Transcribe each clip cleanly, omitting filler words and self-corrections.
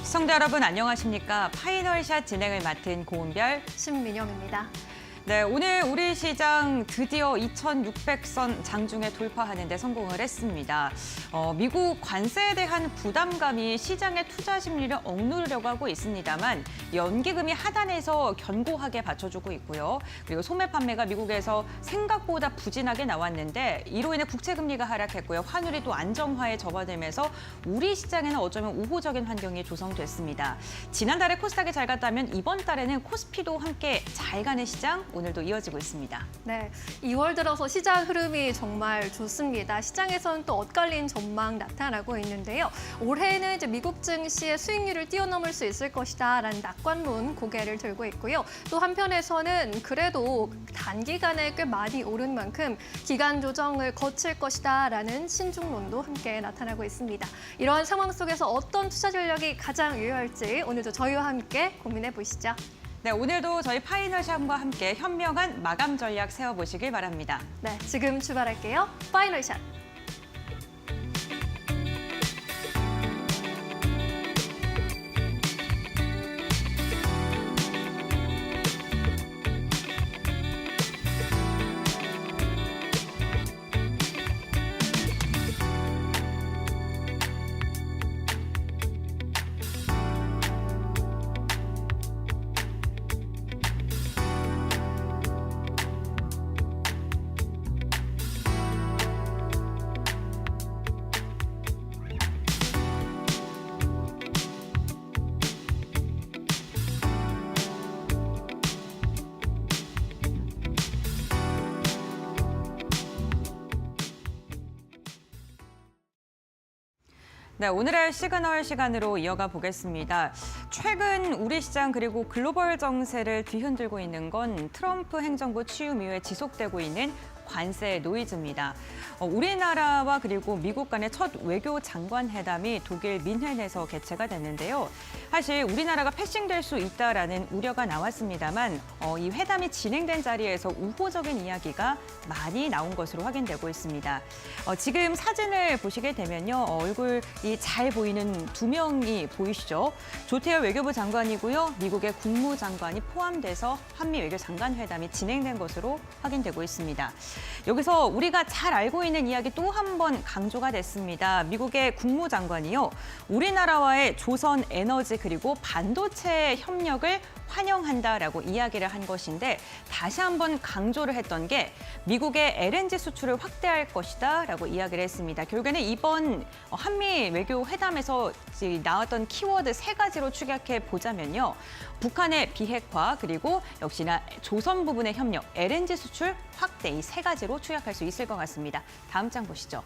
시청자 여러분 안녕하십니까? 파이널샷 진행을 맡은 고은별, 신민영입니다. 네, 오늘 우리 시장 드디어 2,600선 장중에 돌파하는 데 성공을 했습니다. 미국 관세에 대한 부담감이 시장의 투자 심리를 억누르려고 하고 있습니다만 연기금이 하단에서 견고하게 받쳐주고 있고요. 그리고 소매 판매가 미국에서 생각보다 부진하게 나왔는데 이로 인해 국채금리가 하락했고요. 환율이 또 안정화에 접어들면서 우리 시장에는 어쩌면 우호적인 환경이 조성됐습니다. 지난달에 코스닥이 잘 갔다면 이번 달에는 코스피도 함께 잘 가는 시장 오늘도 이어지고 있습니다. 네, 2월 들어서 시장 흐름이 정말 좋습니다. 시장에서는 또 엇갈린 전망 나타나고 있는데요. 올해는 이제 미국 증시의 수익률을 뛰어넘을 수 있을 것이다라는 낙관론 고개를 들고 있고요. 또 한편에서는 그래도 단기간에 꽤 많이 오른 만큼 기간 조정을 거칠 것이다라는 신중론도 함께 나타나고 있습니다. 이러한 상황 속에서 어떤 투자 전략이 가장 유효할지 오늘도 저희와 함께 고민해 보시죠. 네, 오늘도 저희 파이널샷과 함께 현명한 마감 전략 세워보시길 바랍니다. 네, 지금 출발할게요. 파이널샷. 네, 오늘의 시그널 시간으로 이어가 보겠습니다. 최근 우리 시장 그리고 글로벌 정세를 뒤흔들고 있는 건 트럼프 행정부 취임 이후에 지속되고 있는 관세 노이즈입니다. 우리나라와 그리고 미국 간의 첫 외교 장관 회담이 독일 민헨에서 개최가 됐는데요. 사실 우리나라가 패싱될 수 있다라는 우려가 나왔습니다만 이 회담이 진행된 자리에서 우호적인 이야기가 많이 나온 것으로 확인되고 있습니다. 지금 사진을 보시게 되면요. 얼굴이 잘 보이는 두 명이 보이시죠? 조태열 외교부 장관이고요. 미국의 국무장관이 포함돼서 한미 외교 장관 회담이 진행된 것으로 확인되고 있습니다. 여기서 우리가 잘 알고 있는 이야기 또 한 번 강조가 됐습니다. 미국의 국무장관이요. 우리나라와의 조선 에너지 그리고 반도체 협력을 환영한다라고 이야기를 한 것인데 다시 한번 강조를 했던 게 미국의 LNG 수출을 확대할 것이다라고 이야기를 했습니다. 결국에는 이번 한미 외교 회담에서 나왔던 키워드 세 가지로 축약해 보자면요. 북한의 비핵화 그리고 역시나 조선 부분의 협력, LNG 수출 확대 이 세 가지로 축약할 수 있을 것 같습니다. 다음 장 보시죠.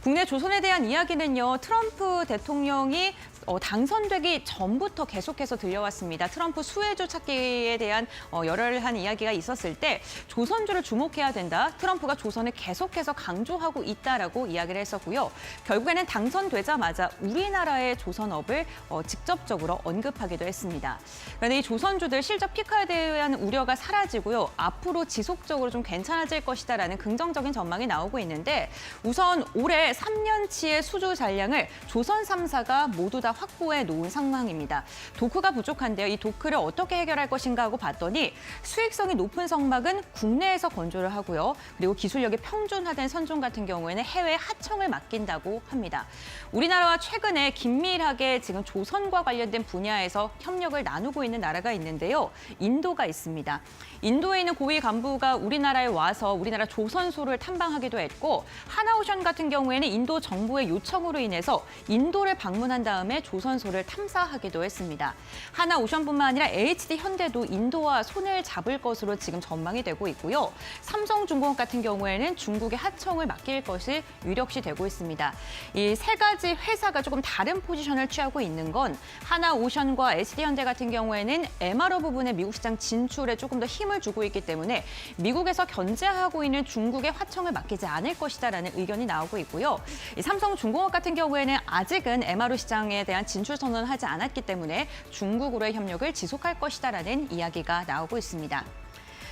국내 조선에 대한 이야기는요. 트럼프 대통령이 당선되기 전부터 계속해서 들려왔습니다. 트럼프 수혜주 찾기에 대한 열혈한 이야기가 있었을 때 조선주를 주목해야 된다. 트럼프가 조선을 계속해서 강조하고 있다라고 이야기를 했었고요. 결국에는 당선되자마자 우리나라의 조선업을 직접적으로 언급하기도 했습니다. 그런데 이 조선주들 실적 피크에 대한 우려가 사라지고요. 앞으로 지속적으로 좀 괜찮아질 것이다라는 긍정적인 전망이 나오고 있는데 우선 올해 3년치의 수주 잔량을 조선 3사가 모두 다 확보해 놓은 상황입니다. 도크가 부족한데요. 이 도크를 어떻게 해결할 것인가 하고 봤더니 수익성이 높은 성막은 국내에서 건조를 하고요. 그리고 기술력이 평준화된 선종 같은 경우에는 해외 하청을 맡긴다고 합니다. 우리나라와 최근에 긴밀하게 지금 조선과 관련된 분야에서 협력을 나누고 있는 나라가 있는데요. 인도가 있습니다. 인도에 있는 고위 간부가 우리나라에 와서 우리나라 조선소를 탐방하기도 했고 하나오션 같은 경우에는 인도 정부의 요청으로 인해서 인도를 방문한 다음에 조선소를 탐사하기도 했습니다. 하나오션뿐만 아니라 HD 현대도 인도와 손을 잡을 것으로 지금 전망이 되고 있고요. 삼성중공업 같은 경우에는 중국의 하청을 맡길 것이 유력시 되고 있습니다. 이 세 가지 회사가 조금 다른 포지션을 취하고 있는 건 하나오션과 HD 현대 같은 경우에는 MRO 부분의 미국 시장 진출에 조금 더 힘을 주고 있기 때문에 미국에서 견제하고 있는 중국의 하청을 맡기지 않을 것이다라는 의견이 나오고 있고요. 이 삼성중공업 같은 경우에는 아직은 MRO 시장에 대한 진출 선언을 하지 않았기 때문에 중국으로의 협력을 지속할 것이다라는 이야기가 나오고 있습니다.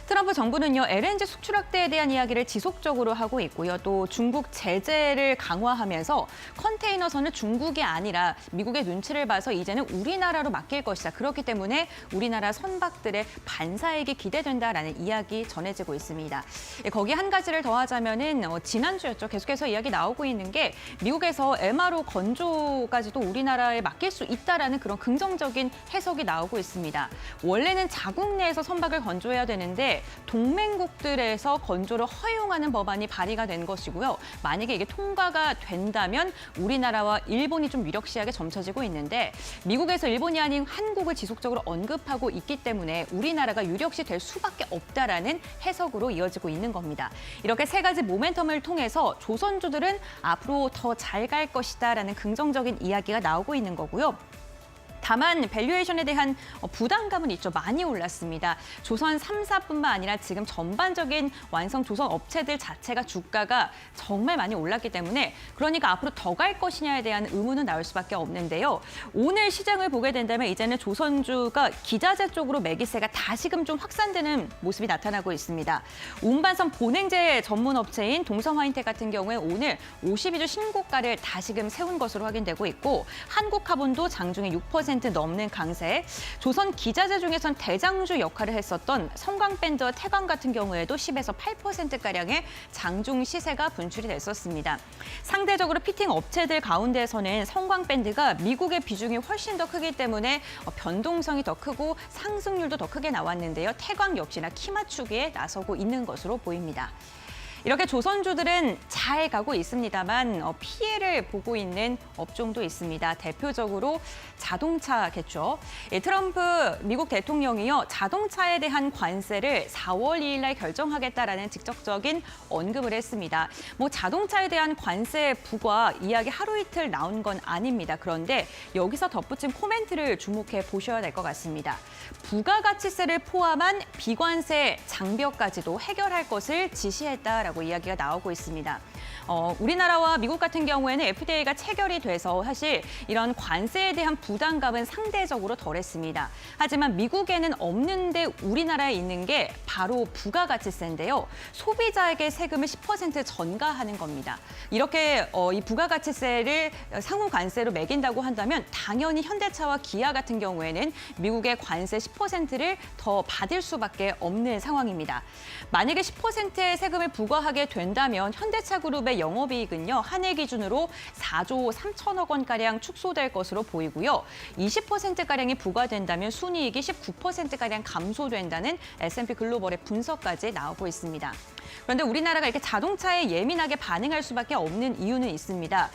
트럼프 정부는요, LNG 수출 확대에 대한 이야기를 지속적으로 하고 있고요. 또 중국 제재를 강화하면서 컨테이너선은 중국이 아니라 미국의 눈치를 봐서 이제는 우리나라로 맡길 것이다. 그렇기 때문에 우리나라 선박들의 반사이익이 기대된다라는 이야기 전해지고 있습니다. 거기에 한 가지를 더하자면은 지난주였죠. 계속해서 이야기 나오고 있는 게 미국에서 MRO 건조까지도 우리나라에 맡길 수 있다라는 그런 긍정적인 해석이 나오고 있습니다. 원래는 자국 내에서 선박을 건조해야 되는데 동맹국들에서 건조를 허용하는 법안이 발의가 된 것이고요. 만약에 이게 통과가 된다면 우리나라와 일본이 좀 유력시하게 점쳐지고 있는데 미국에서 일본이 아닌 한국을 지속적으로 언급하고 있기 때문에 우리나라가 유력시 될 수밖에 없다라는 해석으로 이어지고 있는 겁니다. 이렇게 세 가지 모멘텀을 통해서 조선주들은 앞으로 더 잘 갈 것이다라는 긍정적인 이야기가 나오고 있는 거고요. 다만 밸류에이션에 대한 부담감은 있죠. 많이 올랐습니다. 조선 3사뿐만 아니라 지금 전반적인 완성 조선 업체들 자체가 주가가 정말 많이 올랐기 때문에 그러니까 앞으로 더 갈 것이냐에 대한 의문은 나올 수밖에 없는데요. 오늘 시장을 보게 된다면 이제는 조선주가 기자재 쪽으로 매기세가 다시금 좀 확산되는 모습이 나타나고 있습니다. 운반선 본행제 전문 업체인 동성화인텍 같은 경우에 오늘 52주 신고가를 다시금 세운 것으로 확인되고 있고 한국카본도 장중에 6% 넘는 강세, 조선 기자재 중에선 대장주 역할을 했었던 성광밴드와 태광 같은 경우에도 10에서 8%가량의 장중 시세가 분출이 됐었습니다. 상대적으로 피팅 업체들 가운데에서는 성광밴드가 미국의 비중이 훨씬 더 크기 때문에 변동성이 더 크고 상승률도 더 크게 나왔는데요. 태광 역시나 키 맞추기에 나서고 있는 것으로 보입니다. 이렇게 조선주들은 잘 가고 있습니다만 피해를 보고 있는 업종도 있습니다. 대표적으로 자동차겠죠. 트럼프 미국 대통령이요, 자동차에 대한 관세를 4월 2일 날 결정하겠다라는 직접적인 언급을 했습니다. 자동차에 대한 관세 부과 이야기 하루 이틀 나온 건 아닙니다. 그런데 여기서 덧붙인 코멘트를 주목해 보셔야 될 것 같습니다. 부가가치세를 포함한 비관세 장벽까지도 해결할 것을 지시했다라고 이야기가 나오고 있습니다. 우리나라와 미국 같은 경우에는 FTA가 체결이 돼서 사실 이런 관세에 대한 부담감은 상대적으로 덜했습니다. 하지만 미국에는 없는데 우리나라에 있는 게 바로 부가가치세인데요. 소비자에게 세금을 10% 전가하는 겁니다. 이렇게 이 부가가치세를 상호 관세로 매긴다고 한다면 당연히 현대차와 기아 같은 경우에는 미국의 관세 10%를 더 받을 수밖에 없는 상황입니다. 만약에 10%의 세금을 부과하게 된다면 현대차 그룹의 영업이익은요, 한 해 기준으로 4조 3천억 원가량 축소될 것으로 보이고요. 20%가량이 부과된다면 순이익이 19%가량 감소된다는 S&P 글로벌의 분석까지 나오고 있습니다. 그런데 우리나라가 이렇게 자동차에 예민하게 반응할 수밖에 없는 이유는 있습니다.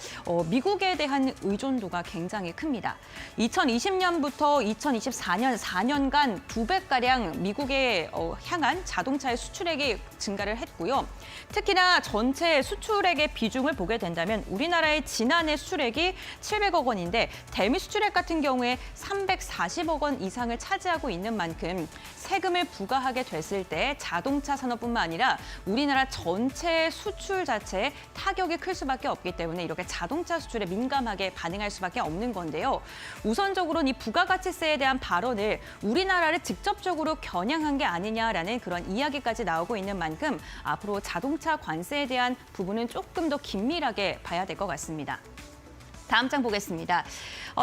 미국에 대한 의존도가 굉장히 큽니다. 2020년부터 2024년 4년간 2배가량 미국에 향한 자동차의 수출액이 증가를 했고요. 특히나 전체 수출액의 비중을 보게 된다면 우리나라의 지난해 수출액이 700억 원인데 대미 수출액 같은 경우에 340억 원 이상을 차지하고 있는 만큼 세금을 부과하게 됐을 때 자동차 산업뿐만 아니라 우리나라 전체 수출 자체에 타격이 클 수밖에 없기 때문에 이렇게 자동차 수출에 민감하게 반응할 수밖에 없는 건데요. 우선적으로는 이 부가가치세에 대한 발언을 우리나라를 직접적으로 겨냥한 게 아니냐라는 그런 이야기까지 나오고 있는 만큼 앞으로 자동차 관세에 대한 부분은 조금 더 긴밀하게 봐야 될 것 같습니다. 다음 장 보겠습니다.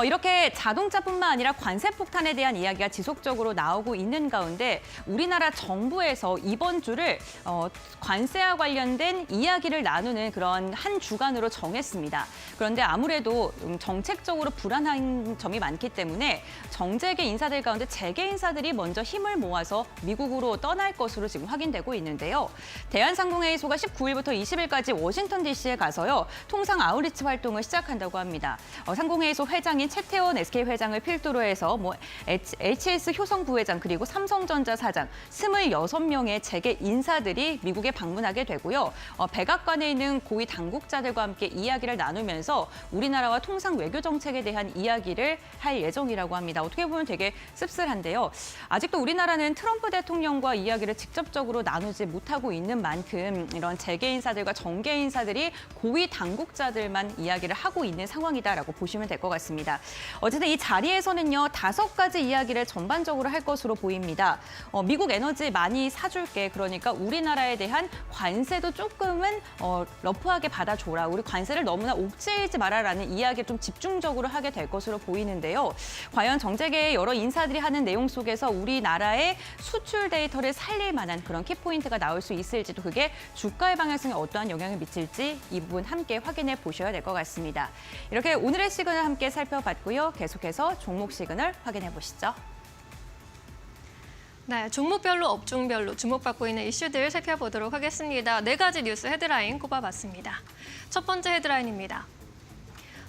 이렇게 자동차뿐만 아니라 관세 폭탄에 대한 이야기가 지속적으로 나오고 있는 가운데 우리나라 정부에서 이번 주를 관세와 관련된 이야기를 나누는 그런 한 주간으로 정했습니다. 그런데 아무래도 정책적으로 불안한 점이 많기 때문에 정재계 인사들 가운데 재계 인사들이 먼저 힘을 모아서 미국으로 떠날 것으로 지금 확인되고 있는데요. 대한상공회의소가 19일부터 20일까지 워싱턴 DC에 가서요, 통상 아웃리치 활동을 시작한다고 합니다. 상공회의소 회장인 최태원 SK 회장을 필두로 해서 HS 효성 부회장 그리고 삼성전자 사장 26명의 재계 인사들이 미국에 방문하게 되고요. 백악관에 있는 고위 당국자들과 함께 이야기를 나누면서 우리나라와 통상 외교 정책에 대한 이야기를 할 예정이라고 합니다. 어떻게 보면 되게 씁쓸한데요. 아직도 우리나라는 트럼프 대통령과 이야기를 직접적으로 나누지 못하고 있는 만큼 이런 재계 인사들과 정계 인사들이 고위 당국자들만 이야기를 하고 있는 상황 상황이다라고 보시면 될 것 같습니다. 어쨌든 이 자리에서는요, 5가지 이야기를 전반적으로 할 것으로 보입니다. 미국 에너지 많이 사줄게. 그러니까 우리나라에 대한 관세도 조금은 러프하게 받아줘라. 우리 관세를 너무나 옥죄이지 마라라는 이야기를 좀 집중적으로 하게 될 것으로 보이는데요. 과연 정책의 여러 인사들이 하는 내용 속에서 우리나라의 수출 데이터를 살릴 만한 그런 키포인트가 나올 수 있을지도, 그게 주가의 방향성에 어떠한 영향을 미칠지 이 부분 함께 확인해 보셔야 될 것 같습니다. 이렇게 오늘의 시그널 함께 살펴봤고요. 계속해서 종목 시그널 확인해 보시죠. 네, 종목별로 업종별로 주목받고 있는 이슈들 살펴보도록 하겠습니다. 4가지 뉴스 헤드라인 꼽아봤습니다. 첫 번째 헤드라인입니다.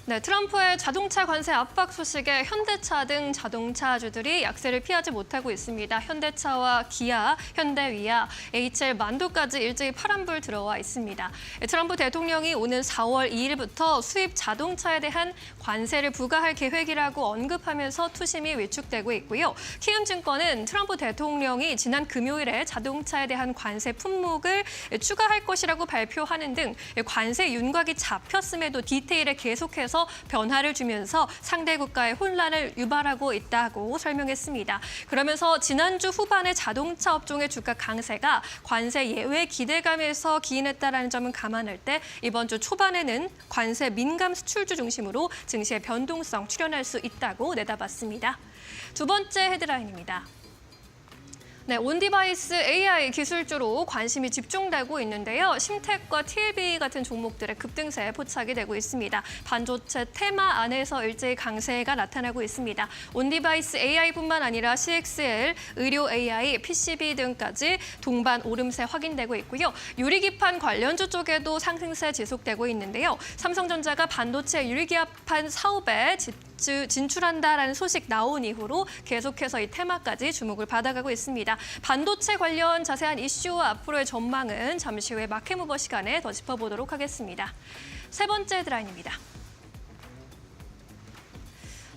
네, 트럼프의 자동차 관세 압박 소식에 현대차 등 자동차주들이 약세를 피하지 못하고 있습니다. 현대차와 기아, 현대위아, HL 만도까지 일제히 파란불 들어와 있습니다. 트럼프 대통령이 오는 4월 2일부터 수입 자동차에 대한 관세를 부과할 계획이라고 언급하면서 투심이 위축되고 있고요. 키움증권은 트럼프 대통령이 지난 금요일에 자동차에 대한 관세 품목을 추가할 것이라고 발표하는 등 관세 윤곽이 잡혔음에도 디테일에 계속해서 변화를 주면서 상대 국가의 혼란을 유발하고 있다고 설명했습니다. 그러면서 지난주 후반에 자동차 업종의 주가 강세가 관세 예외 기대감에서 기인했다는 점은 감안할 때 이번 주 초반에는 관세 민감 수출주 중심으로 증시의 변동성 출현할 수 있다고 내다봤습니다. 두 번째 헤드라인입니다. 네, 온디바이스 AI 기술주로 관심이 집중되고 있는데요. 심텍과 TLB 같은 종목들의 급등세에 포착이 되고 있습니다. 반도체 테마 안에서 일제히 강세가 나타나고 있습니다. 온디바이스 AI뿐만 아니라 CXL, 의료 AI, PCB 등까지 동반 오름세 확인되고 있고요. 유리기판 관련주 쪽에도 상승세 지속되고 있는데요. 삼성전자가 반도체 유리기판 사업에 진출한다라는 소식 나온 이후로 계속해서 이 테마까지 주목을 받아가고 있습니다. 반도체 관련 자세한 이슈와 앞으로의 전망은 잠시 후에 마켓무버 시간에 더 짚어보도록 하겠습니다. 세 번째 헤드라인입니다.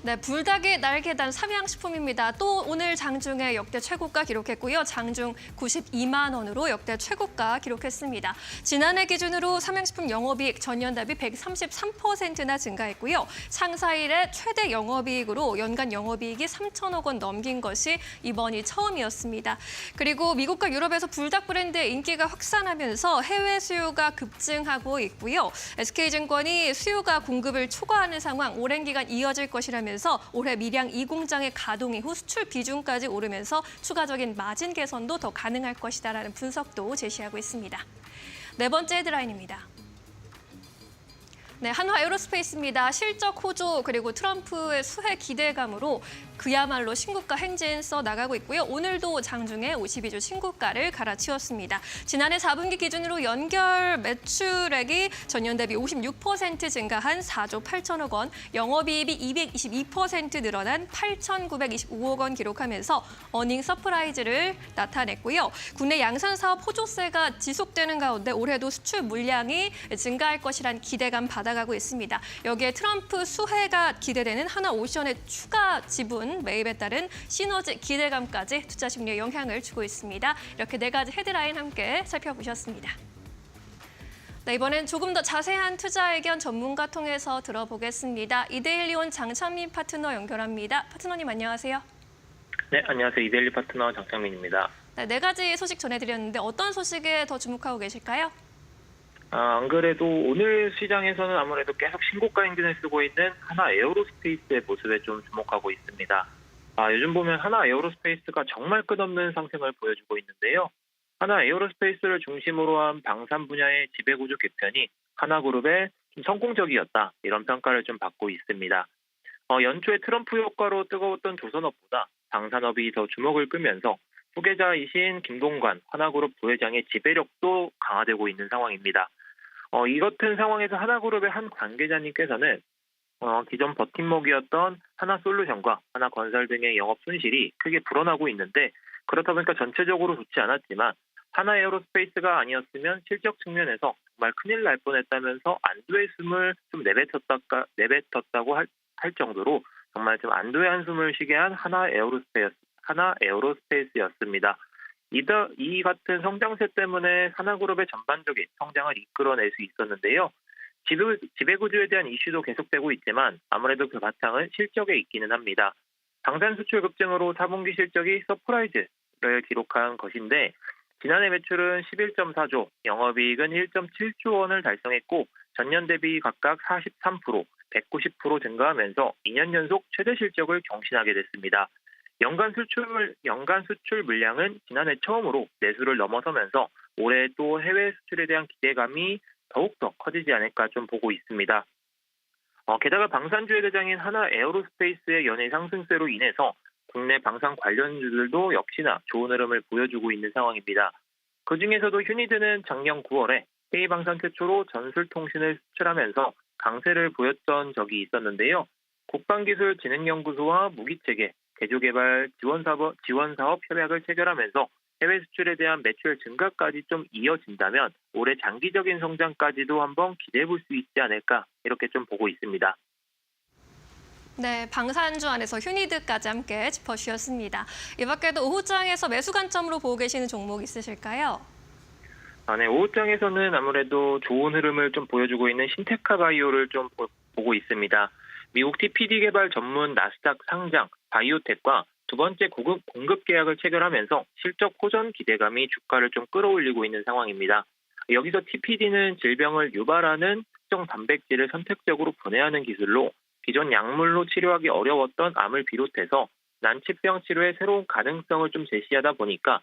네, 불닭의 날개단 삼양식품입니다. 또 오늘 장중에 역대 최고가 기록했고요. 장중 92만 원으로 역대 최고가 기록했습니다. 지난해 기준으로 삼양식품 영업이익 전년 대비 133%나 증가했고요. 상사 이래 최대 영업이익으로 연간 영업이익이 3천억 원 넘긴 것이 이번이 처음이었습니다. 그리고 미국과 유럽에서 불닭 브랜드의 인기가 확산하면서 해외 수요가 급증하고 있고요. SK증권이 수요가 공급을 초과하는 상황 오랜 기간 이어질 것이라며 올해 밀양 2공장의 가동 이후 수출 비중까지 오르면서 추가적인 마진 개선도 더 가능할 것이다라는 분석도 제시하고 있습니다. 네 번째 헤드라인입니다. 네, 한화 에어로스페이스입니다. 실적 호조 그리고 트럼프의 수혜 기대감으로 그야말로 신고가 행진 써 나가고 있고요. 오늘도 장중에 52주 신고가를 갈아치웠습니다. 지난해 4분기 기준으로 연결 매출액이 전년 대비 56% 증가한 4조 8천억 원, 영업이익이 222% 늘어난 8,925억 원 기록하면서 어닝 서프라이즈를 나타냈고요. 국내 양산 사업 호조세가 지속되는 가운데 올해도 수출 물량이 증가할 것이란 기대감 받아가고 있습니다. 여기에 트럼프 수혜가 기대되는 하나오션의 추가 지분 매입에 따른 시너지 기대감까지 투자 심리에 영향을 주고 있습니다. 이렇게 4가지 헤드라인 함께 살펴보셨습니다. 네, 이번엔 조금 더 자세한 투자 의견 전문가 통해서 들어보겠습니다. 이데일리온 장창민 파트너 연결합니다. 파트너님 안녕하세요. 네, 안녕하세요. 이데일리 파트너 장창민입니다. 네, 4가지 소식 전해드렸는데 어떤 소식에 더 주목하고 계실까요? 안 그래도 오늘 시장에서는 아무래도 계속 신고가 행진을 쓰고 있는 하나 에어로스페이스의 모습에 좀 주목하고 있습니다. 요즘 보면 하나 에어로스페이스가 정말 끝없는 상승을 보여주고 있는데요. 하나 에어로스페이스를 중심으로 한 방산 분야의 지배구조 개편이 하나그룹에 좀 성공적이었다. 이런 평가를 좀 받고 있습니다. 연초에 트럼프 효과로 뜨거웠던 조선업보다 방산업이 더 주목을 끌면서 후계자이신 김동관 하나그룹 부회장의 지배력도 강화되고 있는 상황입니다. 이 같은 상황에서 하나그룹의 한 관계자님께서는 기존 버팀목이었던 하나솔루션과 하나건설 등의 영업 손실이 크게 불어나고 있는데 그렇다 보니까 전체적으로 좋지 않았지만 하나에어로스페이스가 아니었으면 실적 측면에서 정말 큰일 날 뻔했다면서 안도의 숨을 좀 내뱉었다고 할 정도로 정말 좀 안도의 한숨을 쉬게 한 하나에어로스페이스였습니다. 이 같은 성장세 때문에 하나그룹의 전반적인 성장을 이끌어낼 수 있었는데요. 지배구조에 대한 이슈도 계속되고 있지만 아무래도 그 바탕은 실적에 있기는 합니다. 방산 수출 급증으로 4분기 실적이 서프라이즈를 기록한 것인데 지난해 매출은 11.4조, 영업이익은 1.7조 원을 달성했고 전년 대비 각각 43%, 190% 증가하면서 2년 연속 최대 실적을 경신하게 됐습니다. 연간 수출 물량은 지난해 처음으로 내수를 넘어서면서 올해 또 해외 수출에 대한 기대감이 더욱더 커지지 않을까 좀 보고 있습니다. 게다가 방산주의 대장인 하나 에어로스페이스의 연일 상승세로 인해서 국내 방산 관련주들도 역시나 좋은 흐름을 보여주고 있는 상황입니다. 그중에서도 휴니드는 작년 9월에 K방산 최초로 전술통신을 수출하면서 강세를 보였던 적이 있었는데요. 국방기술진흥연구소와 무기체계, 개조개발 지원사업 협약을 체결하면서 해외 수출에 대한 매출 증가까지 좀 이어진다면 올해 장기적인 성장까지도 한번 기대해 볼 수 있지 않을까 이렇게 좀 보고 있습니다. 네, 방산주 안에서 휴니드까지 함께 짚어주셨습니다. 이 밖에도 오후장에서 매수 관점으로 보고 계시는 종목 있으실까요? 네, 오후장에서는 아무래도 좋은 흐름을 좀 보여주고 있는 신테카 바이오를 좀 보고 있습니다. 미국 TPD 개발 전문 나스닥 상장 바이오텍과 두 번째 공급 계약을 체결하면서 실적 호전 기대감이 주가를 좀 끌어올리고 있는 상황입니다. 여기서 TPD는 질병을 유발하는 특정 단백질을 선택적으로 분해하는 기술로 기존 약물로 치료하기 어려웠던 암을 비롯해서 난치병 치료의 새로운 가능성을 좀 제시하다 보니까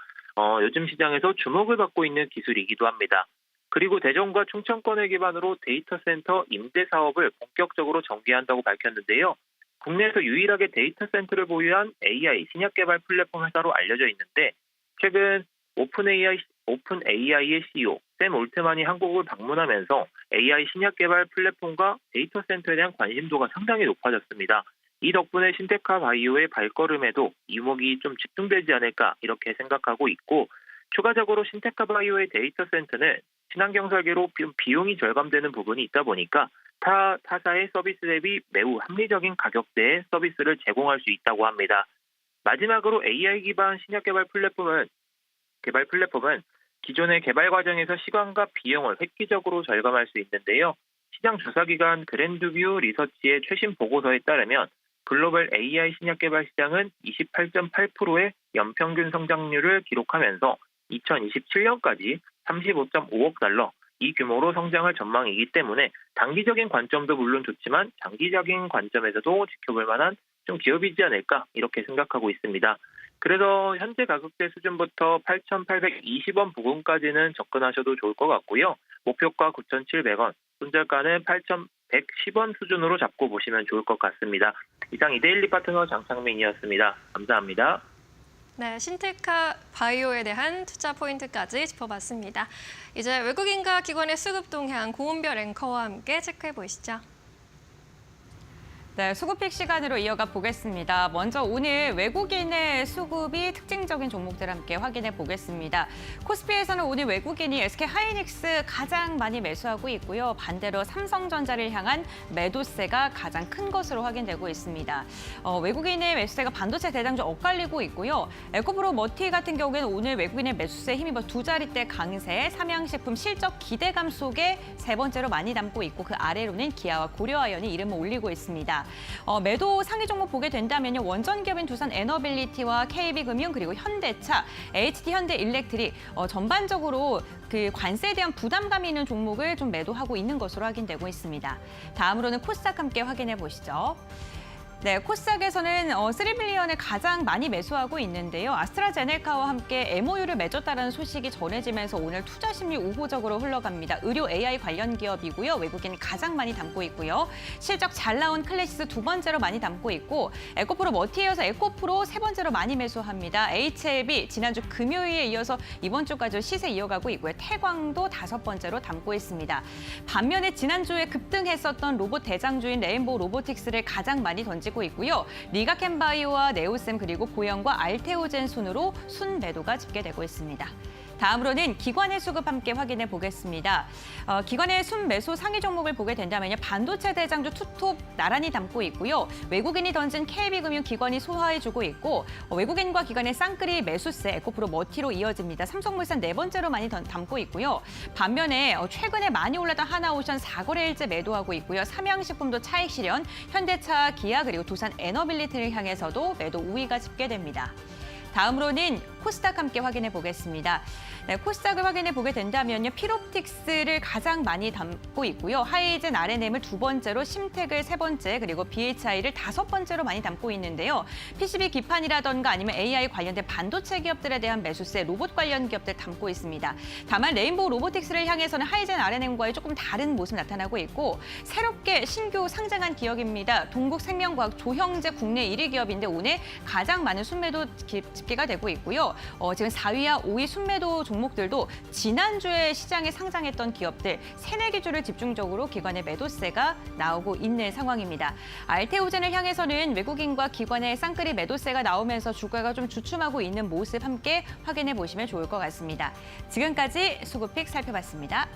요즘 시장에서 주목을 받고 있는 기술이기도 합니다. 그리고 대전과 충청권을 기반으로 데이터 센터 임대 사업을 본격적으로 전개한다고 밝혔는데요. 국내에서 유일하게 데이터 센터를 보유한 AI 신약 개발 플랫폼 회사로 알려져 있는데 최근 오픈AI의 CEO 샘 올트만이 한국을 방문하면서 AI 신약 개발 플랫폼과 데이터 센터에 대한 관심도가 상당히 높아졌습니다. 이 덕분에 신테카 바이오의 발걸음에도 이목이 좀 집중되지 않을까 이렇게 생각하고 있고 추가적으로 신테카 바이오의 데이터 센터는 친환경 설계로 비용이 절감되는 부분이 있다 보니까 타사의 서비스 대비 매우 합리적인 가격대의 서비스를 제공할 수 있다고 합니다. 마지막으로 AI 기반 신약 개발 플랫폼은 기존의 개발 과정에서 시간과 비용을 획기적으로 절감할 수 있는데요. 시장 조사기관 그랜드뷰 리서치의 최신 보고서에 따르면 글로벌 AI 신약 개발 시장은 28.8%의 연평균 성장률을 기록하면서 2027년까지 35.5억 달러 이 규모로 성장할 전망이기 때문에 단기적인 관점도 물론 좋지만 장기적인 관점에서도 지켜볼 만한 좀 기업이지 않을까 이렇게 생각하고 있습니다. 그래서 현재 가격대 수준부터 8,820원 부근까지는 접근하셔도 좋을 것 같고요. 목표가 9,700원, 손절가는 8,110원 수준으로 잡고 보시면 좋을 것 같습니다. 이상 이데일리 파트너 장창민이었습니다. 감사합니다. 네, 신테카 바이오에 대한 투자 포인트까지 짚어봤습니다. 이제 외국인과 기관의 수급 동향 고은별 앵커와 함께 체크해 보시죠. 네, 수급픽 시간으로 이어가 보겠습니다. 먼저 오늘 외국인의 수급이 특징적인 종목들 함께 확인해 보겠습니다. 코스피에서는 오늘 외국인이 SK하이닉스 가장 많이 매수하고 있고요. 반대로 삼성전자를 향한 매도세가 가장 큰 것으로 확인되고 있습니다. 외국인의 매수세가 반도체 대장주 엇갈리고 있고요. 에코프로 머티 같은 경우에는 오늘 외국인의 매수세에 힘입어 두 자릿대 강세, 삼양식품 실적 기대감 속에 세 번째로 많이 담고 있고 그 아래로는 기아와 고려아연이 이름을 올리고 있습니다. 매도 상위 종목 보게 된다면요. 원전기업인 두산 에너빌리티와 KB금융 그리고 현대차, HD현대일렉트릭 전반적으로 그 관세에 대한 부담감이 있는 종목을 좀 매도하고 있는 것으로 확인되고 있습니다. 다음으로는 코스닥 함께 확인해 보시죠. 네, 코스닥에서는 3빌리언을 가장 많이 매수하고 있는데요. 아스트라제네카와 함께 MOU를 맺었다는 소식이 전해지면서 오늘 투자 심리 우호적으로 흘러갑니다. 의료 AI 관련 기업이고요. 외국인이 가장 많이 담고 있고요. 실적 잘 나온 클래시스 두 번째로 많이 담고 있고 에코프로 머티에 이어서 에코프로 세 번째로 많이 매수합니다. HLB 지난주 금요일에 이어서 이번 주까지 시세 이어가고 있고요. 태광도 다섯 번째로 담고 있습니다. 반면에 지난주에 급등했었던 로봇 대장주인 레인보우 로보틱스를 가장 많이 던지고 있고요. 리가켄바이오와 네오셈 그리고 보영과 알테오젠 순으로 순 매도가 집계되고 있습니다. 다음으로는 기관의 수급 함께 확인해 보겠습니다. 기관의 순매수 상위 종목을 보게 된다면요. 반도체 대장주 투톱 나란히 담고 있고요. 외국인이 던진 KB금융 기관이 소화해주고 있고 외국인과 기관의 쌍끌이 매수세 에코프로 머티로 이어집니다. 삼성물산 네 번째로 많이 담고 있고요. 반면에 최근에 많이 올랐던 하나오션 4거래일째 매도하고 있고요. 삼양식품도 차익 실현, 현대차, 기아 그리고 두산 에너빌리티를 향해서도 매도 우위가 집계됩니다. 다음으로는 코스닥 함께 확인해 보겠습니다. 네, 코스닥을 확인해 보게 된다면요. 필옵틱스를 가장 많이 담고 있고요. 하이젠 RNM을 두 번째로, 심텍을 세 번째, 그리고 BHI를 다섯 번째로 많이 담고 있는데요. PCB 기판이라던가 아니면 AI 관련된 반도체 기업들에 대한 매수세, 로봇 관련 기업들 담고 있습니다. 다만 레인보우 로보틱스를 향해서는 하이젠 RNM과의 조금 다른 모습 나타나고 있고 새롭게 신규 상장한 기업입니다. 동국생명과학 조형제 국내 1위 기업인데 오늘 가장 많은 순매도 집계가 되고 있고요. 지금 4위와 5위 순매도 종목들도 지난주에 시장에 상장했던 기업들 3-4기주를 집중적으로 기관의 매도세가 나오고 있는 상황입니다. 알테오젠을 향해서는 외국인과 기관의 쌍끌이 매도세가 나오면서 주가가 좀 주춤하고 있는 모습 함께 확인해 보시면 좋을 것 같습니다. 지금까지 수급픽 살펴봤습니다.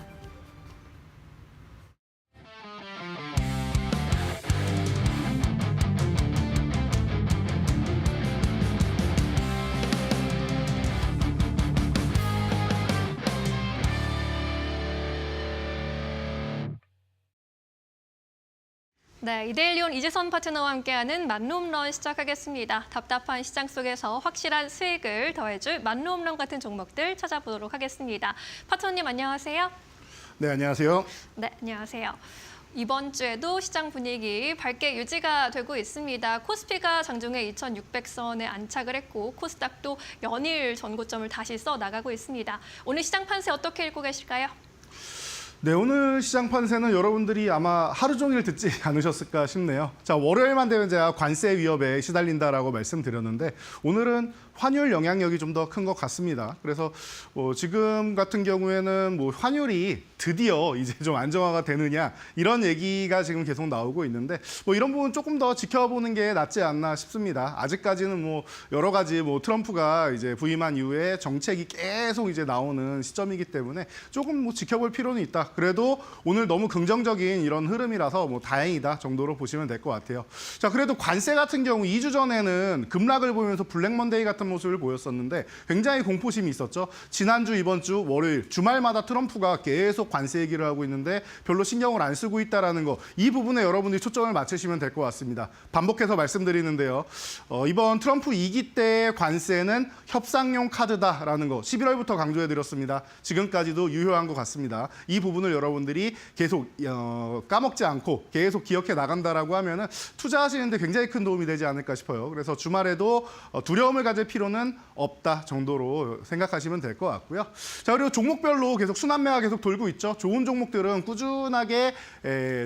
네, 이데일리온 이재선 파트너와 함께하는 만루홈런 시작하겠습니다. 답답한 시장 속에서 확실한 수익을 더해줄 만루홈런 같은 종목들 찾아보도록 하겠습니다. 파트너님 안녕하세요. 네, 안녕하세요. 네, 안녕하세요. 이번 주에도 시장 분위기 밝게 유지가 되고 있습니다. 코스피가 장중에 2,600선에 안착을 했고 코스닥도 연일 전고점을 다시 써나가고 있습니다. 오늘 시장 판세 어떻게 읽고 계실까요? 네, 오늘 시장 판세는 여러분들이 아마 하루 종일 듣지 않으셨을까 싶네요. 자, 월요일만 되면 제가 관세 위협에 시달린다라고 말씀드렸는데 오늘은 환율 영향력이 좀 더 큰 것 같습니다. 그래서 지금 같은 경우에는 환율이 드디어 이제 좀 안정화가 되느냐 이런 얘기가 지금 계속 나오고 있는데 이런 부분 조금 더 지켜보는 게 낫지 않나 싶습니다. 아직까지는 여러 가지 트럼프가 이제 부임한 이후에 정책이 계속 이제 나오는 시점이기 때문에 조금 지켜볼 필요는 있다. 그래도 오늘 너무 긍정적인 이런 흐름이라서 다행이다 정도로 보시면 될 것 같아요. 자, 그래도 관세 같은 경우 2주 전에는 급락을 보이면서 블랙먼데이 같은 모습을 보였었는데 굉장히 공포심이 있었죠. 지난주, 이번 주 월요일 주말마다 트럼프가 계속 관세 얘기를 하고 있는데 별로 신경을 안 쓰고 있다라는 거, 이 부분에 여러분들이 초점을 맞추시면 될 것 같습니다. 반복해서 말씀드리는데요. 이번 트럼프 2기 때 관세는 협상용 카드다라는 거 11월부터 강조해드렸습니다. 지금까지도 유효한 것 같습니다. 이 부분을 여러분들이 계속 까먹지 않고 계속 기억해 나간다라고 하면은 투자하시는데 굉장히 큰 도움이 되지 않을까 싶어요. 그래서 주말에도 두려움을 가질 필요는 없다 정도로 생각하시면 될 것 같고요. 자, 그리고 종목별로 계속 순환매가 계속 돌고 있죠. 좋은 종목들은 꾸준하게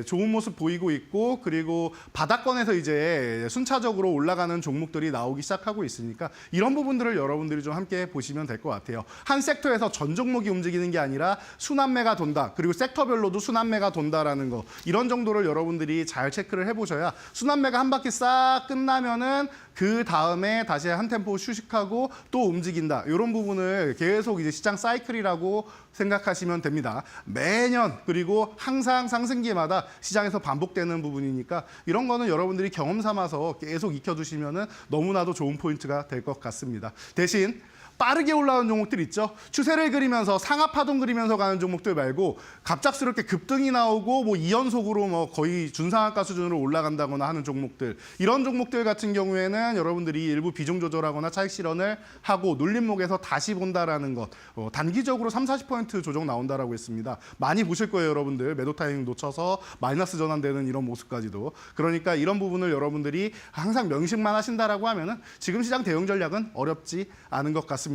좋은 모습 보이고 있고 그리고 바닥권에서 이제 순차적으로 올라가는 종목들이 나오기 시작하고 있으니까 이런 부분들을 여러분들이 좀 함께 보시면 될 것 같아요. 한 섹터에서 전 종목이 움직이는 게 아니라 순환매가 돈다. 그리고 섹터별로도 순환매가 돈다라는 거, 이런 정도를 여러분들이 잘 체크를 해보셔야 순환매가 한 바퀴 싹 끝나면은 그 다음에 다시 한 템포 휴식하고 또 움직인다. 이런 부분을 계속 이제 시장 사이클이라고 생각하시면 됩니다. 매년 그리고 항상 상승기마다 시장에서 반복되는 부분이니까 이런 거는 여러분들이 경험 삼아서 계속 익혀두시면은 너무나도 좋은 포인트가 될 것 같습니다. 대신 빠르게 올라오는 종목들 있죠. 추세를 그리면서 상하파동 그리면서 가는 종목들 말고 갑작스럽게 급등이 나오고 2연속으로 거의 준상한가 수준으로 올라간다거나 하는 종목들, 이런 종목들 같은 경우에는 여러분들이 일부 비중 조절하거나 차익 실현을 하고 눌림목에서 다시 본다라는 것, 단기적으로 30-40% 조정 나온다라고 했습니다. 많이 보실 거예요, 여러분들. 매도 타이밍 놓쳐서 마이너스 전환되는 이런 모습까지도. 그러니까 이런 부분을 여러분들이 항상 명심만 하신다라고 하면은 지금 시장 대응 전략은 어렵지 않은 것 같습니다.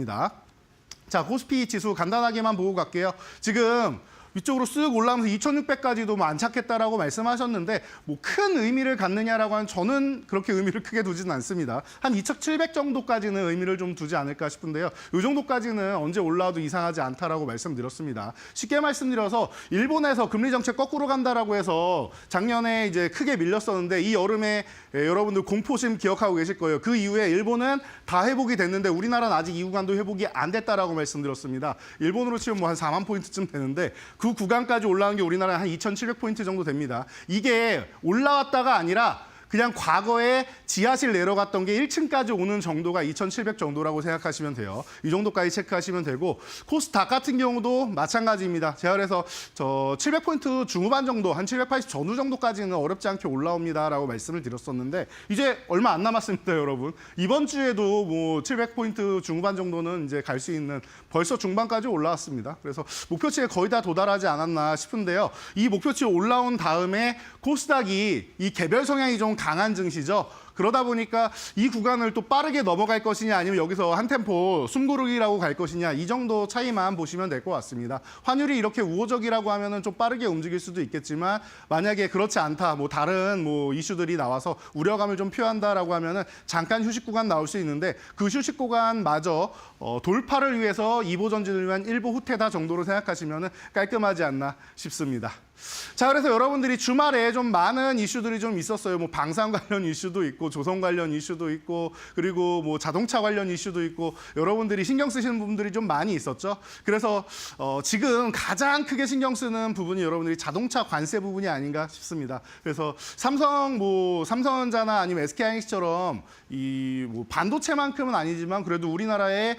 자, 코스피 지수 간단하게만 보고 갈게요. 지금 위쪽으로 쓱 올라오면서 2,600까지도 뭐 안착했다라고 말씀하셨는데 뭐 큰 의미를 갖느냐라고 하면 저는 그렇게 의미를 크게 두지는 않습니다. 한 2,700 정도까지는 의미를 좀 두지 않을까 싶은데요. 이 정도까지는 언제 올라와도 이상하지 않다라고 말씀드렸습니다. 쉽게 말씀드려서 일본에서 금리 정책 거꾸로 간다라고 해서 작년에 이제 크게 밀렸었는데 이 여름에 여러분들 공포심 기억하고 계실 거예요. 그 이후에 일본은 다 회복이 됐는데 우리나라는 아직 이 구간도 회복이 안 됐다라고 말씀드렸습니다. 일본으로 치면 뭐 한 4만 포인트쯤 되는데 그 구간까지 올라온 게 우리나라는 한 2,700포인트 정도 됩니다. 이게 올라왔다가 아니라 그냥 과거에 지하실 내려갔던 게 1층까지 오는 정도가 2,700 정도라고 생각하시면 돼요. 이 정도까지 체크하시면 되고 코스닥 같은 경우도 마찬가지입니다. 제가 그래서 저 700포인트 중후반 정도, 한 780 전후 정도까지는 어렵지 않게 올라옵니다라고 말씀을 드렸었는데 이제 얼마 안 남았습니다, 여러분. 이번 주에도 뭐 700포인트 중후반 정도는 이제 갈 수 있는 벌써 중반까지 올라왔습니다. 그래서 목표치에 거의 다 도달하지 않았나 싶은데요. 이 목표치 올라온 다음에 코스닥이 이 개별 성향이 좀 강한 증시죠. 그러다 보니까 이 구간을 또 빠르게 넘어갈 것이냐 아니면 여기서 한 템포 숨고르기라고 갈 것이냐 이 정도 차이만 보시면 될 것 같습니다. 환율이 이렇게 우호적이라고 하면은 좀 빠르게 움직일 수도 있겠지만 만약에 그렇지 않다, 뭐 다른 뭐 이슈들이 나와서 우려감을 좀 표한다라고 하면은 잠깐 휴식 구간 나올 수 있는데 그 휴식 구간마저 돌파를 위해서 이보 전진을 위한 일보 후퇴다 정도로 생각하시면은 깔끔하지 않나 싶습니다. 자, 그래서 여러분들이 주말에 좀 많은 이슈들이 좀 있었어요. 뭐 방산 관련 이슈도 있고 조선 관련 이슈도 있고 그리고 뭐 자동차 관련 이슈도 있고 여러분들이 신경 쓰시는 부분들이 좀 많이 있었죠. 그래서 지금 가장 크게 신경 쓰는 부분이 여러분들이 자동차 관세 부분이 아닌가 싶습니다. 그래서 삼성전자나 아니면 SK하이닉스처럼 이 뭐 반도체만큼은 아니지만 그래도 우리나라의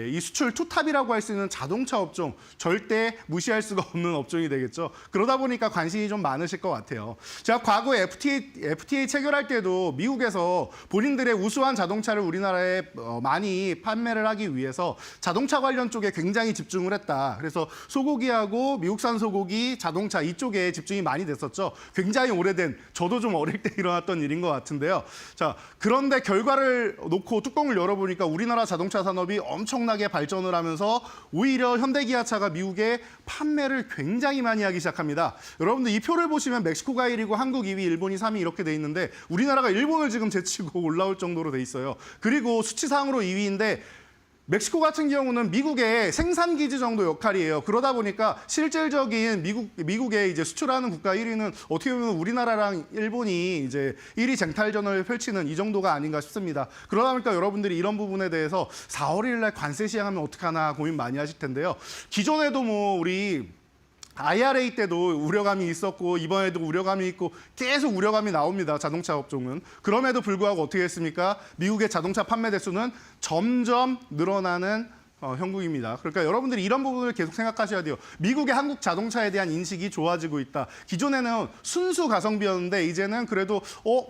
이 수출 투탑이라고 할 수 있는 자동차 업종 절대 무시할 수가 없는 업종이 되겠죠. 그러다 보니까 관심이 좀 많으실 것 같아요. 제가 과거에 FTA 체결할 때도 미국에서 본인들의 우수한 자동차를 우리나라에 많이 판매를 하기 위해서 자동차 관련 쪽에 굉장히 집중을 했다. 그래서 소고기하고 미국산 소고기, 자동차 이쪽에 집중이 많이 됐었죠. 굉장히 오래된, 저도 좀 어릴 때 일어났던 일인 것 같은데요. 자, 그런데 결과를 놓고 뚜껑을 열어보니까 우리나라 자동차 산업이 엄청나게 발전을 하면서 오히려 현대기아차가 미국에 판매를 굉장히 많이 하기 시작합니다. 여러분들 이 표를 보시면 멕시코가 1위고 한국 2위, 일본이 3위 이렇게 돼 있는데 우리나라가 일본을 지금 제치고 올라올 정도로 돼 있어요. 그리고 수치상으로 2위인데 멕시코 같은 경우는 미국의 생산 기지 정도 역할이에요. 그러다 보니까 실질적인 미국에 이제 수출하는 국가 1위는 어떻게 보면 우리나라랑 일본이 이제 1위 쟁탈전을 펼치는 이 정도가 아닌가 싶습니다. 그러다 보니까 여러분들이 이런 부분에 대해서 4월 1일 날 관세 시행하면 어떡하나 고민 많이 하실 텐데요. 기존에도 뭐 우리 IRA 때도 우려감이 있었고 이번에도 우려감이 있고 계속 우려감이 나옵니다. 자동차 업종은. 그럼에도 불구하고 어떻게 했습니까? 미국의 자동차 판매 대수는 점점 늘어나는 형국입니다. 그러니까 여러분들이 이런 부분을 계속 생각하셔야 돼요. 미국의 한국 자동차에 대한 인식이 좋아지고 있다. 기존에는 순수 가성비였는데 이제는 그래도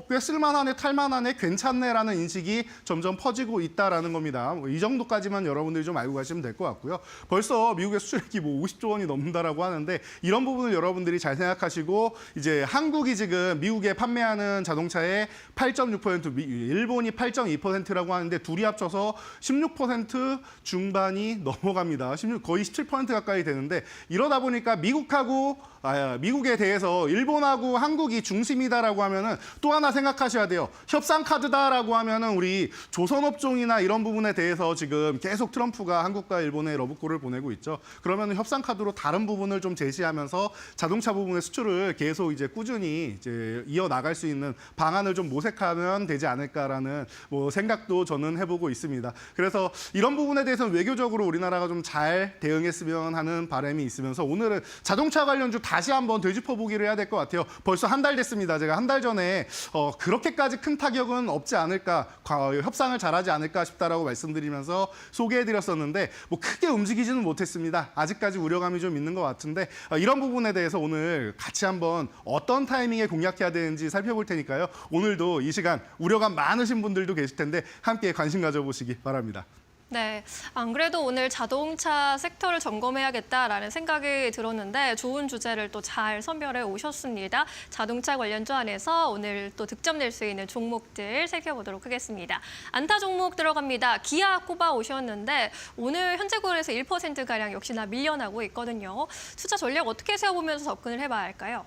꽤 쓸만하네, 탈만하네, 괜찮네라는 인식이 점점 퍼지고 있다라는 겁니다. 이 정도까지만 여러분들이 좀 알고 가시면 될 것 같고요. 벌써 미국의 수출액이 뭐 50조 원이 넘는다라고 하는데 이런 부분을 여러분들이 잘 생각하시고 이제 한국이 지금 미국에 판매하는 자동차의 8.6%, 일본이 8.2%라고 하는데 둘이 합쳐서 16% 중반 이 넘어갑니다. 거의 17% 가까이 되는데 이러다 보니까 미국에 대해서 일본하고 한국이 중심이다라고 하면은 또 하나 생각하셔야 돼요. 협상 카드다라고 하면은 우리 조선업종이나 이런 부분에 대해서 지금 계속 트럼프가 한국과 일본에 러브콜을 보내고 있죠. 그러면 협상 카드로 다른 부분을 좀 제시하면서 자동차 부분의 수출을 계속 이제 꾸준히 이제 이어 나갈 수 있는 방안을 좀 모색하면 되지 않을까라는 뭐 생각도 저는 해보고 있습니다. 그래서 이런 부분에 대해서는 외교적으로 우리나라가 좀 잘 대응했으면 하는 바람이 있으면서 오늘은 자동차 관련주 다시 한번 되짚어보기를 해야 될 것 같아요. 벌써 한 달 됐습니다. 제가 한 달 전에 그렇게까지 큰 타격은 없지 않을까, 협상을 잘하지 않을까 싶다라고 말씀드리면서 소개해드렸었는데 뭐 크게 움직이지는 못했습니다. 아직까지 우려감이 좀 있는 것 같은데 이런 부분에 대해서 오늘 같이 한번 어떤 타이밍에 공략해야 되는지 살펴볼 테니까요. 오늘도 이 시간 우려감 많으신 분들도 계실 텐데 함께 관심 가져보시기 바랍니다. 네, 안 그래도 오늘 자동차 섹터를 점검해야겠다라는 생각이 들었는데 좋은 주제를 또 잘 선별해 오셨습니다. 자동차 관련주 안에서 오늘 또 득점 낼 수 있는 종목들 살펴보도록 하겠습니다. 안타 종목 들어갑니다. 기아 꼽아 오셨는데 오늘 현재 구간에서 1%가량 역시나 밀려나고 있거든요. 투자 전략 어떻게 세워보면서 접근을 해봐야 할까요?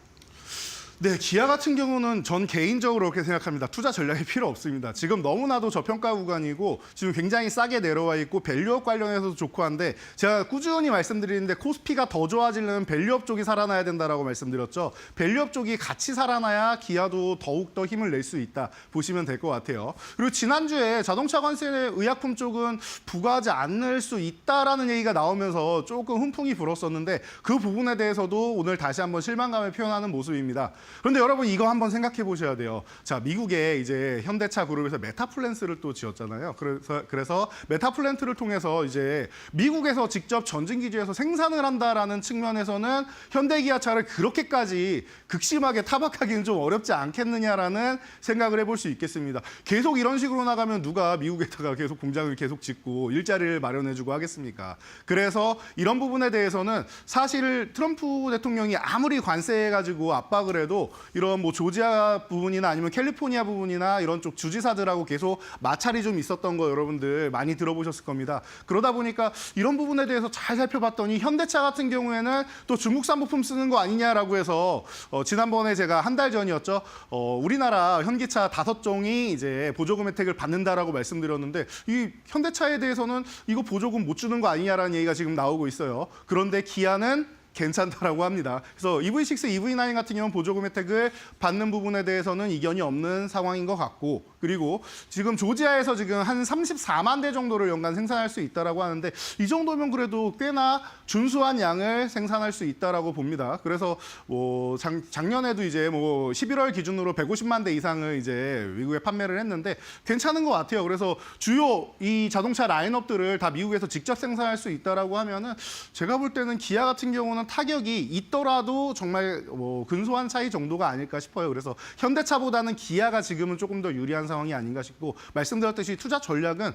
네, 기아 같은 경우는 전 개인적으로 그렇게 생각합니다. 투자 전략이 필요 없습니다. 지금 너무나도 저평가 구간이고 지금 굉장히 싸게 내려와 있고 밸류업 관련해서도 좋고 한데 제가 꾸준히 말씀드리는데 코스피가 더 좋아지려면 밸류업 쪽이 살아나야 된다라고 말씀드렸죠. 밸류업 쪽이 같이 살아나야 기아도 더욱더 힘을 낼 수 있다 보시면 될 것 같아요. 그리고 지난주에 자동차 관세 의약품 쪽은 부과하지 않을 수 있다라는 얘기가 나오면서 조금 훈풍이 불었었는데 그 부분에 대해서도 오늘 다시 한번 실망감을 표현하는 모습입니다. 그런데 여러분 이거 한번 생각해 보셔야 돼요. 자, 미국에 이제 현대차 그룹에서 메타플랜트를 또 지었잖아요. 그래서 메타플랜트를 통해서 이제 미국에서 직접 전진기지에서 생산을 한다라는 측면에서는 현대기아차를 그렇게까지 극심하게 타박하기는 좀 어렵지 않겠느냐라는 생각을 해볼 수 있겠습니다. 계속 이런 식으로 나가면 누가 미국에다가 계속 공장을 계속 짓고 일자리를 마련해주고 하겠습니까? 그래서 이런 부분에 대해서는 사실 트럼프 대통령이 아무리 관세해가지고 압박을 해도 이런 뭐 조지아 부분이나 아니면 캘리포니아 부분이나 이런 쪽 주지사들하고 계속 마찰이 좀 있었던 거 여러분들 많이 들어보셨을 겁니다. 그러다 보니까 이런 부분에 대해서 잘 살펴봤더니 현대차 같은 경우에는 또 중국산 부품 쓰는 거 아니냐라고 해서 지난번에 제가 한 달 전이었죠. 우리나라 현기차 5종이 이제 보조금 혜택을 받는다라고 말씀드렸는데 이 현대차에 대해서는 이거 보조금 못 주는 거 아니냐라는 얘기가 지금 나오고 있어요. 그런데 기아는 괜찮다라고 합니다. 그래서 EV6, EV9 같은 경우는 보조금 혜택을 받는 부분에 대해서는 이견이 없는 상황인 것 같고 그리고 지금 조지아에서 지금 한 34만 대 정도를 연간 생산할 수 있다라고 하는데 이 정도면 그래도 꽤나 준수한 양을 생산할 수 있다라고 봅니다. 그래서 뭐 작년에도 이제 뭐 11월 기준으로 150만 대 이상을 이제 미국에 판매를 했는데 괜찮은 것 같아요. 그래서 주요 이 자동차 라인업들을 다 미국에서 직접 생산할 수 있다라고 하면은 제가 볼 때는 기아 같은 경우는 타격이 있더라도 정말 뭐 근소한 차이 정도가 아닐까 싶어요. 그래서 현대차보다는 기아가 지금은 조금 더 유리한 상황이 아닌가 싶고 말씀드렸듯이 투자 전략은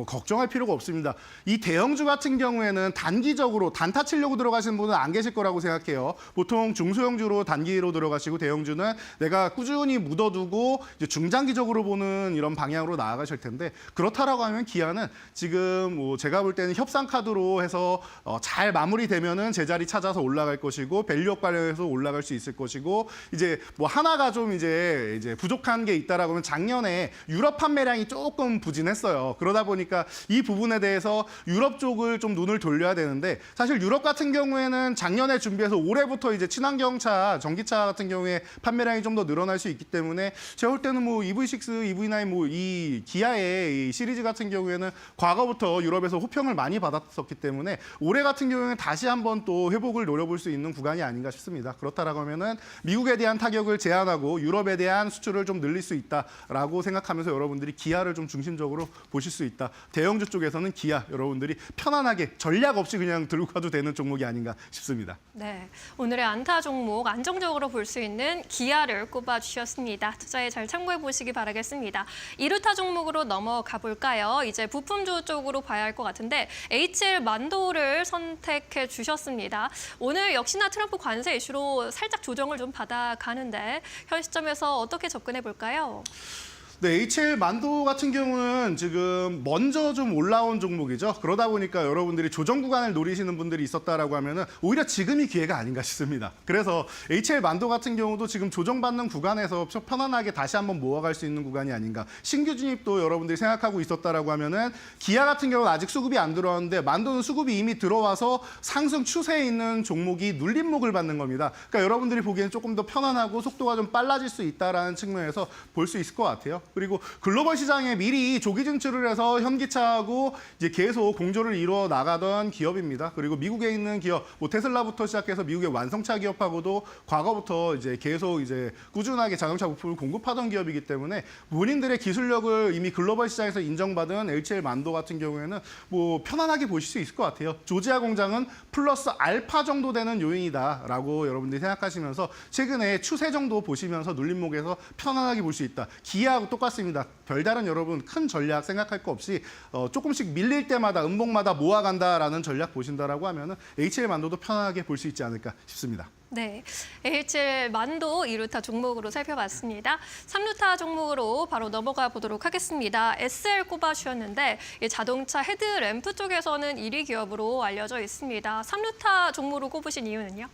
걱정할 필요가 없습니다. 이 대형주 같은 경우에는 단기적으로 단타 치려고 들어가시는 분은 안 계실 거라고 생각해요. 보통 중소형주로 단기로 들어가시고 대형주는 내가 꾸준히 묻어두고 이제 중장기적으로 보는 이런 방향으로 나아가실 텐데 그렇다라고 하면 기아는 지금 뭐 제가 볼 때는 협상 카드로 해서 잘 마무리되면은 제자리 찾아서 올라갈 것이고 밸류업 관련해서 올라갈 수 있을 것이고 이제 뭐 하나가 좀 이제 부족한 게 있다라고 하면 작년에 유럽 판매량이 조금 부진했어요. 그러다 보니까 이 부분에 대해서 유럽 쪽을 좀 눈을 돌려야 되는데 사실 유럽 같은 경우에는 작년에 준비해서 올해부터 이제 친환경차, 전기차 같은 경우에 판매량이 좀 더 늘어날 수 있기 때문에 제가 볼 때는 뭐 EV6, EV9 뭐 이 기아의 이 시리즈 같은 경우에는 과거부터 유럽에서 호평을 많이 받았었기 때문에 올해 같은 경우에는 다시 한번 또 회복을 노려볼 수 있는 구간이 아닌가 싶습니다. 그렇다라고 하면은 미국에 대한 타격을 제한하고 유럽에 대한 수출을 좀 늘릴 수 있다라고 생각하면서 여러분들이 기아를 좀 중심적으로 보실 수 있다. 대형주 쪽에서는 기아 여러분들이 편안하게 전략 없이 그냥 들고 가도 되는 종목이 아닌가 싶습니다. 네, 오늘의 안타 종목 안정적으로 볼 수 있는 기아를 꼽아주셨습니다. 투자에 잘 참고해 보시기 바라겠습니다. 2루타 종목으로 넘어가 볼까요? 이제 부품주 쪽으로 봐야 할 것 같은데 HL 만도를 선택해 주셨습니다. 오늘 역시나 트럼프 관세 이슈로 살짝 조정을 좀 받아가는데 현 시점에서 어떻게 접근해 볼까요? 네, HL 만도 같은 경우는 지금 먼저 좀 올라온 종목이죠. 그러다 보니까 여러분들이 조정 구간을 노리시는 분들이 있었다라고 하면은 오히려 지금이 기회가 아닌가 싶습니다. 그래서 HL 만도 같은 경우도 지금 조정받는 구간에서 편안하게 다시 한번 모아갈 수 있는 구간이 아닌가. 신규 진입도 여러분들이 생각하고 있었다라고 하면은 기아 같은 경우는 아직 수급이 안 들어왔는데 만도는 수급이 이미 들어와서 상승 추세에 있는 종목이 눌림목을 받는 겁니다. 그러니까 여러분들이 보기에는 조금 더 편안하고 속도가 좀 빨라질 수 있다라는 측면에서 볼 수 있을 것 같아요. 그리고 글로벌 시장에 미리 조기 진출을 해서 현기차하고 이제 계속 공조를 이루어 나가던 기업입니다. 그리고 미국에 있는 기업, 뭐 테슬라부터 시작해서 미국의 완성차 기업하고도 과거부터 이제 계속 이제 꾸준하게 자동차 부품을 공급하던 기업이기 때문에 본인들의 기술력을 이미 글로벌 시장에서 인정받은 HL 만도 같은 경우에는 뭐 편안하게 보실 수 있을 것 같아요. 조지아 공장은 플러스 알파 정도 되는 요인이다라고 여러분들이 생각하시면서 최근에 추세 정도 보시면서 눌림목에서 편안하게 볼 수 있다. 기아하고 똑같이 똑같습니다. 별다른 여러분 큰 전략 생각할 거 없이 조금씩 밀릴 때마다 음봉마다 모아간다라는 전략 보신다라고 하면은 HL만도도 편하게 볼 수 있지 않을까 싶습니다. 네, HL만도 2루타 종목으로 살펴봤습니다. 3루타 종목으로 바로 넘어가 보도록 하겠습니다. SL 꼽아주셨는데 이 자동차 헤드램프 쪽에서는 1위 기업으로 알려져 있습니다. 3루타 종목으로 꼽으신 이유는요?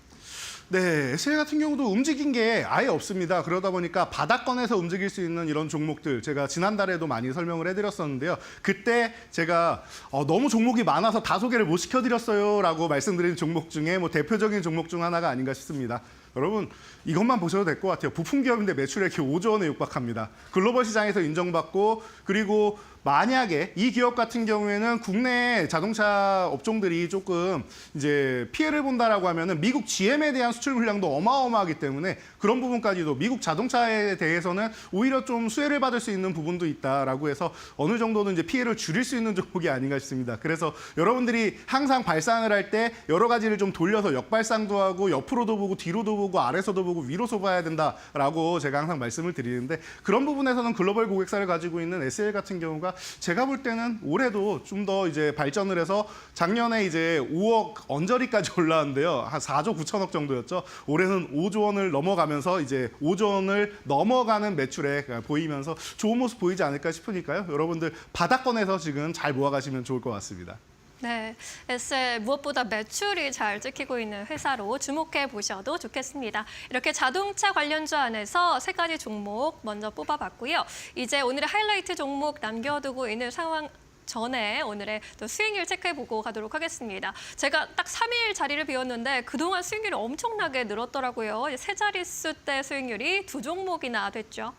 네, SL 같은 경우도 움직인 게 아예 없습니다. 그러다 보니까 바닥권에서 움직일 수 있는 이런 종목들 제가 지난달에도 많이 설명을 해드렸었는데요. 그때 제가 너무 종목이 많아서 다 소개를 못 시켜드렸어요 라고 말씀드린 종목 중에 뭐 대표적인 종목 중 하나가 아닌가 싶습니다. 여러분 이것만 보셔도 될 것 같아요. 부품 기업인데 매출액이 5조 원에 육박합니다. 글로벌 시장에서 인정받고 그리고 만약에 이 기업 같은 경우에는 국내 자동차 업종들이 조금 이제 피해를 본다라고 하면은 미국 GM에 대한 수출 물량도 어마어마하기 때문에 그런 부분까지도 미국 자동차에 대해서는 오히려 좀 수혜를 받을 수 있는 부분도 있다라고 해서 어느 정도는 이제 피해를 줄일 수 있는 종목이 아닌가 싶습니다. 그래서 여러분들이 항상 발상을 할 때 여러 가지를 좀 돌려서 역발상도 하고 옆으로도 보고 뒤로도 보고 아래서도 보고 위로서 봐야 된다라고 제가 항상 말씀을 드리는데 그런 부분에서는 글로벌 고객사를 가지고 있는 SL 같은 경우가 제가 볼 때는 올해도 좀 더 이제 발전을 해서 작년에 이제 5억 언저리까지 올라왔는데요. 한 4조 9천억 정도였죠. 올해는 5조 원을 넘어가면서 이제 5조 원을 넘어가는 매출액 보이면서 좋은 모습 보이지 않을까 싶으니까요. 여러분들 바닥권에서 지금 잘 모아가시면 좋을 것 같습니다. 네, SL 무엇보다 매출이 잘 찍히고 있는 회사로 주목해 보셔도 좋겠습니다. 이렇게 자동차 관련주 안에서 3가지 종목 먼저 뽑아봤고요. 이제 오늘의 하이라이트 종목 남겨두고 있는 상황 전에 오늘의 또 수익률 체크해보고 가도록 하겠습니다. 제가 딱 3일 자리를 비웠는데 그동안 수익률이 엄청나게 늘었더라고요. 3자릿수대 수익률이 2종목이나 됐죠.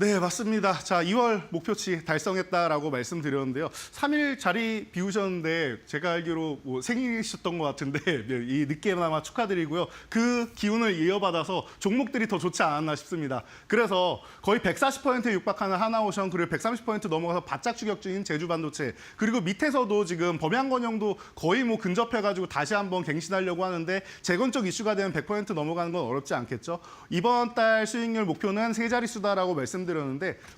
네, 맞습니다. 자, 2월 목표치 달성했다라고 말씀드렸는데요. 3일 자리 비우셨는데 제가 알기로 뭐 생일이셨던 것 같은데 이 늦게나마 축하드리고요. 그 기운을 이어받아서 종목들이 더 좋지 않았나 싶습니다. 그래서 거의 140%에 육박하는 하나오션 그리고 130% 넘어가서 바짝 추격 중인 제주반도체 그리고 밑에서도 지금 범양건영도 거의 뭐 근접해가지고 다시 한번 갱신하려고 하는데 재건적 이슈가 되면 100% 넘어가는 건 어렵지 않겠죠. 이번 달 수익률 목표는 3자릿수다라고 말씀드렸는데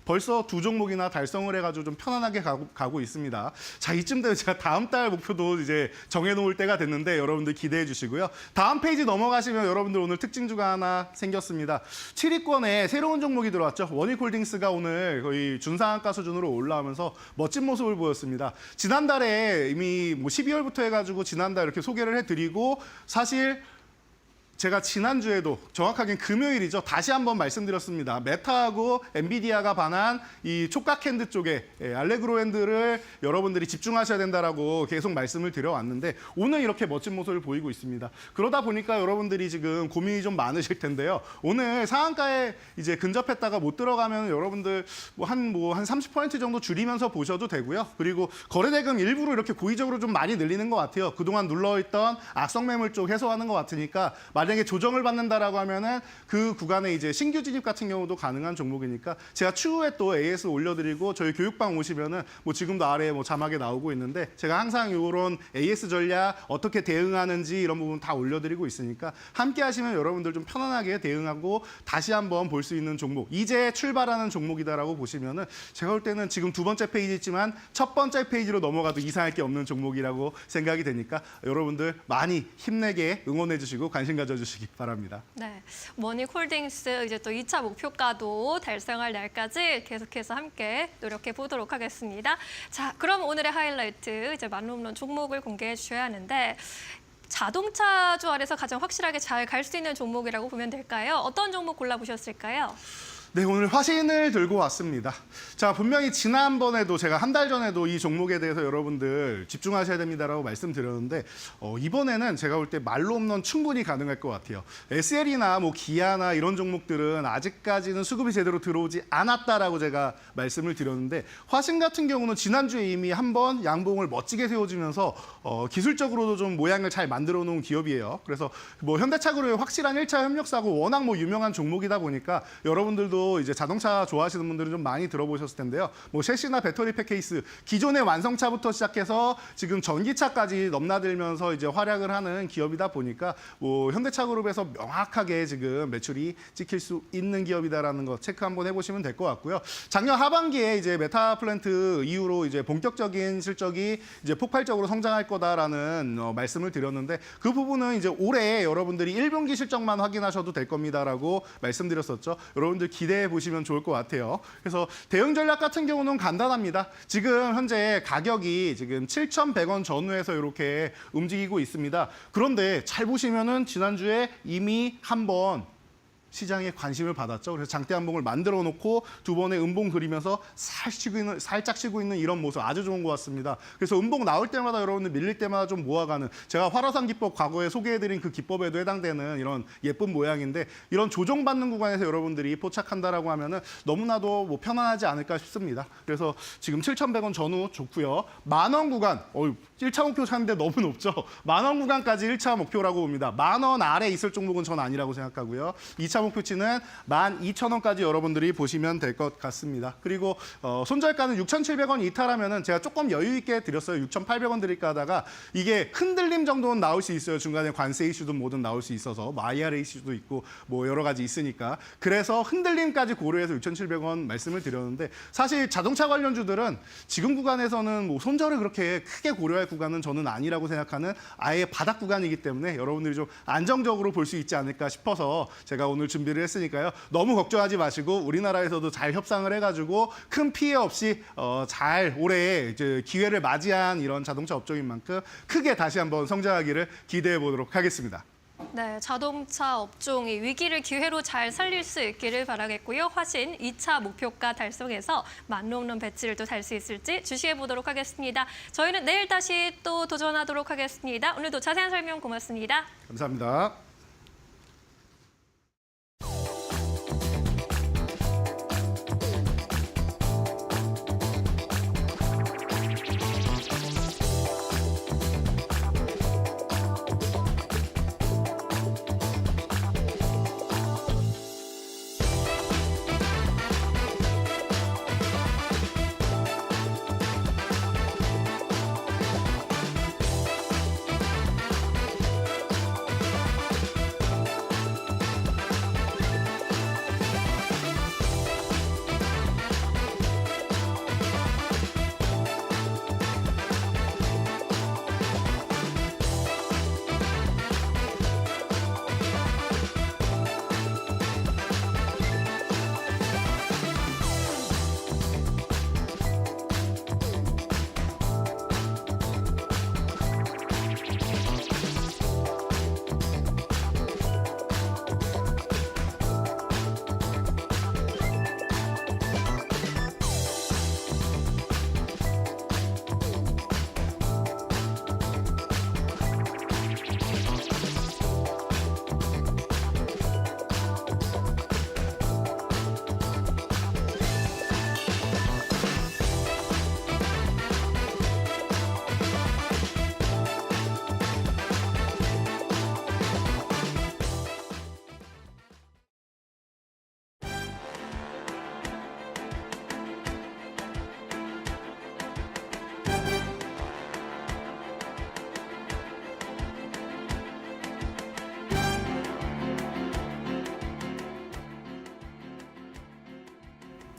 벌써 2종목이나 달성을 해가지고 좀 편안하게 가고 있습니다. 자, 이쯤 되면 제가 다음 달 목표도 이제 정해놓을 때가 됐는데 여러분들 기대해 주시고요. 다음 페이지 넘어가시면 여러분들 오늘 특징주가 하나 생겼습니다. 7위권에 새로운 종목이 들어왔죠. 원익홀딩스가 오늘 거의 준상한가 수준으로 올라오면서 멋진 모습을 보였습니다. 지난달에 이미 뭐 12월부터 해가지고 지난달 이렇게 소개를 해드리고 사실 제가 지난주에도 정확하게 금요일이죠. 다시 한번 말씀드렸습니다. 메타하고 엔비디아가 반한 이 촉각 핸드 쪽에 알레그로 핸드를 여러분들이 집중하셔야 된다라고 계속 말씀을 드려왔는데 오늘 이렇게 멋진 모습을 보이고 있습니다. 그러다 보니까 여러분들이 지금 고민이 좀 많으실 텐데요. 오늘 상한가에 이제 근접했다가 못 들어가면 여러분들 한 30% 정도 줄이면서 보셔도 되고요. 그리고 거래대금 일부러 이렇게 고의적으로 좀 많이 늘리는 것 같아요. 그동안 눌러있던 악성 매물 쪽 해소하는 것 같으니까 만약에 조정을 받는다라고 하면은 그 구간에 이제 신규 진입 같은 경우도 가능한 종목이니까 제가 추후에 또 AS 올려드리고 저희 교육방 오시면은 뭐 지금도 아래에 뭐 자막에 나오고 있는데 제가 항상 이런 AS 전략 어떻게 대응하는지 이런 부분 다 올려드리고 있으니까 함께 하시면 여러분들 좀 편안하게 대응하고 다시 한번 볼 수 있는 종목 이제 출발하는 종목이다라고 보시면은 제가 볼 때는 지금 2번째 페이지 있지만 첫 번째 페이지로 넘어가도 이상할 게 없는 종목이라고 생각이 되니까 여러분들 많이 힘내게 응원해 주시고 관심 가져주시기 바랍니다. 네, 원익홀딩스 이제 또 2차 목표가도 달성할 날까지 계속해서 함께 노력해 보도록 하겠습니다. 자, 그럼 오늘의 하이라이트 이제 만룸런 종목을 공개해 주셔야 하는데 자동차주 안에서 가장 확실하게 잘 갈 수 있는 종목이라고 보면 될까요? 어떤 종목 골라보셨을까요? 네, 오늘 화신을 들고 왔습니다. 자, 분명히 지난번에도 제가 한 달 전에도 이 종목에 대해서 여러분들 집중하셔야 됩니다라고 말씀드렸는데 이번에는 제가 볼 때 말로 홈런 충분히 가능할 것 같아요. SL이나 뭐 기아나 이런 종목들은 아직까지는 수급이 제대로 들어오지 않았다라고 제가 말씀을 드렸는데 화신 같은 경우는 지난주에 이미 한번 양봉을 멋지게 세워주면서 기술적으로도 좀 모양을 잘 만들어 놓은 기업이에요. 그래서 뭐 현대차그룹의 확실한 1차 협력사고 워낙 뭐 유명한 종목이다 보니까 여러분들도 아무래도 이제 자동차 좋아하시는 분들은 좀 많이 들어보셨을 텐데요. 뭐 셰시나 배터리팩 케이스, 기존의 완성차부터 시작해서 지금 전기차까지 넘나들면서 이제 활약을 하는 기업이다 보니까 뭐 현대차그룹에서 명확하게 지금 매출이 찍힐 수 있는 기업이다라는 거 체크 한번 해보시면 될 것 같고요. 작년 하반기에 이제 메타 플랜트 이후로 이제 본격적인 실적이 이제 폭발적으로 성장할 거다라는 말씀을 드렸는데 그 부분은 이제 올해 여러분들이 1분기 실적만 확인하셔도 될 겁니다라고 말씀드렸었죠. 여러분들 기대해 보시면 좋을 것 같아요. 그래서 대응 전략 같은 경우는 간단합니다. 지금 현재 가격이 지금 7,100원 전후에서 이렇게 움직이고 있습니다. 그런데 잘 보시면은 지난주에 이미 한번 시장에 관심을 받았죠. 그래서 장대 한봉을 만들어 놓고 두 번의 음봉 그리면서 살짝 쉬고 있는 이런 모습 아주 좋은 것 같습니다. 그래서 음봉 나올 때마다 여러분들 밀릴 때마다 좀 모아가는 제가 활화산 기법 과거에 소개해드린 그 기법에도 해당되는 이런 예쁜 모양인데 이런 조정받는 구간에서 여러분들이 포착한다라고 하면은 너무나도 뭐 편안하지 않을까 싶습니다. 그래서 지금 7,100원 전후 좋고요. 10,000원 구간, 1차 목표 찾는데 너무 높죠. 10,000원 구간까지 1차 목표라고 봅니다. 10,000원 아래 있을 종목은 전 아니라고 생각하고요. 2차 목표치는 12,000원까지 여러분들이 보시면 될 것 같습니다. 그리고 손절가는 6,700원 이탈하면은 제가 조금 여유 있게 드렸어요. 6,800원 드릴까 하다가 이게 흔들림 정도는 나올 수 있어요. 중간에 관세 이슈든 뭐든 나올 수 있어서 IRA 이슈도 있고 뭐 여러 가지 있으니까. 그래서 흔들림까지 고려해서 6,700원 말씀을 드렸는데 사실 자동차 관련주들은 지금 구간에서는 뭐 손절을 그렇게 크게 고려할 구간은 저는 아니라고 생각하는 아예 바닥 구간이기 때문에 여러분들이 좀 안정적으로 볼 수 있지 않을까 싶어서 제가 오늘 준비를 했으니까요. 너무 걱정하지 마시고 우리나라에서도 잘 협상을 해가지고 큰 피해 없이 잘 올해 이제 기회를 맞이한 이런 자동차 업종인 만큼 크게 다시 한번 성장하기를 기대해 보도록 하겠습니다. 네, 자동차 업종이 위기를 기회로 잘 살릴 수 있기를 바라겠고요. 화신 2차 목표가 달성해서 만놈놈 배지를 또 달 수 있을지 주시해 보도록 하겠습니다. 저희는 내일 다시 또 도전하도록 하겠습니다. 오늘도 자세한 설명 고맙습니다. 감사합니다.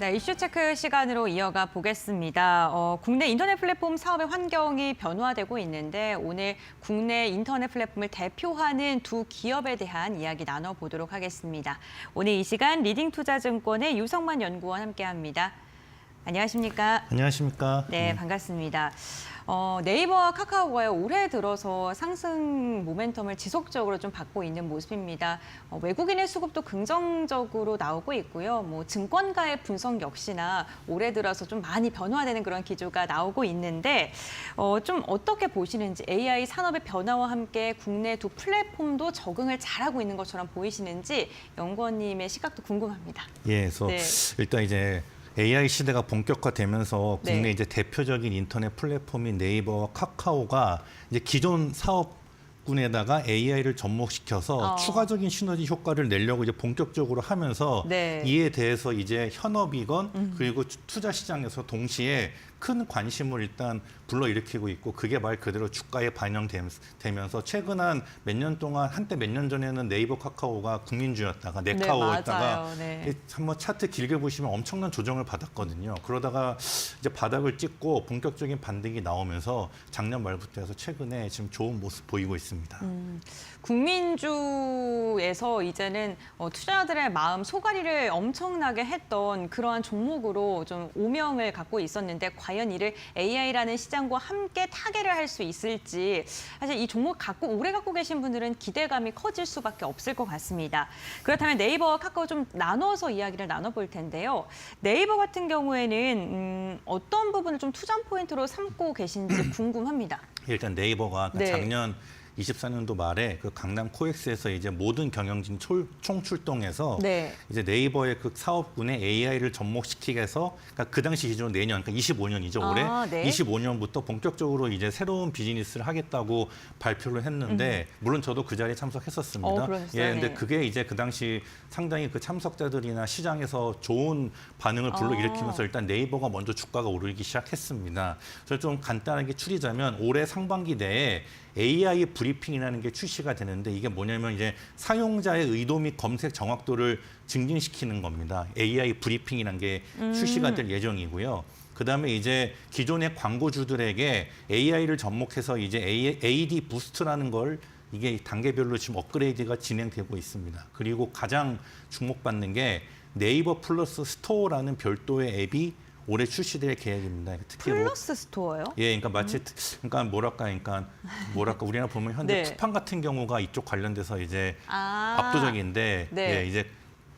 네, 이슈 체크 시간으로 이어가 보겠습니다. 국내 인터넷 플랫폼 사업의 환경이 변화되고 있는데 오늘 국내 인터넷 플랫폼을 대표하는 두 기업에 대한 이야기 나눠보도록 하겠습니다. 오늘 이 시간 리딩투자증권의 유성만 연구원 함께합니다. 안녕하십니까? 안녕하십니까? 네, 반갑습니다. 네이버와 카카오가 올해 들어서 상승 모멘텀을 지속적으로 좀 받고 있는 모습입니다. 외국인의 수급도 긍정적으로 나오고 있고요. 뭐 증권가의 분석 역시나 올해 들어서 좀 많이 변화되는 그런 기조가 나오고 있는데 좀 어떻게 보시는지 AI 산업의 변화와 함께 국내 두 플랫폼도 적응을 잘하고 있는 것처럼 보이시는지 연구원님의 시각도 궁금합니다. 예, 그래서 네. 일단 이제 AI 시대가 본격화되면서 국내 네. 이제 대표적인 인터넷 플랫폼인 네이버와 카카오가 이제 기존 사업 군에다가 AI를 접목시켜서 추가적인 시너지 효과를 내려고 이제 본격적으로 하면서 네. 이에 대해서 이제 현업이건 그리고 투자 시장에서 동시에 큰 관심을 일단 불러일으키고 있고 그게 말 그대로 주가에 반영되면서 최근 한 몇 년 동안 한때 몇 년 전에는 네이버 카카오가 국민주였다가 네카오였다가 맞아요. 네. 한번 차트 길게 보시면 엄청난 조정을 받았거든요. 그러다가 이제 바닥을 찍고 본격적인 반등이 나오면서 작년 말부터 해서 최근에 지금 좋은 모습 보이고 있습니다. 국민주에서 이제는 투자자들의 마음 소가리를 엄청나게 했던 그러한 종목으로 좀 오명을 갖고 있었는데 과연 이를 AI라는 시장과 함께 타개를 할 수 있을지 사실 이 종목 오래 갖고 계신 분들은 기대감이 커질 수밖에 없을 것 같습니다. 그렇다면 네이버와 카카오 좀 나눠서 이야기를 나눠볼 텐데요. 네이버 같은 경우에는 어떤 부분을 좀 투자 포인트로 삼고 계신지 궁금합니다. 일단 네이버가 네. 작년 24년도 말에 그 강남 코엑스에서 이제 모든 경영진 총 출동해서 네. 이제 네이버의 그 사업군에 AI를 접목시키게 해서 그러니까 그 당시 기준 내년 그러니까 25년이죠 올해 네. 25년부터 본격적으로 이제 새로운 비즈니스를 하겠다고 발표를 했는데 물론 저도 그 자리에 참석했었습니다. 그러셨어요? 예, 근데 네. 그게 이제 그 당시 상당히 그 참석자들이나 시장에서 좋은 반응을 불러일으키면서 일단 네이버가 먼저 주가가 오르기 시작했습니다. 그래서 좀 간단하게 추리자면 올해 상반기 내에 AI 브리핑이라는 게 출시가 되는데 이게 뭐냐면 이제 사용자의 의도 및 검색 정확도를 증진시키는 겁니다. AI 브리핑이라는 게 출시가 될 예정이고요. 그다음에 이제 기존의 광고주들에게 AI를 접목해서 이제 AD 부스트라는 걸 이게 단계별로 지금 업그레이드가 진행되고 있습니다. 그리고 가장 주목받는 게 네이버 플러스 스토어라는 별도의 앱이 올해 출시될 계획입니다. 특히 플러스 스토어요? 예, 그러니까 마치 그러니까 뭐랄까 우리나라 보면 현재 네. 쿠팡 같은 경우가 이쪽 관련돼서 이제 아, 압도적인데 네. 예, 이제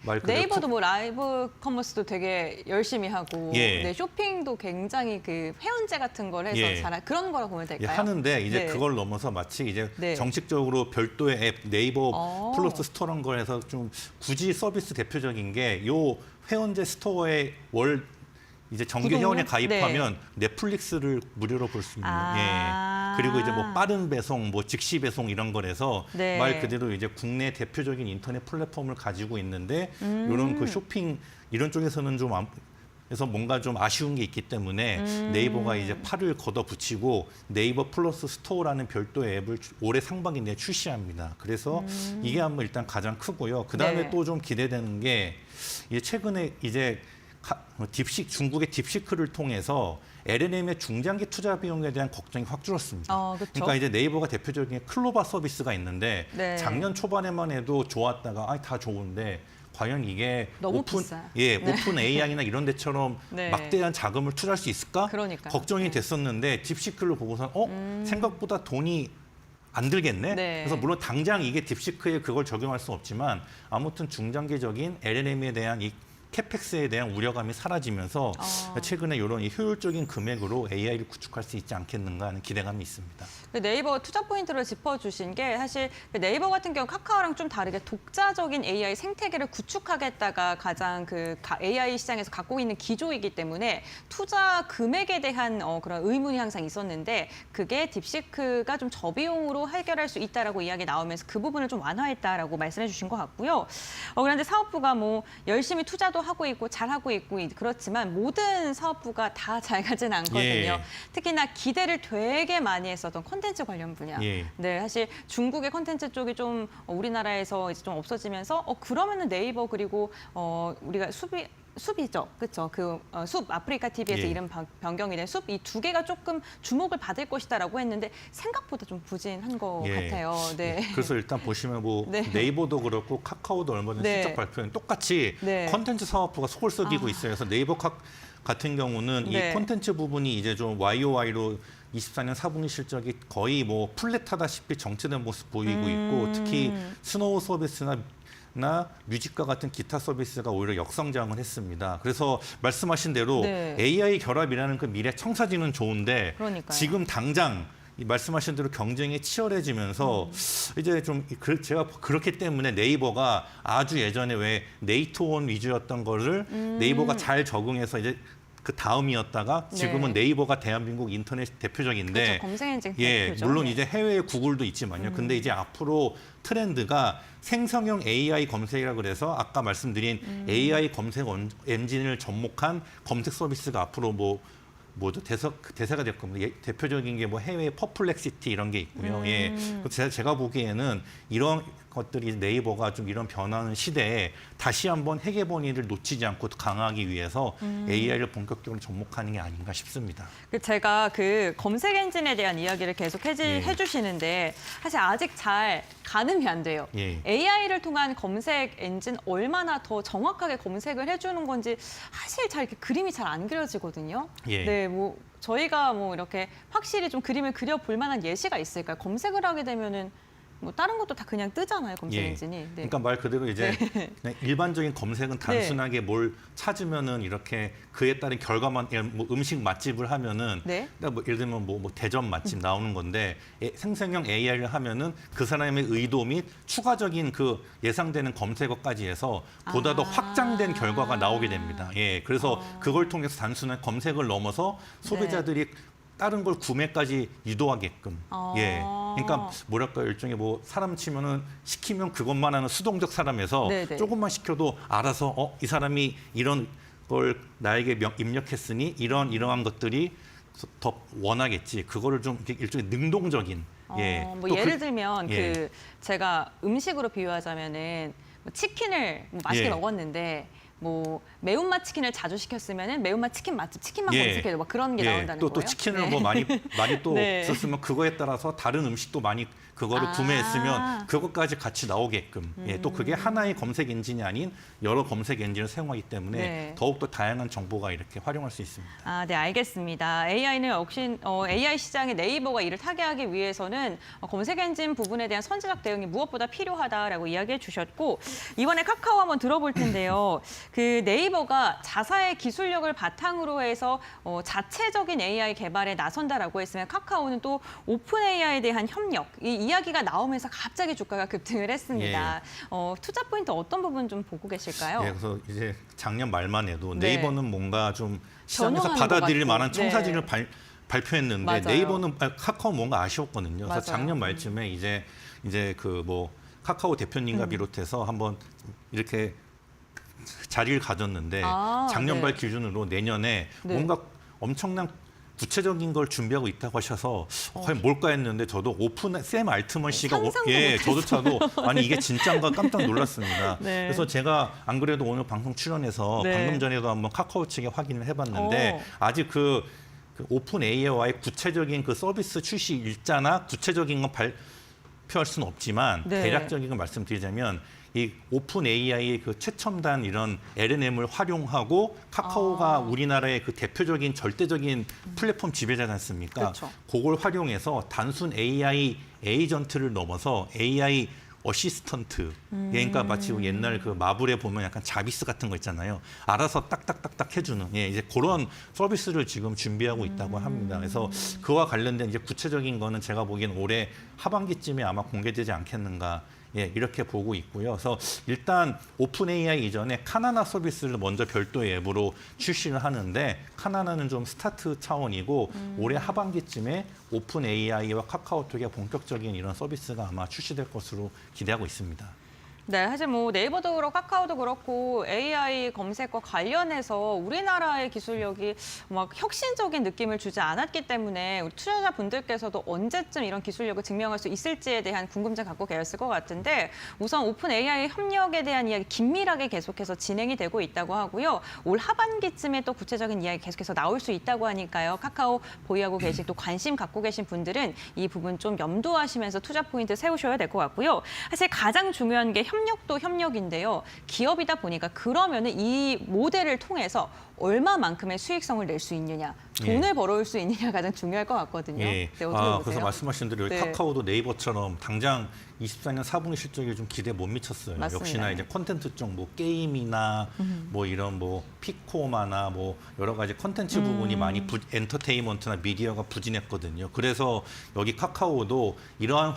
말 그대로 네이버도 뭐 라이브 커머스도 되게 열심히 하고 예. 네, 쇼핑도 굉장히 그 회원제 같은 걸 해서 예. 그런 거라고 보면 예, 될까요? 하는데 이제 네. 그걸 넘어서 마치 이제 네. 정식적으로 별도의 앱 네이버 어. 플러스 스토어란 걸 해서 좀 굳이 서비스 대표적인 게 요 회원제 스토어에 월 이제 정기 구독료? 회원에 가입하면 넷플릭스를 무료로 볼 수 있는 아. 예. 그리고 이제 뭐 빠른 배송, 뭐 즉시 배송 이런 거라서 네. 말 그대로 이제 국내 대표적인 인터넷 플랫폼을 가지고 있는데 이런 그 쇼핑 이런 쪽에서는 좀 그래서 뭔가 좀 아쉬운 게 있기 때문에 네이버가 이제 팔을 걷어붙이고 네이버 플러스 스토어라는 별도의 앱을 올해 상반기 내에 출시합니다. 그래서 이게 한번 일단 가장 크고요. 그다음에 네. 또 좀 기대되는 게 이제 최근에 이제 중국의 딥시크를 통해서 LLM의 중장기 투자 비용에 대한 걱정이 확 줄었습니다. 그렇죠. 그러니까 이제 네이버가 대표적인 클로바 서비스가 있는데 네. 작년 초반에만 해도 좋았다가 다 좋은데 과연 이게 너무 비싸요. 오픈 AI나 이런 데처럼 네. 막대한 자금을 투자할 수 있을까? 그러니까요. 걱정이 네. 됐었는데 딥시크를 보고서 생각보다 돈이 안 들겠네. 네. 그래서 물론 당장 이게 딥시크에 그걸 적용할 수 없지만 아무튼 중장기적인 LLM에 대한 이 캐펙스에 대한 우려감이 사라지면서 최근에 이런 이 효율적인 금액으로 AI를 구축할 수 있지 않겠는가 하는 기대감이 있습니다. 네이버 투자 포인트를 짚어주신 게 사실 네이버 같은 경우 카카오랑 좀 다르게 독자적인 AI 생태계를 구축하겠다가 가장 그 AI 시장에서 갖고 있는 기조이기 때문에 투자 금액에 대한 그런 의문이 항상 있었는데 그게 딥시크가 좀 저비용으로 해결할 수 있다라고 이야기 나오면서 그 부분을 좀 완화했다라고 말씀해 주신 것 같고요. 그런데 사업부가 뭐 열심히 투자도 하고 있고 잘하고 있고 그렇지만 모든 사업부가 다 잘 가지는 않거든요. 예. 특히나 기대를 되게 많이 했었던 콘텐츠 관련 분야. 예. 네, 사실 중국의 콘텐츠 쪽이 좀 우리나라에서 이제 좀 없어지면서 그러면은 네이버 그리고 우리가 숲이죠, 그렇죠? 숲 아프리카 TV에서 예. 이름 변경이 된 숲 이 두 개가 조금 주목을 받을 것이다라고 했는데 생각보다 좀 부진한 것 예. 같아요. 네. 그래서 일단 보시면 뭐 네. 네이버도 그렇고 카카오도 얼마 전에 네. 실적 발표는 똑같이 네. 콘텐츠 사업부가 속을 썩이고 있어요. 그래서 네이버 같은 경우는 네. 이 콘텐츠 부분이 이제 좀 YOY로 24년 4분기 실적이 거의 뭐 플랫하다시피 정체된 모습 보이고 있고 특히 스노우 서비스나 뮤직과 같은 기타 서비스가 오히려 역성장을 했습니다. 그래서 말씀하신 대로 네. AI 결합이라는 그 미래 청사진은 좋은데 그러니까요. 지금 당장 이 말씀하신 대로 경쟁이 치열해지면서 이제 좀 제가 그렇기 때문에 네이버가 아주 예전에 왜 네이트온 위주였던 거를 네이버가 잘 적응해서 이제 그 다음이었다가 지금은 네. 네이버가 대한민국 인터넷 대표적인데 그렇죠. 검색 엔진 예, 대표죠. 물론 네. 이제 해외에 구글도 있지만요. 근데 이제 앞으로 트렌드가 생성형 AI 검색이라 그래서 아까 말씀드린 AI 검색 엔진을 접목한 검색 서비스가 앞으로 뭐죠? 대세가 될 겁니다. 대표적인 게 뭐 해외 퍼플렉시티 이런 게 있고요. 예. 그래서 제가 보기에는 이런 것들이 네이버가 좀 이런 변하는 시대에 다시 한번 회계본위를 놓치지 않고 강화하기 위해서 AI를 본격적으로 접목하는 게 아닌가 싶습니다. 제가 그 검색 엔진에 대한 이야기를 계속 해주시는데 사실 아직 잘 가늠이 안 돼요. 예. AI를 통한 검색 엔진 얼마나 더 정확하게 검색을 해주는 건지 사실 잘 이렇게 그림이 잘 안 그려지거든요. 예. 네, 뭐 저희가 뭐 이렇게 확실히 좀 그림을 그려볼 만한 예시가 있을까요? 검색을 하게 되면은 뭐 다른 것도 다 그냥 뜨잖아요, 검색 예. 엔진이. 네. 그러니까 말 그대로 이제 그냥 일반적인 검색은 단순하게 뭘 찾으면은 이렇게 그에 따른 결과만 뭐 음식 맛집을 하면은 네. 그러니까 뭐 예를 들면 뭐 대전 맛집 나오는 건데 생성형 AI를 하면은 그 사람의 의도 및 추가적인 그 예상되는 검색어까지 해서 보다 더 확장된 결과가 나오게 됩니다. 예, 그래서 그걸 통해서 단순한 검색을 넘어서 소비자들이 다른 걸 구매까지 유도하게끔. 예. 그러니까 뭐랄까 일종의 뭐 사람 치면은 시키면 그것만 하는 수동적 사람에서 네네. 조금만 시켜도 알아서 이 사람이 이런 걸 나에게 입력했으니 이러한 것들이 더 원하겠지. 그거를 좀 일종의 능동적인. 예. 뭐 또 예를 들면 예. 그 제가 음식으로 비유하자면은 뭐 치킨을 뭐 맛있게 예. 먹었는데 뭐 매운맛 치킨을 자주 시켰으면은 매운맛 치킨 맛집 치킨만 예. 검색해도 막 그런 게 나온다는 또 거예요. 치킨을 네. 뭐 많이 또 네. 썼으면 그거에 따라서 다른 음식도 많이 그거를 구매했으면 그것까지 같이 나오게끔. 예, 또 그게 하나의 검색 엔진이 아닌 여러 검색 엔진을 사용하기 때문에 네. 더욱더 다양한 정보가 이렇게 활용할 수 있습니다. 네, 알겠습니다. AI는 역시 AI 시장의 네이버가 이를 타개하기 위해서는 검색 엔진 부분에 대한 선제적 대응이 무엇보다 필요하다라고 이야기해 주셨고 이번에 카카오 한번 들어볼 텐데요. 그 네이버가 자사의 기술력을 바탕으로 해서 자체적인 AI 개발에 나선다라고 했으면 카카오는 또 오픈 AI에 대한 협력, 이 이야기가 나오면서 갑자기 주가가 급등을 했습니다. 투자 포인트 어떤 부분 좀 보고 계실까요? 예, 그래서 이제 작년 말만 해도 네. 네이버는 뭔가 좀 시장에서 변화하는 받아들일 것 만한 같고. 청사진을 네. 발표했는데 맞아요. 네이버는 카카오 뭔가 아쉬웠거든요. 맞아요. 그래서 작년 말쯤에 이제 그 뭐 카카오 대표님과 비롯해서 한번 이렇게 자리를 가졌는데 작년 네. 말 기준으로 내년에 네. 뭔가 엄청난 구체적인 걸 준비하고 있다고 하셔서 과연 뭘까 했는데 저도 샘 알트먼 씨가 상상도 저조차도 아니 이게 진짜인가 깜짝 놀랐습니다. 네. 그래서 제가 안 그래도 오늘 방송 출연해서 네. 방금 전에도 한번 카카오 측에 확인을 해봤는데 아직 그 오픈 AI와의 구체적인 그 서비스 출시 일자나 구체적인 건 발표할 수는 없지만 네. 대략적인 걸 말씀드리자면 이 오픈 AI의 그 최첨단 이런 LLM을 활용하고 카카오가 우리나라의 그 대표적인 절대적인 플랫폼 지배자지 않습니까? 그렇죠. 그걸 활용해서 단순 AI 에이전트를 넘어서 AI 어시스턴트. 그러니까 마치 옛날 그 마블에 보면 약간 자비스 같은 거 있잖아요. 알아서 딱딱딱딱 해주는 이제 그런 서비스를 지금 준비하고 있다고 합니다. 그래서 그와 관련된 이제 구체적인 거는 제가 보기엔 올해 하반기쯤에 아마 공개되지 않겠는가. 이렇게 보고 있고요. 그래서 일단 오픈 AI 이전에 카나나 서비스를 먼저 별도의 앱으로 출시를 하는데 카나나는 좀 스타트 차원이고 올해 하반기쯤에 오픈 AI와 카카오톡의 본격적인 이런 서비스가 아마 출시될 것으로 기대하고 있습니다. 네, 사실 뭐 네이버도 그렇고 카카오도 그렇고 AI 검색과 관련해서 우리나라의 기술력이 막 혁신적인 느낌을 주지 않았기 때문에 우리 투자자분들께서도 언제쯤 이런 기술력을 증명할 수 있을지에 대한 궁금증 갖고 계셨을 것 같은데 우선 오픈 AI 협력에 대한 이야기 긴밀하게 계속해서 진행이 되고 있다고 하고요. 올 하반기쯤에 또 구체적인 이야기 계속해서 나올 수 있다고 하니까요. 카카오 보유하고 계신 또 관심 갖고 계신 분들은 이 부분 좀 염두하시면서 투자 포인트 세우셔야 될 것 같고요. 사실 가장 중요한 게 협력도 협력인데요. 기업이다 보니까 그러면은 이 모델을 통해서 얼마만큼의 수익성을 낼 수 있느냐, 돈을 벌어올 수 있느냐가 가장 중요할 것 같거든요. 네, 어떻게 보세요? 그래서 말씀하신 대로 네. 카카오도 네이버처럼 당장 24년 4분기 실적이 좀 기대 못 미쳤어요. 맞습니다. 역시나 이제 콘텐츠 쪽 뭐 게임이나 뭐 이런 뭐 피코마나 뭐 여러 가지 콘텐츠 부분이 많이 엔터테인먼트나 미디어가 부진했거든요. 그래서 여기 카카오도 이러한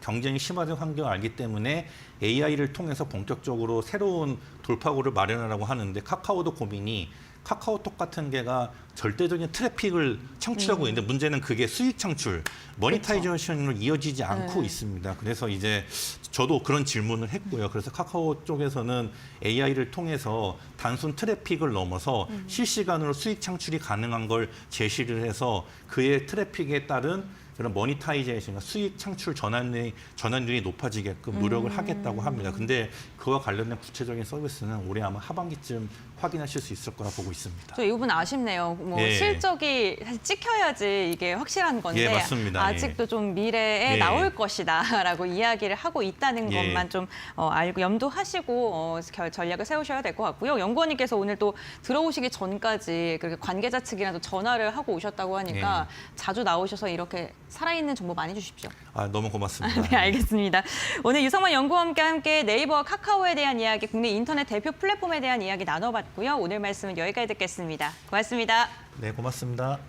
경쟁이 심화된 환경을 알기 때문에 AI를 통해서 본격적으로 새로운 돌파구를 마련하라고 하는데 카카오도 고민이 카카오톡 같은 게가 절대적인 트래픽을 창출하고 있는데 문제는 그게 수익 창출, 모니타이제이션으로 이어지지 않고 있습니다. 그래서 이제 저도 그런 질문을 했고요. 그래서 카카오 쪽에서는 AI를 통해서 단순 트래픽을 넘어서 실시간으로 수익 창출이 가능한 걸 제시를 해서 그의 트래픽에 따른 그런 모니타이제이션과 수익 창출 전환율이 높아지게끔 노력을 하겠다고 합니다. 근데 그와 관련된 구체적인 서비스는 올해 아마 하반기쯤 확인하실 수 있을 거라 보고 있습니다. 저 이 부분 아쉽네요. 뭐 예. 실적이 사실 찍혀야지 이게 확실한 건데 예, 맞습니다. 아직도 좀 미래에 예. 나올 것이다라고 이야기를 하고 있다는 예. 것만 좀 알고 염두하시고 전략을 세우셔야 될 것 같고요. 연구원님께서 오늘 또 들어오시기 전까지 그렇게 관계자 측이랑 또 전화를 하고 오셨다고 하니까 자주 나오셔서 이렇게 살아있는 정보 많이 주십시오. 아, 너무 고맙습니다. 네, 알겠습니다. 오늘 유성만 연구원과 함께 네이버와 카카오에 대한 이야기, 국내 인터넷 대표 플랫폼에 대한 이야기 나눠봤고요. 오늘 말씀은 여기까지 듣겠습니다. 고맙습니다. 네, 고맙습니다.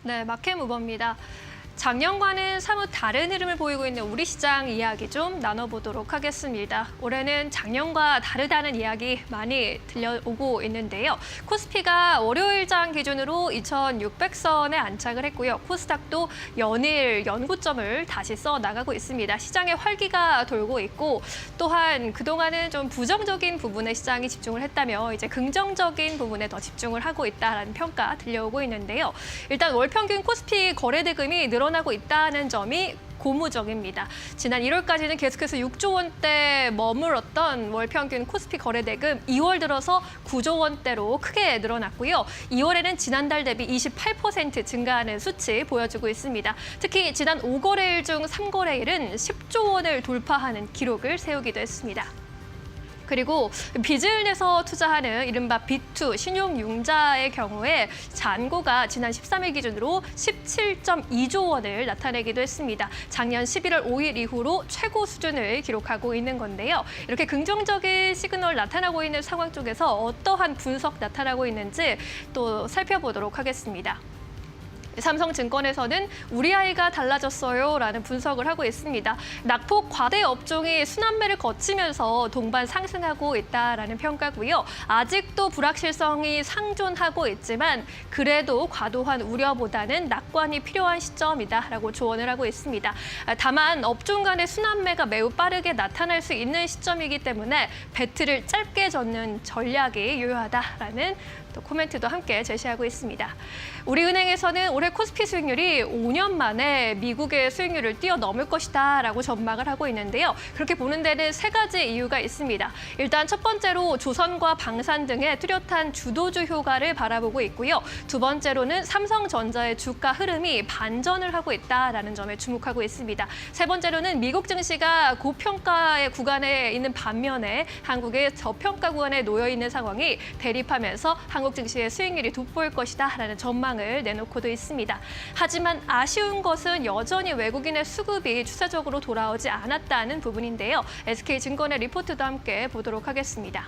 네, 마켓무버입니다. 작년과는 사뭇 다른 흐름을 보이고 있는 우리 시장 이야기 좀 나눠보도록 하겠습니다. 올해는 작년과 다르다는 이야기 많이 들려오고 있는데요. 코스피가 월요일장 기준으로 2,600선에 안착을 했고요. 코스닥도 연일 연고점을 다시 써나가고 있습니다. 시장에 활기가 돌고 있고 또한 그동안은 좀 부정적인 부분에 시장이 집중을 했다며 이제 긍정적인 부분에 더 집중을 하고 있다라는 평가 들려오고 있는데요. 일단 월평균 코스피 거래대금이 늘어나고 있다는 점이 고무적입니다. 지난 1월까지는 계속해서 6조 원대 머물렀던 월평균 코스피 거래대금 2월 들어서 9조 원대로 크게 늘어났고요. 2월에는 지난달 대비 28% 증가하는 수치 보여주고 있습니다. 특히 지난 5거래일 중 3거래일은 10조 원을 돌파하는 기록을 세우기도 했습니다. 그리고 빚을 내서 투자하는 이른바 B2 신용융자의 경우에 잔고가 지난 13일 기준으로 17.2조 원을 나타내기도 했습니다. 작년 11월 5일 이후로 최고 수준을 기록하고 있는 건데요. 이렇게 긍정적인 시그널 나타나고 있는 상황 쪽에서 어떠한 분석 나타나고 있는지 또 살펴보도록 하겠습니다. 삼성증권에서는 우리 아이가 달라졌어요라는 분석을 하고 있습니다. 낙폭 과대 업종이 순환매를 거치면서 동반 상승하고 있다라는 평가고요. 아직도 불확실성이 상존하고 있지만 그래도 과도한 우려보다는 낙관이 필요한 시점이다라고 조언을 하고 있습니다. 다만 업종 간의 순환매가 매우 빠르게 나타날 수 있는 시점이기 때문에 배틀을 짧게 젓는 전략이 유효하다라는 또 코멘트도 함께 제시하고 있습니다. 우리은행에서는 올해 코스피 수익률이 5년 만에 미국의 수익률을 뛰어넘을 것이다라고 전망을 하고 있는데요. 그렇게 보는 데는 세 가지 이유가 있습니다. 일단 첫 번째로 조선과 방산 등의 뚜렷한 주도주 효과를 바라보고 있고요. 두 번째로는 삼성전자의 주가 흐름이 반전을 하고 있다라는 점에 주목하고 있습니다. 세 번째로는 미국 증시가 고평가의 구간에 있는 반면에 한국의 저평가 구간에 놓여 있는 상황이 대립하면서 한국 증시의 수익률이 돋보일 것이다라는 전망을 내놓고도 있습니다. 하지만 아쉬운 것은 여전히 외국인의 수급이 추세적으로 돌아오지 않았다는 부분인데요. SK증권의 리포트도 함께 보도록 하겠습니다.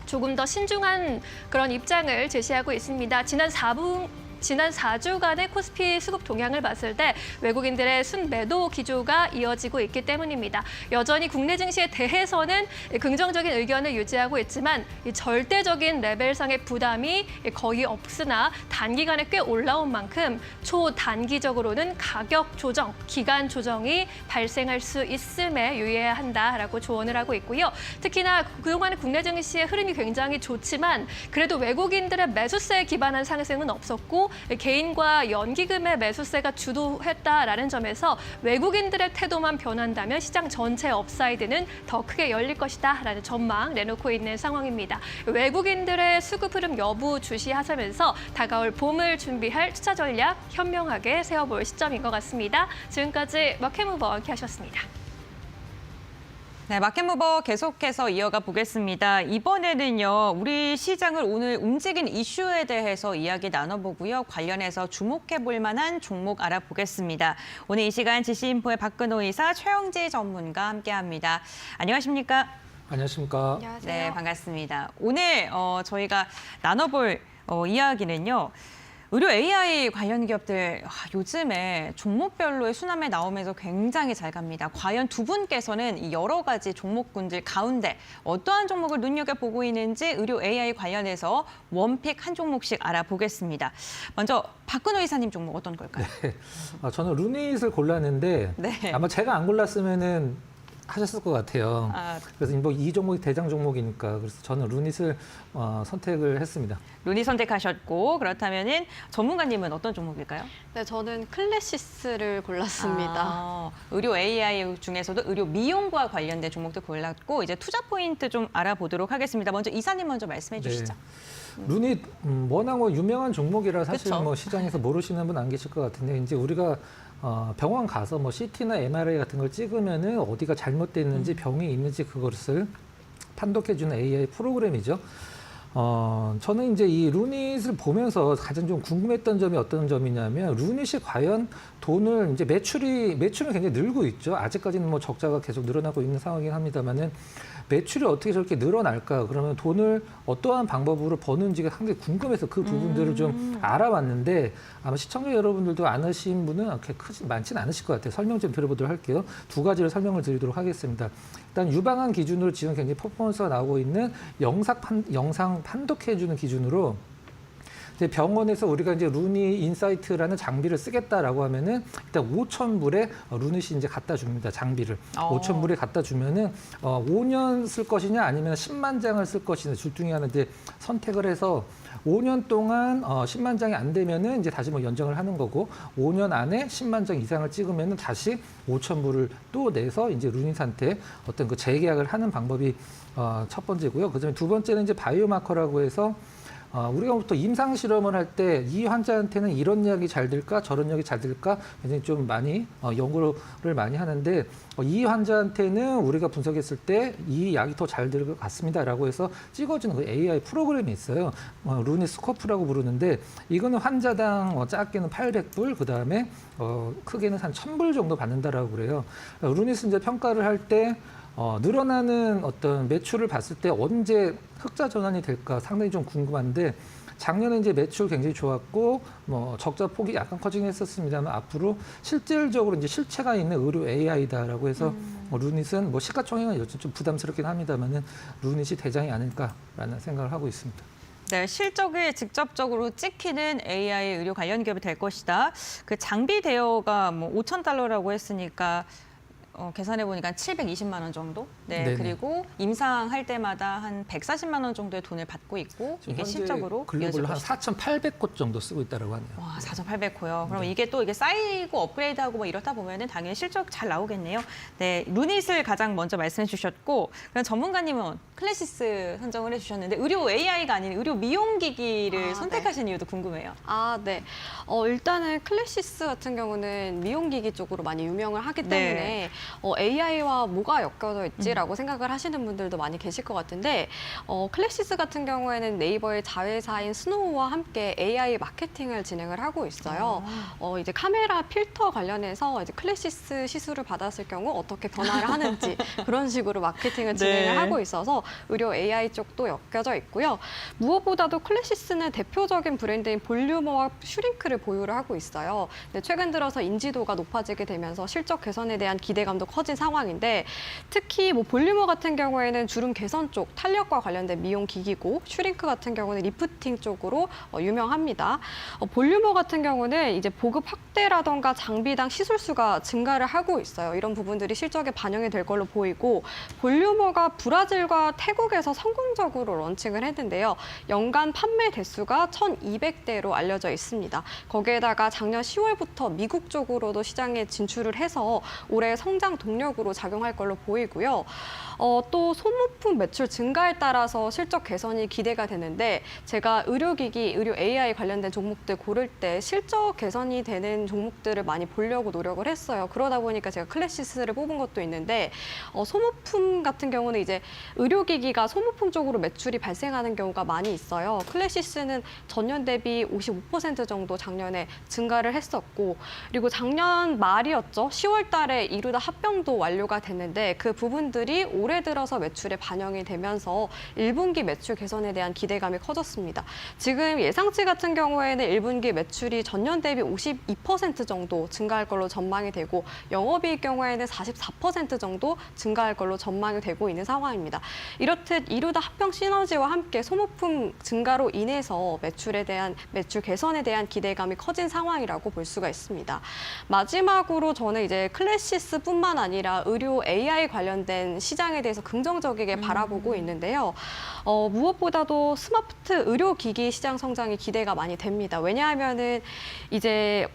조금 더 신중한 그런 입장을 제시하고 있습니다. 지난 4분기 지난 4주간의 코스피 수급 동향을 봤을 때 외국인들의 순매도 기조가 이어지고 있기 때문입니다. 여전히 국내 증시에 대해서는 긍정적인 의견을 유지하고 있지만 이 절대적인 레벨상의 부담이 거의 없으나 단기간에 꽤 올라온 만큼 초단기적으로는 가격 조정, 기간 조정이 발생할 수 있음에 유의해야 한다라고 조언을 하고 있고요. 특히나 그동안의 국내 증시의 흐름이 굉장히 좋지만 그래도 외국인들의 매수세에 기반한 상승은 없었고 개인과 연기금의 매수세가 주도했다라는 점에서 외국인들의 태도만 변한다면 시장 전체 업사이드는 더 크게 열릴 것이다라는 전망 내놓고 있는 상황입니다. 외국인들의 수급 흐름 여부 주시하면서 다가올 봄을 준비할 투자 전략 현명하게 세워볼 시점인 것 같습니다. 지금까지 마켓무버 함께 하셨습니다. 네, 마켓무버 계속해서 이어가 보겠습니다. 이번에는요, 우리 시장을 오늘 움직인 이슈에 대해서 이야기 나눠보고요. 관련해서 주목해볼 만한 종목 알아보겠습니다. 오늘 이 시간 지시인포의 박근호 이사, 최영지 전문가 함께합니다. 안녕하십니까? 안녕하십니까? 안녕하세요. 네, 반갑습니다. 오늘 저희가 나눠볼 이야기는요. 의료 AI 관련 기업들 요즘에 종목별로의 순환매 나오면서 굉장히 잘 갑니다. 과연 두 분께서는 이 여러 가지 종목군들 가운데 어떠한 종목을 눈여겨보고 있는지 의료 AI 관련해서 원픽 한 종목씩 알아보겠습니다. 먼저 박근호 이사님 종목 어떤 걸까요? 네. 저는 루닛을 골랐는데 네. 아마 제가 안 골랐으면은 하셨을 것 같아요. 그래서 뭐 이 종목이 대장 종목이니까 그래서 저는 루닛을 선택을 했습니다. 루닛 선택하셨고 그렇다면은 전문가님은 어떤 종목일까요? 네, 저는 클래시스를 골랐습니다. 의료 AI 중에서도 의료 미용과 관련된 종목도 골랐고 이제 투자 포인트 좀 알아보도록 하겠습니다. 먼저 이사님 먼저 말씀해 주시죠. 루닛 워낙 뭐 유명한 종목이라 사실 그쵸? 뭐 시장에서 모르시는 분 안 계실 것 같은데 이제 우리가 병원 가서 뭐 CT나 MRI 같은 걸 찍으면은 어디가 잘못됐는지 병이 있는지 그것을 판독해주는 AI 프로그램이죠. 저는 이제 이 루닛을 보면서 가장 좀 궁금했던 점이 어떤 점이냐면 루닛이 과연 돈을 이제 매출은 굉장히 늘고 있죠. 아직까지는 뭐 적자가 계속 늘어나고 있는 상황이긴 합니다만은 매출이 어떻게 저렇게 늘어날까? 그러면 돈을 어떠한 방법으로 버는지가 상당히 궁금해서 그 부분들을 좀 알아봤는데 아마 시청자 여러분들도 안 하신 분은 그렇게 많지는 않으실 것 같아요. 설명 좀 드려보도록 할게요. 두 가지를 설명을 드리도록 하겠습니다. 일단 유방암 기준으로 지금 굉장히 퍼포먼스가 나오고 있는 영상 판독해주는 기준으로 이제 병원에서 우리가 이제 루닛 인사이트라는 장비를 쓰겠다라고 하면은 일단 5,000불에 루닛이 이제 갖다 줍니다. 장비를 5,000불에 갖다 주면은 5년 쓸 것이냐 아니면 10만 장을 쓸 것이냐 둘 중에 하나 이제 선택을 해서 5년 동안 10만 장이 안 되면은 이제 다시 뭐 연장을 하는 거고 5년 안에 10만 장 이상을 찍으면은 다시 5,000불을 또 내서 이제 루닛한테 어떤 그 재계약을 하는 방법이 첫 번째고요. 그다음에 두 번째는 이제 바이오마커라고 해서 우리가 보통 임상 실험을 할 때 이 환자한테는 이런 약이 잘 될까 저런 약이 잘 될까 굉장히 좀 많이 연구를 많이 하는데 이 환자한테는 우리가 분석했을 때 이 약이 더 잘 될 것 같습니다라고 해서 찍어주는 그 AI 프로그램이 있어요. 루닛 스코프라고 부르는데 이거는 환자당 작게는 800불 그다음에 크게는 한 1,000불 정도 받는다라고 그래요. 루닛은 이제 평가를 할 때 늘어나는 어떤 매출을 봤을 때 언제 흑자 전환이 될까 상당히 좀 궁금한데 작년에 이제 매출 굉장히 좋았고 뭐 적자 폭이 약간 커지긴 했었습니다만 앞으로 실질적으로 이제 실체가 있는 의료 AI다라고 해서 루닛은 뭐 시가총액은 요즘 좀 부담스럽긴 합니다만은 루닛이 대장이 아닐까라는 생각을 하고 있습니다. 네, 실적을 직접적으로 찍히는 AI 의료 관련 기업이 될 것이다. 그 장비 대여가 뭐 5,000달러라고 했으니까 계산해 보니까 720만 원 정도. 네, 네네. 그리고 임상할 때마다 한 140만 원 정도의 돈을 받고 있고 이게 실적으로 이어질 글로벌로 한 것이다. 4,800곳 정도 쓰고 있다고 하네요. 와, 4,800호요. 그럼 네. 이게 또 이게 쌓이고 업그레이드하고 뭐 이렇다 보면은 당연히 실적 잘 나오겠네요. 네, 루닛을 가장 먼저 말씀해 주셨고, 그럼 전문가님은 클래시스 선정을 해주셨는데 의료 AI가 아닌 의료 미용기기를 선택하신 이유도 궁금해요. 일단은 클래시스 같은 경우는 미용기기 쪽으로 많이 유명을 하기 네. 때문에 AI와 뭐가 엮여져 있지라고 생각을 하시는 분들도 많이 계실 것 같은데 클래시스 같은 경우에는 네이버의 자회사인 스노우와 함께 AI 마케팅을 진행을 하고 있어요. 이제 카메라 필터 관련해서 이제 클래시스 시술을 받았을 경우 어떻게 변화를 하는지 그런 식으로 마케팅을 진행을 하고 있어서 의료 AI 쪽도 엮여져 있고요. 무엇보다도 클래시스는 대표적인 브랜드인 볼류머와 슈링크를 보유를 하고 있어요. 근데 최근 들어서 인지도가 높아지게 되면서 실적 개선에 대한 기대감도 커진 상황인데 특히 뭐 볼류머 같은 경우에는 주름 개선 쪽 탄력과 관련된 미용 기기고 슈링크 같은 경우는 리프팅 쪽으로 유명합니다. 볼류머 같은 경우는 이제 보급 확대라던가 장비당 시술 수가 증가를 하고 있어요. 이런 부분들이 실적에 반영이 될 걸로 보이고 볼류머가 브라질과 태국에서 성공적으로 런칭을 했는데요. 연간 판매 대수가 1,200대로 알려져 있습니다. 거기에다가 작년 10월부터 미국 쪽으로도 시장에 진출을 해서 올해 성장 동력으로 작용할 걸로 보이고요. 또 소모품 매출 증가에 따라서 실적 개선이 기대가 되는데 제가 의료기기, 의료 AI 관련된 종목들 고를 때 실적 개선이 되는 종목들을 많이 보려고 노력을 했어요. 그러다 보니까 제가 클래시스를 뽑은 것도 있는데 소모품 같은 경우는 이제 의료기기가 소모품 쪽으로 매출이 발생하는 경우가 많이 있어요. 클래시스는 전년 대비 55% 정도 작년에 증가를 했었고 그리고 작년 말이었죠. 10월 달에 이루다 합병도 완료가 됐는데 그 부분들이 올해 들어서 매출에 반영이 되면서 1분기 매출 개선에 대한 기대감이 커졌습니다. 지금 예상치 같은 경우에는 1분기 매출이 전년 대비 52% 정도 증가할 걸로 전망이 되고 영업이익 경우에는 44% 정도 증가할 걸로 전망이 되고 있는 상황입니다. 이렇듯 이루다 합병 시너지와 함께 소모품 증가로 인해서 매출 개선에 대한 기대감이 커진 상황이라고 볼 수가 있습니다. 마지막으로 저는 이제 클래시스뿐만 아니라 의료 AI 관련된 시장에 대해서 긍정적이게 바라보고 있는데요. 무엇보다도 스마트 의료기기 시장 성장이 기대가 많이 됩니다. 왜냐하면은 이제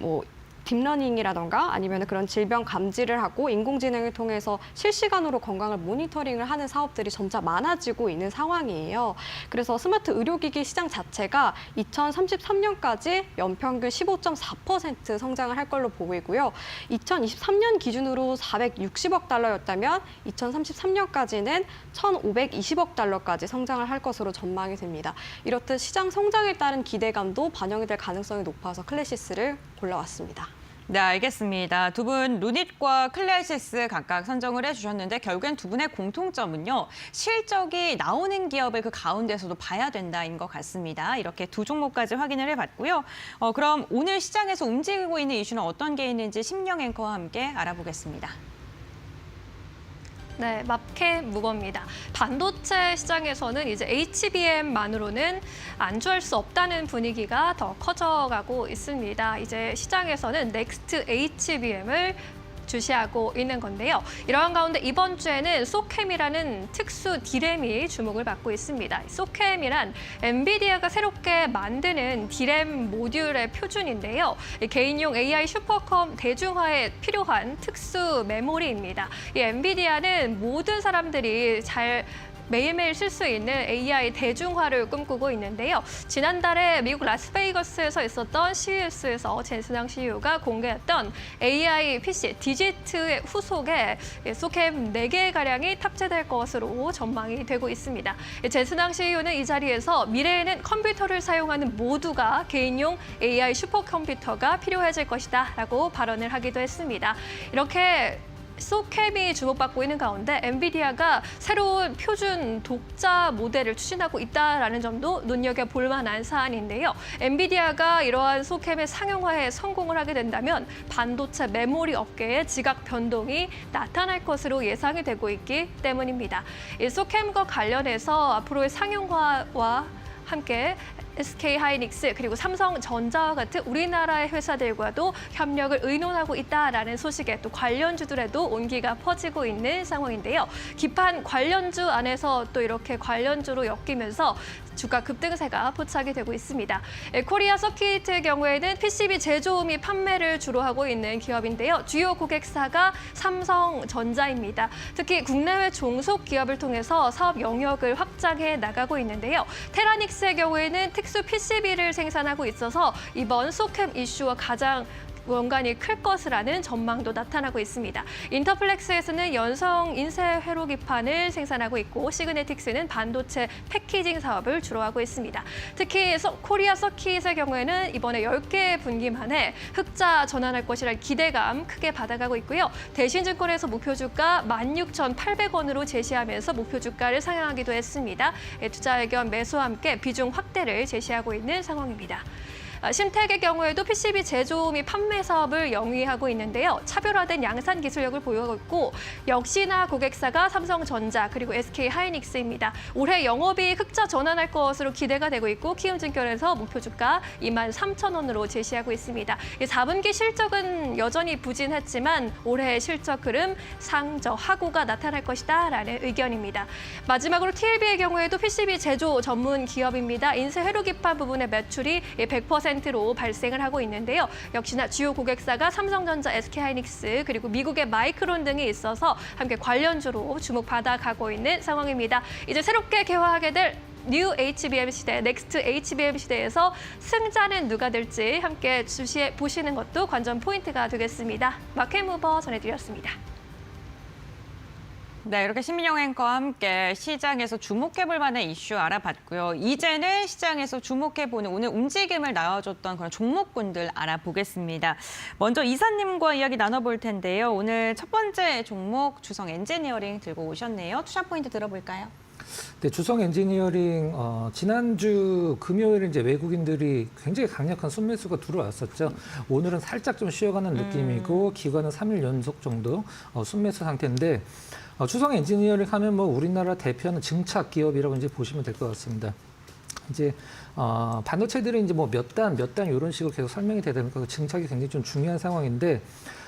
딥러닝이라던가 아니면 그런 질병 감지를 하고 인공지능을 통해서 실시간으로 건강을 모니터링을 하는 사업들이 점차 많아지고 있는 상황이에요. 그래서 스마트 의료기기 시장 자체가 2033년까지 연평균 15.4% 성장을 할 걸로 보이고요. 2023년 기준으로 460억 달러였다면 2033년까지는 1,520억 달러까지 성장을 할 것으로 전망이 됩니다. 이렇듯 시장 성장에 따른 기대감도 반영이 될 가능성이 높아서 클래시스를 골라왔습니다. 네, 알겠습니다. 두 분 루닛과 클래시스 각각 선정을 해주셨는데 결국엔 두 분의 공통점은요. 실적이 나오는 기업을 그 가운데서도 봐야 된다인 것 같습니다. 이렇게 두 종목까지 확인을 해봤고요. 그럼 오늘 시장에서 움직이고 있는 이슈는 어떤 게 있는지 심령 앵커와 함께 알아보겠습니다. 네, 마켓 무버입니다. 반도체 시장에서는 이제 HBM만으로는 안주할 수 없다는 분위기가 더 커져가고 있습니다. 이제 시장에서는 넥스트 HBM을 주시하고 있는 건데요. 이러한 가운데 이번 주에는 소캠이라는 특수 디램이 주목을 받고 있습니다. 소캠이란 엔비디아가 새롭게 만드는 디램 모듈의 표준인데요. 개인용 AI 슈퍼컴 대중화에 필요한 특수 메모리입니다. 이 엔비디아는 모든 사람들이 매일매일 쓸 수 있는 AI 대중화를 꿈꾸고 있는데요. 지난달에 미국 라스베이거스에서 있었던 CES에서 젠슨항 CEO가 공개했던 AI PC 디지트의 후속에 소캠 4개가량이 탑재될 것으로 전망이 되고 있습니다. 젠슨항 CEO는 이 자리에서 미래에는 컴퓨터를 사용하는 모두가 개인용 AI 슈퍼컴퓨터가 필요해질 것이다 라고 발언을 하기도 했습니다. 이렇게 소캠이 주목받고 있는 가운데 엔비디아가 새로운 표준 독자 모델을 추진하고 있다는 점도 눈여겨볼 만한 사안인데요. 엔비디아가 이러한 소캠의 상용화에 성공을 하게 된다면 반도체 메모리 업계에 지각 변동이 나타날 것으로 예상이 되고 있기 때문입니다. 이 소캠과 관련해서 앞으로의 상용화와 함께 SK하이닉스 그리고 삼성전자와 같은 우리나라의 회사들과도 협력을 의논하고 있다라는 소식에 또 관련주들에도 온기가 퍼지고 있는 상황인데요. 기판 관련주 안에서 또 이렇게 관련주로 엮이면서 주가 급등세가 포착이 되고 있습니다. 코리아 서킷의 경우에는 PCB 제조 및 판매를 주로 하고 있는 기업인데요. 주요 고객사가 삼성전자입니다. 특히 국내외 종속 기업을 통해서 사업 영역을 확장해 나가고 있는데요. 테라닉스의 경우에는 특수 PCB를 생산하고 있어서 이번 소캠 이슈와 가장 연간이 클 것이라는 전망도 나타나고 있습니다. 인터플렉스에서는 연성 인쇄 회로 기판을 생산하고 있고 시그네틱스는 반도체 패키징 사업을 주로 하고 있습니다. 특히 코리아 서킷의 경우에는 이번에 10개 분기만에 흑자 전환할 것이라는 기대감 크게 받아가고 있고요. 대신증권에서 목표 주가 16,800원으로 제시하면서 목표 주가를 상향하기도 했습니다. 투자 의견 매수와 함께 비중 확대를 제시하고 있는 상황입니다. 심택의 경우에도 PCB 제조 및 판매 사업을 영위하고 있는데요. 차별화된 양산 기술력을 보유하고 있고 역시나 고객사가 삼성전자 그리고 SK하이닉스입니다. 올해 영업이익 흑자 전환할 것으로 기대가 되고 있고 키움증권에서 목표 주가 23,000원으로 제시하고 있습니다. 4분기 실적은 여전히 부진했지만 올해 실적 흐름 상저하고가 나타날 것이다라는 의견입니다. 마지막으로 TLB의 경우에도 PCB 제조 전문 기업입니다. 인쇄 회로 기판 부분의 매출이 100%로 발생을 하고 있는데요. 역시나 주요 고객사가 삼성전자, SK하이닉스 그리고 미국의 마이크론 등이 있어서 함께 관련주로 주목받아 가고 있는 상황입니다. 이제 새롭게 개화하게 될 뉴 HBM 시대, 넥스트 HBM 시대에서 승자는 누가 될지 함께 주시해 보시는 것도 관전 포인트가 되겠습니다. 마켓무버 전해드렸습니다. 네, 이렇게 신민영 앵커와 함께 시장에서 주목해볼 만한 이슈 알아봤고요. 이제는 시장에서 주목해보는 오늘 움직임을 나와줬던 그런 종목군들 알아보겠습니다. 먼저 이사님과 이야기 나눠볼 텐데요. 오늘 첫 번째 종목 주성 엔지니어링 들고 오셨네요. 투자 포인트 들어볼까요? 네, 주성 엔지니어링 지난주 금요일에 이제 외국인들이 굉장히 강력한 순매수가 들어왔었죠. 오늘은 살짝 좀 쉬어가는 느낌이고 기관은 3일 연속 정도 순매수 상태인데 주성 엔지니어링 하면 뭐 우리나라 대표하는 증착 기업이라고 이제 보시면 될 것 같습니다. 이제 반도체들이 이제 뭐 몇 단 이런 식으로 계속 설명이 되다 보니까 그 증착이 굉장히 좀 중요한 상황인데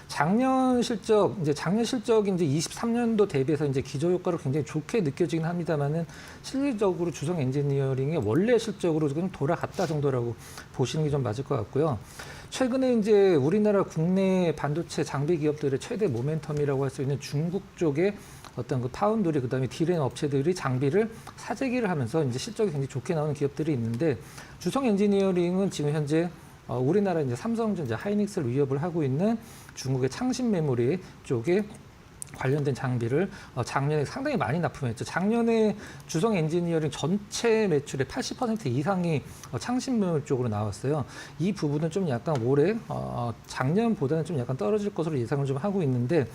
작년 실적이 이제 23년도 대비해서 이제 기저효과로 굉장히 좋게 느껴지긴 합니다만은 실질적으로 주성 엔지니어링의 원래 실적으로 좀 돌아갔다 정도라고 보시는 게 좀 맞을 것 같고요. 최근에 이제 우리나라 국내 반도체 장비 기업들의 최대 모멘텀이라고 할 수 있는 중국 쪽에 어떤 그 파운드리 그다음에 디램 업체들이 장비를 사재기를 하면서 이제 실적이 굉장히 좋게 나오는 기업들이 있는데 주성 엔지니어링은 지금 현재 우리나라 이제 삼성전자, 하이닉스를 위협을 하고 있는 중국의 창신 메모리 쪽에 관련된 장비를 작년에 상당히 많이 납품했죠. 작년에 주성 엔지니어링 전체 매출의 80% 이상이 창신 메모리 쪽으로 나왔어요. 이 부분은 좀 약간 올해 작년보다는 좀 약간 떨어질 것으로 예상을 좀 하고 있는데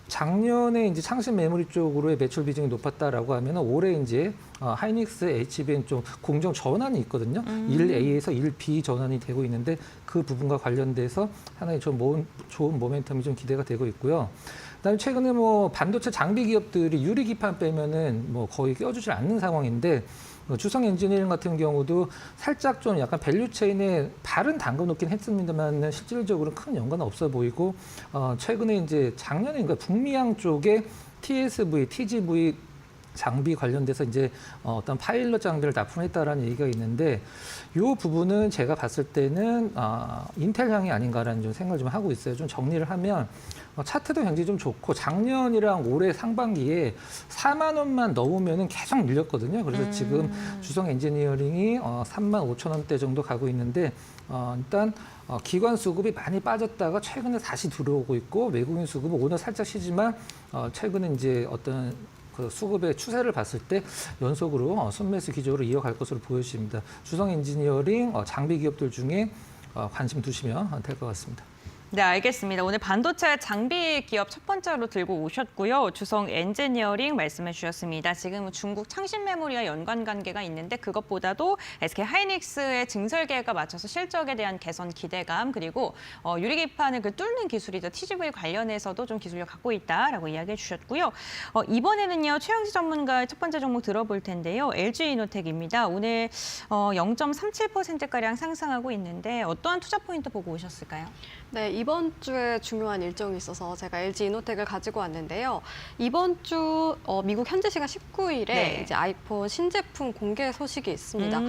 작년에 이제 창신 메모리 쪽으로의 매출 비중이 높았다라고 하면 올해 이제 하이닉스, HBM 좀 공정 전환이 있거든요. 1A에서 1B 전환이 되고 있는데 그 부분과 관련돼서 하나의 좀 좋은 모멘텀이 좀 기대가 되고 있고요. 그다음에 최근에 뭐 반도체 장비 기업들이 유리 기판 빼면은 뭐 거의 껴주질 않는 상황인데 주성 엔지니어링 같은 경우도 살짝 좀 약간 밸류 체인에 발은 담궈 놓긴 했습니다만 실질적으로 큰 연관은 없어 보이고 최근에 이제 작년에 그러니까 북미양 쪽에 TSV, TGV 장비 관련돼서 이제 어떤 파일럿 장비를 납품했다라는 얘기가 있는데 이 부분은 제가 봤을 때는 인텔향이 아닌가라는 좀 생각을 좀 하고 있어요. 좀 정리를 하면 차트도 굉장히 좀 좋고 작년이랑 올해 상반기에 4만 원만 넘으면은 계속 밀렸거든요. 그래서 지금 주성 엔지니어링이 3만 5천 원대 정도 가고 있는데 일단 기관 수급이 많이 빠졌다가 최근에 다시 들어오고 있고 외국인 수급은 오늘 살짝 쉬지만 최근에 이제 어떤 그 수급의 추세를 봤을 때 연속으로 순매수 기조로 이어갈 것으로 보여집니다. 주성 엔지니어링 장비 기업들 중에 관심 두시면 될 것 같습니다. 네, 알겠습니다. 오늘 반도체 장비 기업 첫 번째로 들고 오셨고요. 주성 엔지니어링 말씀해 주셨습니다. 지금 중국 창신 메모리와 연관 관계가 있는데 그것보다도 SK 하이닉스의 증설계획과 맞춰서 실적에 대한 개선 기대감 그리고 유리기판을 그 뚫는 기술이죠. TGV 관련해서도 좀 기술력 갖고 있다라고 이야기해 주셨고요. 이번에는요. 최영지 전문가의 첫 번째 종목 들어볼 텐데요. LG이노텍입니다. 오늘 0.37%가량 상승하고 있는데 어떠한 투자 포인트 보고 오셨을까요? 네, 이번 주에 중요한 일정이 있어서 제가 LG 이노텍을 가지고 왔는데요. 이번 주 미국 현지 시간 19일에 네. 이제 아이폰 신제품 공개 소식이 있습니다.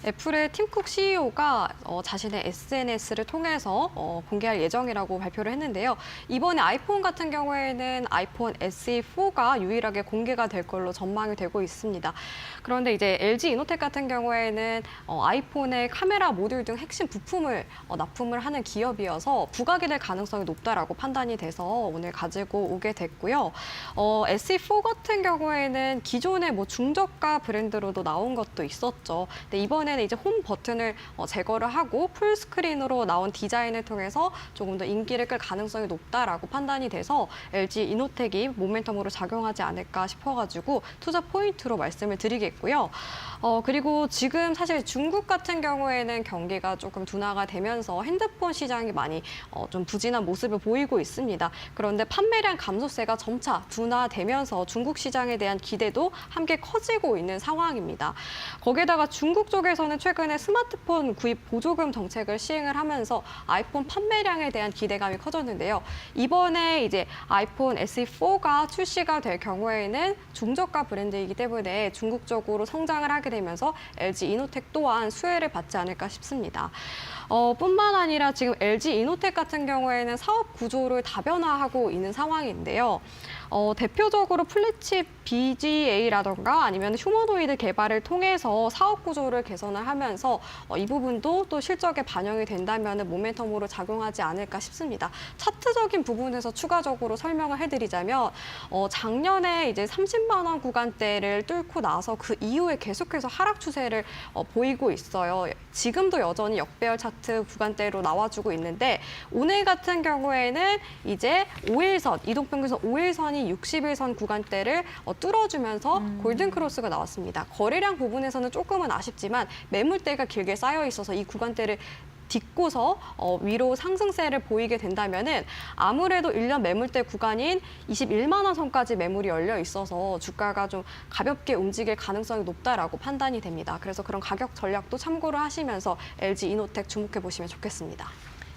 애플의 팀쿡 CEO가 자신의 SNS를 통해서 공개할 예정이라고 발표를 했는데요. 이번에 아이폰 같은 경우에는 아이폰 SE4가 유일하게 공개가 될 걸로 전망이 되고 있습니다. 그런데 이제 LG 이노텍 같은 경우에는 아이폰의 카메라 모듈 등 핵심 부품을 납품을 하는 기업이어서 부각이 될 가능성이 높다라고 판단이 돼서 오늘 가지고 오게 됐고요. SE4 같은 경우에는 기존의 뭐 중저가 브랜드로도 나온 것도 있었죠. 근데 이번에는 이제 홈 버튼을 제거를 하고 풀 스크린으로 나온 디자인을 통해서 조금 더 인기를 끌 가능성이 높다라고 판단이 돼서 LG 이노텍이 모멘텀으로 작용하지 않을까 싶어가지고 투자 포인트로 말씀을 드리겠고요. 그리고 지금 사실 중국 같은 경우에는 경기가 조금 둔화가 되면서 핸드폰 시장이 많이 좀 부진한 모습을 보이고 있습니다. 그런데 판매량 감소세가 점차 둔화되면서 중국 시장에 대한 기대도 함께 커지고 있는 상황입니다. 거기에다가 중국 쪽에서는 최근에 스마트폰 구입 보조금 정책을 시행을 하면서 아이폰 판매량에 대한 기대감이 커졌는데요. 이번에 이제 아이폰 SE4가 출시가 될 경우에는 중저가 브랜드이기 때문에 중국 쪽으로 성장을 하게 되면서 LG 이노텍 또한 수혜를 받지 않을까 싶습니다. 뿐만 아니라 지금 LG 이노텍 같은 경우에는 사업 구조를 다변화하고 있는 상황인데요. 대표적으로 플래칩 BGA라던가 아니면 휴머노이드 개발을 통해서 사업 구조를 개선을 하면서 이 부분도 또 실적에 반영이 된다면 모멘텀으로 작용하지 않을까 싶습니다. 차트적인 부분에서 추가적으로 설명을 해드리자면 작년에 이제 30만 원 구간대를 뚫고 나서 그 이후에 계속해서 하락 추세를 보이고 있어요. 지금도 여전히 역배열 차트 구간대로 나와주고 있는데 오늘 같은 경우에는 이제 5일선, 이동평균선 5일선이 60일선 구간대를 뚫어주면서 골든크로스가 나왔습니다. 거래량 부분에서는 조금은 아쉽지만 매물대가 길게 쌓여 있어서 이 구간대를 딛고서 위로 상승세를 보이게 된다면은 아무래도 1년 매물대 구간인 21만 원 선까지 매물이 열려 있어서 주가가 좀 가볍게 움직일 가능성이 높다라고 판단이 됩니다. 그래서 그런 가격 전략도 참고를 하시면서 LG 이노텍 주목해 보시면 좋겠습니다.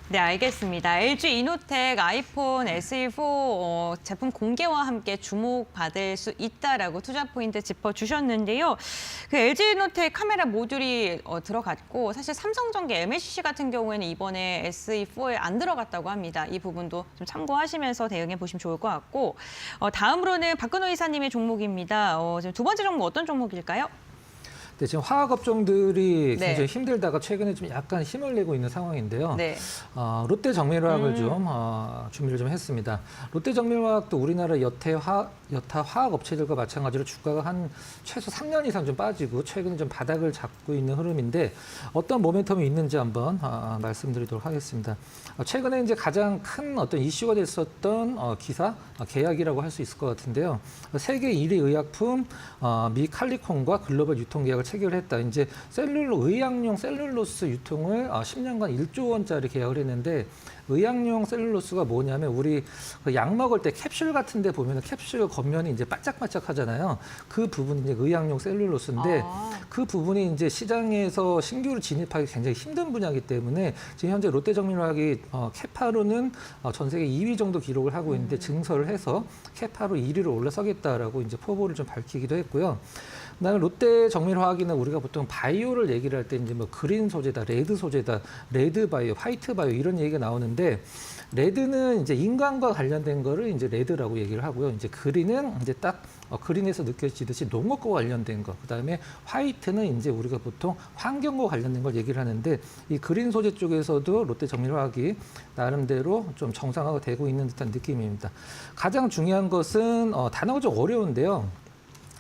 네, 알겠습니다. LG 이노텍 아이폰 SE4 제품 공개와 함께 주목받을 수 있다라고 투자 포인트 짚어주셨는데요. 그 LG 이노텍 카메라 모듈이 들어갔고 사실 삼성전기 MLCC 같은 경우에는 이번에 SE4에 안 들어갔다고 합니다. 이 부분도 좀 참고하시면서 대응해 보시면 좋을 것 같고 다음으로는 박근호 이사님의 종목입니다. 지금 두 번째 종목 어떤 종목일까요? 네, 지금 화학 업종들이 네. 굉장히 힘들다가 최근에 좀 약간 힘을 내고 있는 상황인데요. 네. 롯데 정밀화학을 좀 준비를 좀 했습니다. 롯데 정밀화학도 우리나라 여타 화학 업체들과 마찬가지로 주가가 한 최소 3년 이상 좀 빠지고 최근에 좀 바닥을 잡고 있는 흐름인데 어떤 모멘텀이 있는지 한번 말씀드리도록 하겠습니다. 최근에 이제 가장 큰 어떤 이슈가 됐었던 기사 계약이라고 할 수 있을 것 같은데요. 세계 1위 의약품 미 칼리콘과 글로벌 유통계약을 체결했다. 이제 의약용 셀룰로스 유통을 10년간 1조 원짜리 계약을 했는데 의약용 셀룰로스가 뭐냐면 우리 약 먹을 때 캡슐 같은 데 보면 캡슐 겉면이 이제 바짝바짝 하잖아요. 그 부분이 이제 의약용 셀룰로스인데 그 부분이 이제 시장에서 신규로 진입하기 굉장히 힘든 분야이기 때문에 지금 현재 롯데정밀화학이 캐파로는 전 세계 2위 정도 기록을 하고 있는데 증설을 해서 캐파로 1위로 올라서겠다라고 이제 포부를 좀 밝히기도 했고요. 그다음에 롯데 정밀화학이나 우리가 보통 바이오를 얘기를 할 때 이제 뭐 그린 소재다, 레드 소재다, 레드 바이오, 화이트 바이오 이런 얘기가 나오는데 레드는 이제 인간과 관련된 거를 이제 레드라고 얘기를 하고요. 이제 그린은 이제 딱 그린에서 느껴지듯이 농업과 관련된 거. 그다음에 화이트는 이제 우리가 보통 환경과 관련된 걸 얘기를 하는데 이 그린 소재 쪽에서도 롯데 정밀화학이 나름대로 좀 정상화가 되고 있는 듯한 느낌입니다. 가장 중요한 것은 단어가 좀 어려운데요.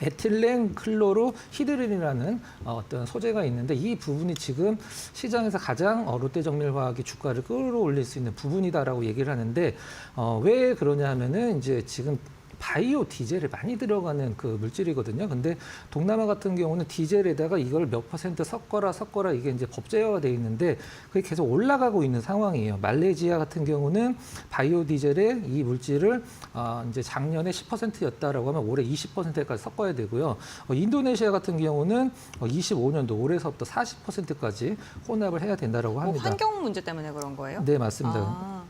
에틸렌 클로로 히드린이라는 어떤 소재가 있는데 이 부분이 지금 시장에서 가장 롯데정밀화학이 주가를 끌어올릴 수 있는 부분이다라고 얘기를 하는데 왜 그러냐 하면은 이제 지금 바이오 디젤에 많이 들어가는 그 물질이거든요. 근데 동남아 같은 경우는 디젤에다가 이걸 몇 % 섞어라 이게 이제 법제화가 돼 있는데 그게 계속 올라가고 있는 상황이에요. 말레이시아 같은 경우는 바이오 디젤에 이 물질을 이제 작년에 10%였다라고 하면 올해 20%까지 섞어야 되고요. 인도네시아 같은 경우는 25년도 올해서부터 40%까지 혼합을 해야 된다라고 합니다. 환경 문제 때문에 그런 거예요? 네, 맞습니다.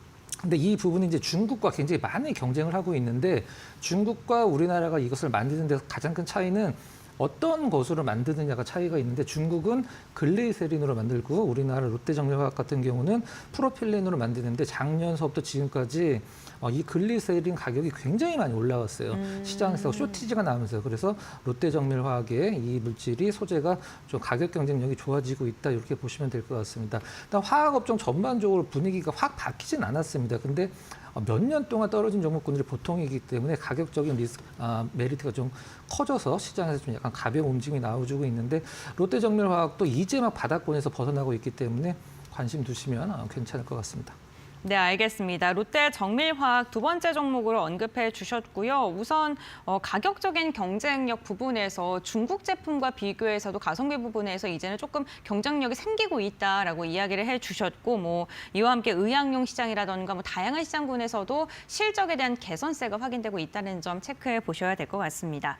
근데 이 부분이 이제 중국과 굉장히 많이 경쟁을 하고 있는데 중국과 우리나라가 이것을 만드는 데서 가장 큰 차이는 어떤 것으로 만드느냐가 차이가 있는데 중국은 글리세린으로 만들고 우리나라 롯데정밀화학 같은 경우는 프로필렌으로 만드는데 작년서부터 지금까지 이 글리세린 가격이 굉장히 많이 올라갔어요. 시장에서 쇼티지가 나면서 그래서 롯데정밀화학의 이 물질이 소재가 좀 가격 경쟁력이 좋아지고 있다 이렇게 보시면 될 것 같습니다. 일단 화학업종 전반적으로 분위기가 확 바뀌진 않았습니다. 근데 몇 년 동안 떨어진 종목군들이 보통이기 때문에 가격적인 메리트가 좀 커져서 시장에서 좀 약간 가벼운 움직임이 나와주고 있는데 롯데정밀화학도 이제 막 바닥권에서 벗어나고 있기 때문에 관심 두시면 괜찮을 것 같습니다. 네, 알겠습니다. 롯데 정밀화학 두 번째 종목으로 언급해 주셨고요. 우선 가격적인 경쟁력 부분에서 중국 제품과 비교해서도 가성비 부분에서 이제는 조금 경쟁력이 생기고 있다라고 이야기를 해 주셨고, 이와 함께 의약용 시장이라던가 다양한 시장군에서도 실적에 대한 개선세가 확인되고 있다는 점 체크해 보셔야 될 것 같습니다.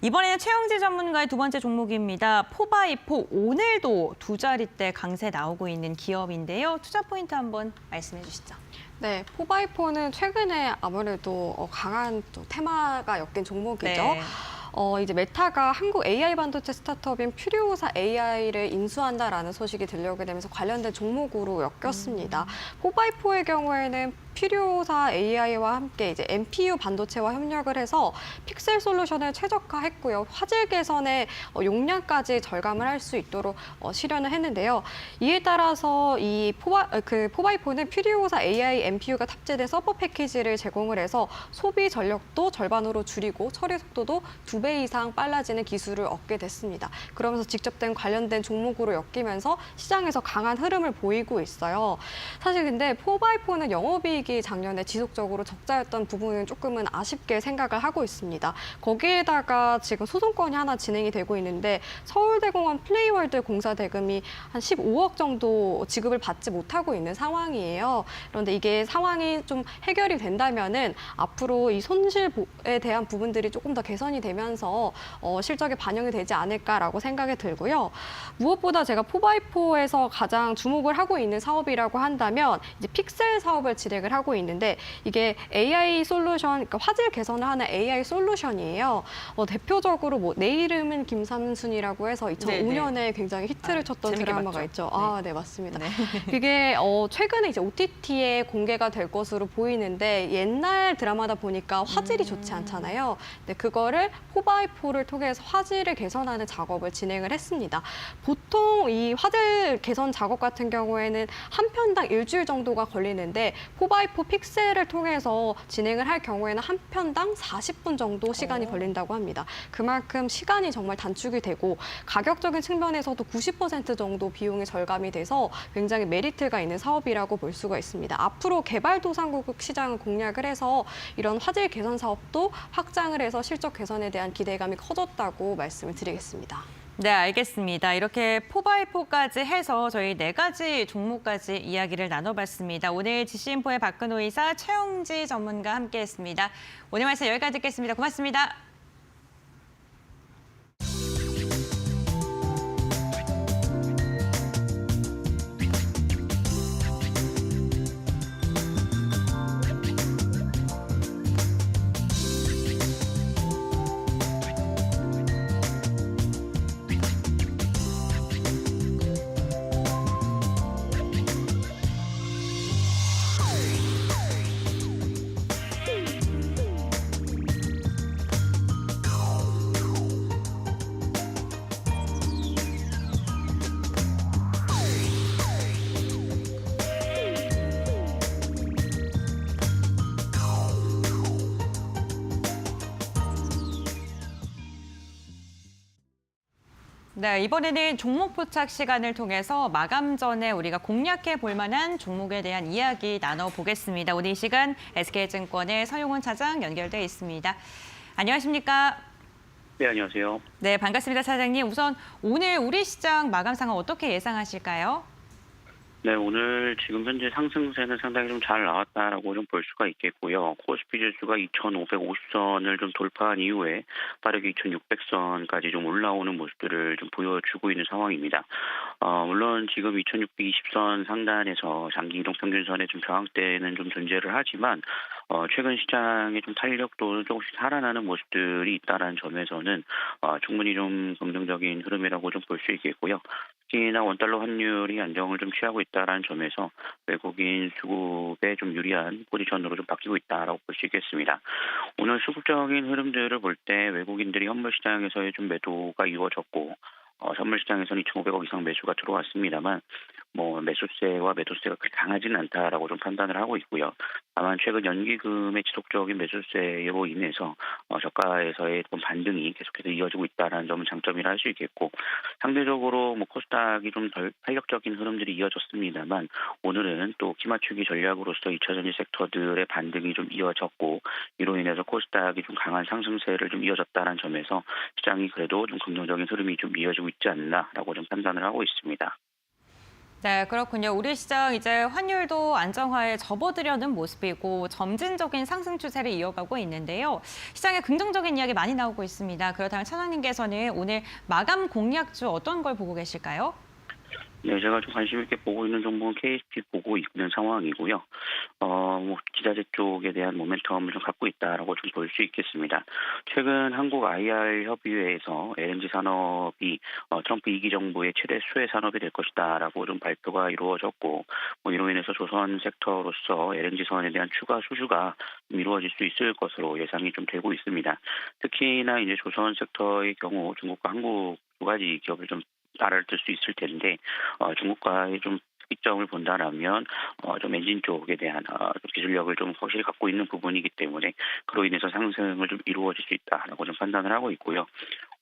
이번에는 최영지 전문가의 두 번째 종목입니다. 포바이포 오늘도 두 자릿대 강세 나오고 있는 기업인데요. 투자 포인트 한번 말씀해 주시죠. 네, 포바이포는 최근에 아무래도 강한 또 테마가 엮인 종목이죠. 네. 이제 메타가 한국 AI 반도체 스타트업인 퓨리오사 AI를 인수한다라는 소식이 들려오게 되면서 관련된 종목으로 엮였습니다. 포바이포의 경우에는 퓨리오사 AI와 함께 이제 NPU 반도체와 협력을 해서 픽셀 솔루션을 최적화했고요. 화질 개선에 용량까지 절감을 할 수 있도록 실현을 했는데요. 이에 따라서 이 포바이포는 퓨리오사 AI NPU가 탑재된 서버 패키지를 제공을 해서 소비 전력도 절반으로 줄이고 처리 속도도 2배 이상 빨라지는 기술을 얻게 됐습니다. 그러면서 직접된 관련된 종목으로 엮이면서 시장에서 강한 흐름을 보이고 있어요. 사실 근데 포바이포는 영업이익이 작년에 지속적으로 적자였던 부분은 조금은 아쉽게 생각을 하고 있습니다. 거기에다가 지금 소송건이 하나 진행이 되고 있는데 서울대공원 플레이월드 공사 대금이 한 15억 정도 지급을 받지 못하고 있는 상황이에요. 그런데 이게 상황이 좀 해결이 된다면은 앞으로 이 손실에 대한 부분들이 조금 더 개선이 되면서 실적에 반영이 되지 않을까라고 생각이 들고요. 무엇보다 제가 포바이포에서 가장 주목을 하고 있는 사업이라고 한다면 이제 픽셀 사업을 진행을 하고 있는데 이게 AI 솔루션, 그러니까 화질 개선을 하는 AI 솔루션이에요. 대표적으로 내 이름은 김삼순이라고 해서 2005년에 굉장히 히트를 쳤던 드라마가 봤죠. 있죠. 네, 맞습니다. 네. 그게 최근에 이제 OTT에 공개가 될 것으로 보이는데 옛날 드라마다 보니까 화질이 좋지 않잖아요. 근데 그거를 포바이포를 통해서 화질을 개선하는 작업을 진행을 했습니다. 보통 이 화질 개선 작업 같은 경우에는 한 편당 일주일 정도가 걸리는데 포바이포 픽셀을 통해서 진행을 할 경우에는 한 편당 40분 정도 시간이 걸린다고 합니다. 그만큼 시간이 정말 단축이 되고 가격적인 측면에서도 90% 정도 비용이 절감이 돼서 굉장히 메리트가 있는 사업이라고 볼 수가 있습니다. 앞으로 개발도상국 시장을 공략을 해서 이런 화질 개선 사업도 확장을 해서 실적 개선에 대한 기대감이 커졌다고 말씀을 드리겠습니다. 네, 알겠습니다. 이렇게 포바이포까지 해서 저희 4가지 종목까지 이야기를 나눠봤습니다. 오늘 지시인포의 박근호 이사, 최영지 전문가 함께했습니다. 오늘 말씀 여기까지 듣겠습니다. 고맙습니다. 네, 이번에는 종목 포착 시간을 통해서 마감 전에 우리가 공략해 볼 만한 종목에 대한 이야기 나눠보겠습니다. 오늘 이 시간 SK증권의 서용훈 차장 연결돼 있습니다. 안녕하십니까? 네, 안녕하세요. 네, 반갑습니다, 차장님. 우선 오늘 우리 시장 마감 상황 어떻게 예상하실까요? 네, 오늘 지금 현재 상승세는 상당히 좀 잘 나왔다라고 좀 볼 수가 있겠고요. 코스피 지수가 2,550선을 좀 돌파한 이후에 빠르게 2,600선까지 좀 올라오는 모습들을 좀 보여주고 있는 상황입니다. 물론 지금 2,620선 상단에서 장기 이동 평균선의 좀 저항대는 좀 존재를 하지만 최근 시장의 좀 탄력도 조금씩 살아나는 모습들이 있다는 점에서는 충분히 좀 긍정적인 흐름이라고 좀 볼 수 있겠고요. 특히나 원달러 환율이 안정을 좀 취하고 있다는 점에서 외국인 수급에 좀 유리한 포지션으로 좀 바뀌고 있다라고 볼 수 있겠습니다. 오늘 수급적인 흐름들을 볼 때 외국인들이 현물 시장에서의 좀 매도가 이루어졌고 선물 시장에서는 2,500억 이상 매수가 들어왔습니다만 매수세와 매도세가 그렇게 강하지는 않다라고 좀 판단을 하고 있고요. 다만 최근 연기금의 지속적인 매수세로 인해서 저가에서의 반등이 계속해서 이어지고 있다는 점은 장점이라 할 수 있겠고 상대적으로 코스닥이 좀 덜 탄력적인 흐름들이 이어졌습니다만 오늘은 또 키맞추기 전략으로서 2차전지 섹터들의 반등이 좀 이어졌고 이로 인해서 코스닥이 좀 강한 상승세를 좀 이어졌다는 점에서 시장이 그래도 좀 긍정적인 흐름이 좀 이어지고 있지 않나라고 좀 판단을 하고 있습니다. 네, 그렇군요. 우리 시장 이제 환율도 안정화에 접어들려는 모습이고 점진적인 상승 추세를 이어가고 있는데요. 시장에 긍정적인 이야기 많이 나오고 있습니다. 그렇다면 차장님께서는 오늘 마감 공략주 어떤 걸 보고 계실까요? 네, 제가 좀 관심 있게 보고 있는 종목은 KSP 보고 있는 상황이고요. 기자재 쪽에 대한 모멘텀을 좀 갖고 있다라고 좀 볼 수 있겠습니다. 최근 한국 IR 협의회에서 LNG 산업이 트럼프 2기 정부의 최대 수혜 산업이 될 것이다라고 좀 발표가 이루어졌고, 이로 인해서 조선 섹터로서 LNG 선에 대한 추가 수주가 이루어질 수 있을 것으로 예상이 좀 되고 있습니다. 특히나 이제 조선 섹터의 경우 중국과 한국 두 가지 기업을 좀 알아들 수 있을 텐데 중국과의 좀 특이점을 본다라면 좀 엔진 쪽에 대한 기술력을 좀 확실히 갖고 있는 부분이기 때문에 그로 인해서 상승을 좀 이루어질 수 있다라고 좀 판단을 하고 있고요.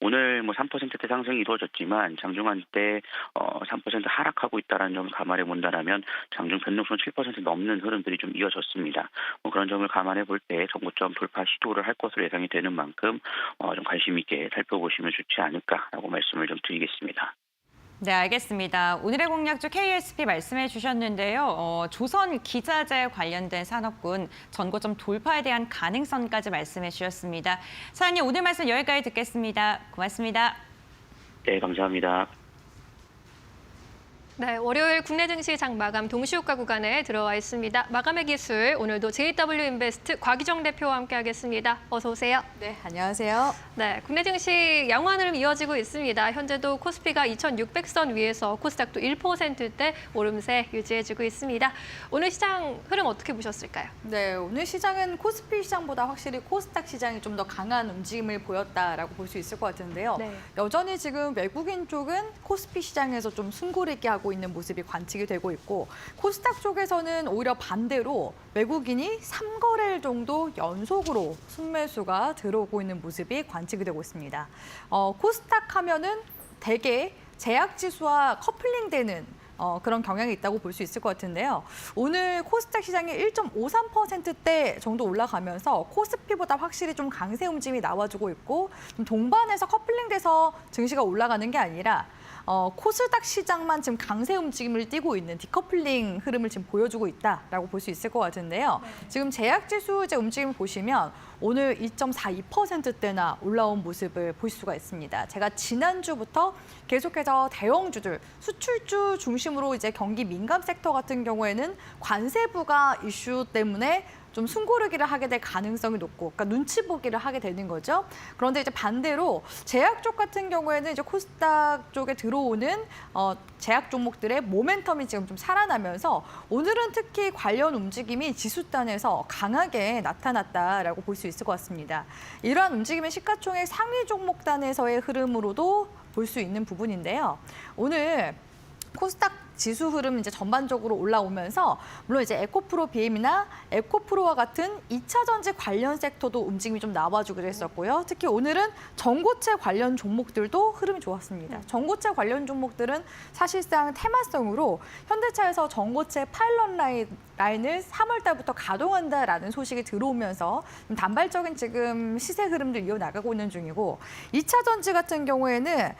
오늘 3%대 상승이 이루어졌지만 장중한 때 3% 하락하고 있다는 점을 감안해 본다라면 장중 변동성 7% 넘는 흐름들이 좀 이어졌습니다. 그런 점을 감안해 볼 때 정고점 돌파 시도를 할 것으로 예상이 되는 만큼 좀 관심 있게 살펴보시면 좋지 않을까라고 말씀을 좀 드리겠습니다. 네, 알겠습니다. 오늘의 공략주 KSP 말씀해 주셨는데요. 조선 기자재 관련된 산업군 전고점 돌파에 대한 가능성까지 말씀해 주셨습니다. 사장님, 오늘 말씀 여기까지 듣겠습니다. 고맙습니다. 네, 감사합니다. 네, 월요일 국내 증시 장 마감 동시효과 구간에 들어와 있습니다. 마감의 기술, 오늘도 JW인베스트 곽유정 대표와 함께하겠습니다. 어서 오세요. 네, 안녕하세요. 네, 국내 증시 양호한 흐름 이어지고 있습니다. 현재도 코스피가 2,600선 위에서 코스닥도 1%대 오름세 유지해주고 있습니다. 오늘 시장 흐름 어떻게 보셨을까요? 네, 오늘 시장은 코스피 시장보다 확실히 코스닥 시장이 좀 더 강한 움직임을 보였다라고 볼 수 있을 것 같은데요. 네. 여전히 지금 외국인 쪽은 코스피 시장에서 좀 숨고르기 하고 있는 모습이 관측이 되고 있고 코스닥 쪽에서는 오히려 반대로 외국인이 3거래일 정도 연속으로 순매수가 들어오고 있는 모습이 관측이 되고 있습니다. 코스닥 하면은 대개 제약지수와 커플링되는 그런 경향이 있다고 볼 수 있을 것 같은데요. 오늘 코스닥 시장이 1.53%대 정도 올라가면서 코스피보다 확실히 좀 강세 움직임이 나와주고 있고 좀 동반해서 커플링돼서 증시가 올라가는 게 아니라 코스닥 시장만 지금 강세 움직임을 띠고 있는 디커플링 흐름을 지금 보여주고 있다라고 볼 수 있을 것 같은데요. 지금 제약지수 이제 움직임을 보시면 오늘 2.42%대나 올라온 모습을 볼 수가 있습니다. 제가 지난주부터 계속해서 대형주들, 수출주 중심으로 이제 경기 민감 섹터 같은 경우에는 관세부가 이슈 때문에 좀 숨고르기를 하게 될 가능성이 높고, 그러니까 눈치 보기를 하게 되는 거죠. 그런데 이제 반대로 제약 쪽 같은 경우에는 이제 코스닥 쪽에 들어오는 제약 종목들의 모멘텀이 지금 좀 살아나면서 오늘은 특히 관련 움직임이 지수단에서 강하게 나타났다라고 볼 수 있을 것 같습니다. 이러한 움직임은 시가총액 상위 종목단에서의 흐름으로도 볼 수 있는 부분인데요. 오늘 코스닥 지수 흐름 이제 전반적으로 올라오면서 물론 이제 에코프로 BM이나 에코프로와 같은 2차 전지 관련 섹터도 움직임이 좀 나와주기도 했었고요. 특히 오늘은 전고체 관련 종목들도 흐름이 좋았습니다. 전고체 관련 종목들은 사실상 테마성으로 현대차에서 전고체 파일럿 라인을 3월 달부터 가동한다라는 소식이 들어오면서 좀 단발적인 지금 시세 흐름들 이어나가고 있는 중이고 2차 전지 같은 경우에는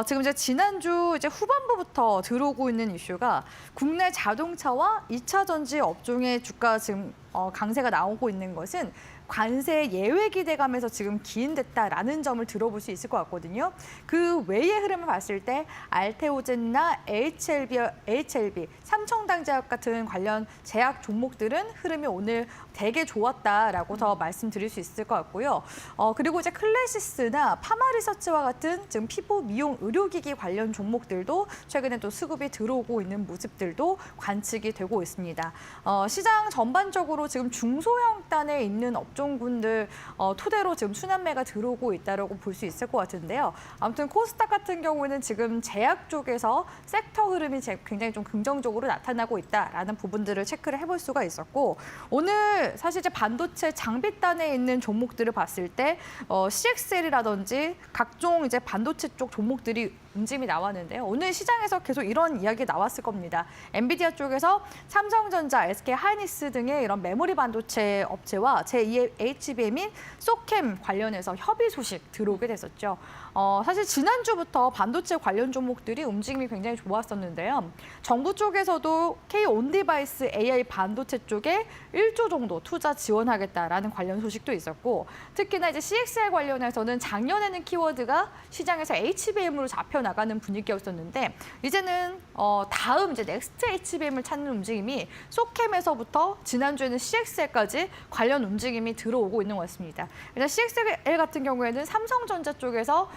지금 이제 지난주 이제 후반부부터 들어오고 있는 이슈가 국내 자동차와 2차 전지 업종의 주가 지금 강세가 나오고 있는 것은 관세 예외 기대감에서 지금 기인됐다라는 점을 들어볼 수 있을 것 같거든요. 그 외의 흐름을 봤을 때 알테오젠이나 HLB, 삼청당제약 같은 관련 제약 종목들은 흐름이 오늘 되게 좋았다라고 더 말씀드릴 수 있을 것 같고요. 그리고 이제 클래시스나 파마리서치와 같은 지금 피부 미용 의료기기 관련 종목들도 최근에 또 수급이 들어오고 있는 모습들도 관측이 되고 있습니다. 시장 전반적으로 지금 중소형단에 있는 업종군들 토대로 지금 순환매가 들어오고 있다고 볼 수 있을 것 같은데요. 아무튼 코스닥 같은 경우에는 지금 제약 쪽에서 섹터 흐름이 굉장히 좀 긍정적으로 나타나고 있다라는 부분들을 체크를 해볼 수가 있었고 오늘 사실 이제 반도체 장비단에 있는 종목들을 봤을 때 CXL이라든지 각종 이제 반도체 쪽 종목들이 움직임이 나왔는데요. 오늘 시장에서 계속 이런 이야기 나왔을 겁니다. 엔비디아 쪽에서 삼성전자, SK 하이닉스 등의 이런 메모리 반도체 업체와 제2의 HBM인 소캠 관련해서 협의 소식 들어오게 됐었죠. 사실 지난주부터 반도체 관련 종목들이 움직임이 굉장히 좋았었는데요. 정부 쪽에서도 K-온디바이스 AI 반도체 쪽에 1조 정도 투자 지원하겠다라는 관련 소식도 있었고 특히나 이제 CXL 관련해서는 작년에는 키워드가 시장에서 HBM으로 잡혀 나가는 분위기였었는데 이제는 다음 이제 넥스트 HBM을 찾는 움직임이 소캠에서부터 지난주에는 CXL까지 관련 움직임이 들어오고 있는 것 같습니다. 일단 CXL 같은 경우에는 삼성전자 쪽에서